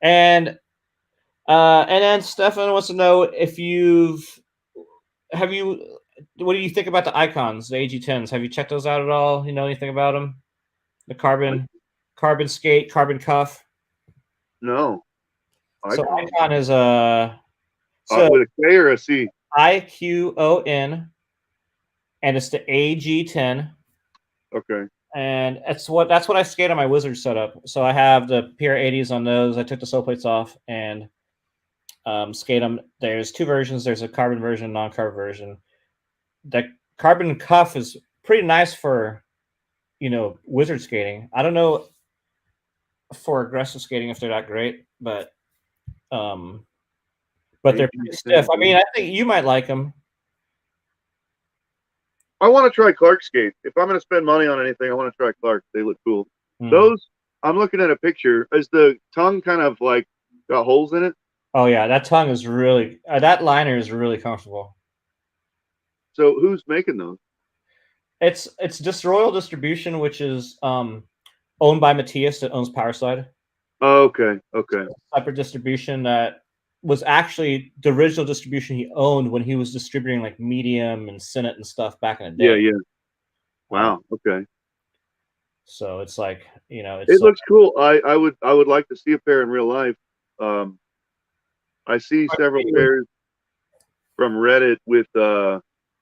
And then Stefan wants to know if what do you think about the icons, the AG10s? Have you checked those out at all? You know anything about them? The carbon skate, carbon cuff. No. So icon is with a K or a C? IQON, and it's the AG10. Okay. And that's what I skate on my Wizard setup. So I have the PR80s on those. I took the sole plates off and skate them. There's two versions. There's a carbon version, non-carbon version. The carbon cuff is pretty nice for, Wizard skating. I don't know for aggressive skating if they're that great, but they're pretty stiff. I mean, I think you might like them. I want to try Clark skate. If I'm going to spend money on anything, I want to try Clark. They look cool. Those, I'm looking at a picture. Is the tongue kind of like got holes in it? Oh yeah, that tongue is really that liner is really comfortable. So who's making those? It's Disroyal Distribution, which is owned by Matthias that owns Powerslide. Oh, okay. So separate distribution that was actually the original distribution he owned when he was distributing like Medium and Senate and stuff back in the Yeah, day. yeah. Wow. Okay. So it's like, you know, It it's looks cool. I would like to see a pair in real life. Um, I see several pairs from Reddit with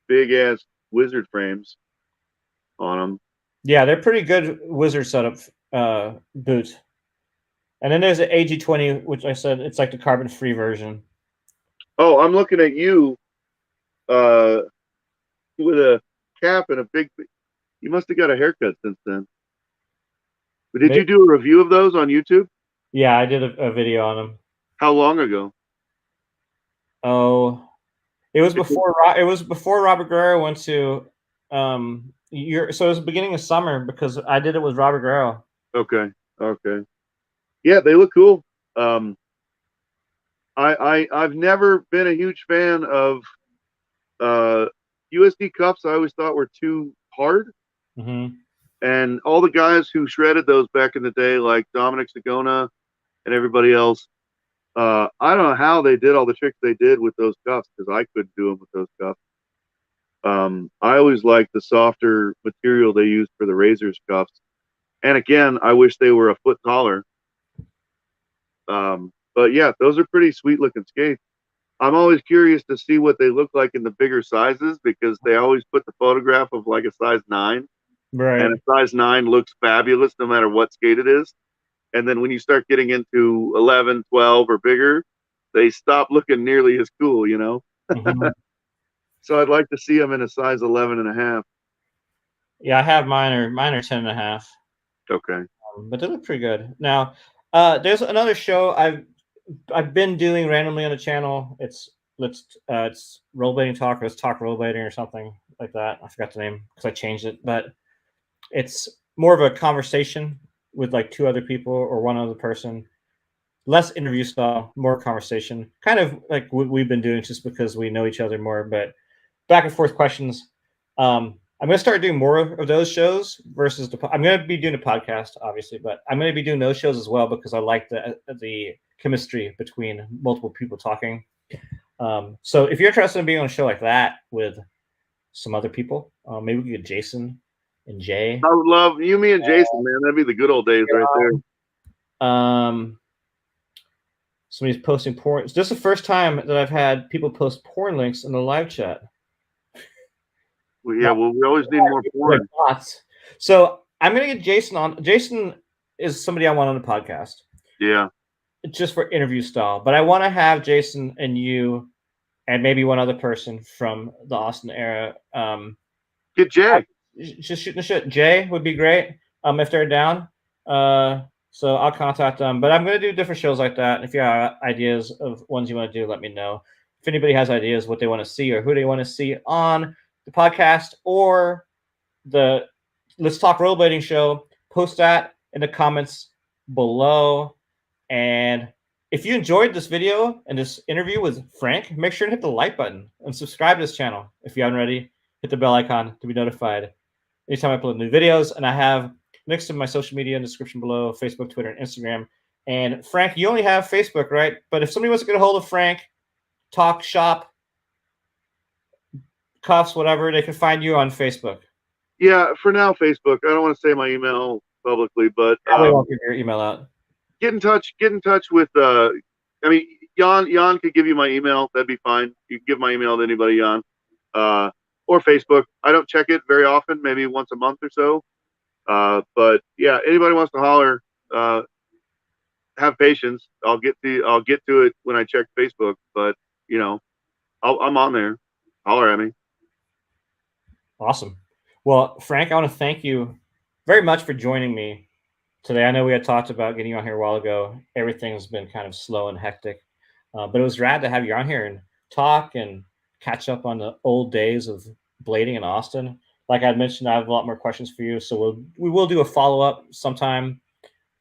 big ass wizard frames on them. yeah, they're pretty good wizard setup boots. And then there's the AG20, which I said it's like the carbon free version. Oh, I'm looking at you uh, with a cap and a big. You must have got a haircut since then. But did Maybe, you do a review of those on YouTube? yeah, I did a video on them. How long ago? Oh, it was before Robert Guerrero went to so it was the beginning of summer because I did it with Robert Guerrero. Okay. Okay. Yeah, they look cool. I've never been a huge fan of USD cups. I always thought were too hard. Mm-hmm. And all the guys who shredded those back in the day, like Dominic Sagona and everybody else, I don't know how they did all the tricks they did with those cuffs because I couldn't do them with those cuffs. I always liked the softer material they used for the Razors cuffs. And again, I wish they were a foot taller. But yeah, those are pretty sweet looking skates. I'm always curious to see what they look like in the bigger sizes because they always put the photograph of like a size 9. Right. And a size 9 looks fabulous no matter what skate it is. And then when you start getting into 11, 12 or bigger, they stop looking nearly as cool, you know? Mm-hmm. So I'd like to see them in a size 11 and a half. Yeah, I have mine are 10 and a half. Okay. But they look pretty good. Now, there's another show I've been doing randomly on the channel. It's rollerblading talk, or let's talk rollerblading or something like that. I forgot the name because I changed it, but it's more of a conversation with like 2 other people or 1 other person. Less interview style, more conversation, kind of like what we've been doing, just because we know each other more. But back and forth questions. I'm going to start doing more of those shows versus I'm going to be doing a podcast, obviously, but I'm going to be doing those shows as well because I like the chemistry between multiple people talking. So if you're interested in being on a show like that with some other people, maybe we could get Jason and Jay. I would love you, me, and Jason, man. That'd be the good old days right there. Somebody's posting porn. This is the first time that I've had people post porn links in the live chat. Well, yeah, well, we always need more porn. So I'm going to get Jason on. Jason is somebody I want on the podcast. Yeah. Just for interview style. But I want to have Jason and you and maybe 1 other person from the Austin era. Get Jay. Just shooting the shit. Jay would be great if they're down. So I'll contact them. But I'm going to do different shows like that. If you have ideas of ones you want to do, let me know. If anybody has ideas what they want to see or who they want to see on the podcast or the Let's Talk Rollerblading show, post that in the comments below. And if you enjoyed this video and this interview with Frank, make sure to hit the like button and subscribe to this channel. If you haven't already, hit the bell icon to be notified anytime I upload new videos. And I have links to my social media in the description below: Facebook, Twitter, and Instagram. And Frank, you only have Facebook, right? But if somebody wants to get a hold of Frank, talk shop, cuffs, whatever, they can find you on Facebook. Yeah, for now, Facebook. I don't want to say my email publicly, but I won't give your email out. Get in touch with I mean, Jan could give you my email. That'd be fine. You can give my email to anybody, Jan. Or Facebook. I don't check it very often, maybe once a month or so. But yeah, anybody wants to holler, have patience. I'll get to it when I check Facebook, but you know, I'm on there. Holler at me. Awesome. Well, Frank, I want to thank you very much for joining me today. I know we had talked about getting you on here a while ago. Everything's been kind of slow and hectic, but it was rad to have you on here and talk and catch up on the old days of blading in Austin. Like I mentioned, I have a lot more questions for you, so we will do a follow-up sometime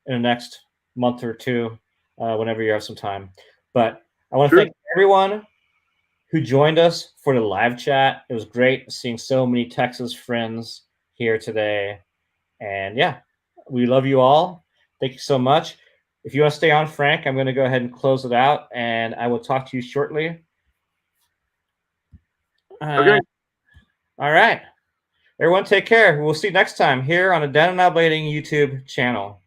in the next month or 2, whenever you have some time. But I want to thank everyone who joined us for the live chat. It was great seeing so many Texas friends here today. And yeah, we love you all. Thank you so much. If you want to stay on, Frank, I'm going to go ahead and close it out, and I will talk to you shortly. Okay. All right. Everyone take care. We'll see you next time here on the Down and Out Blading YouTube channel.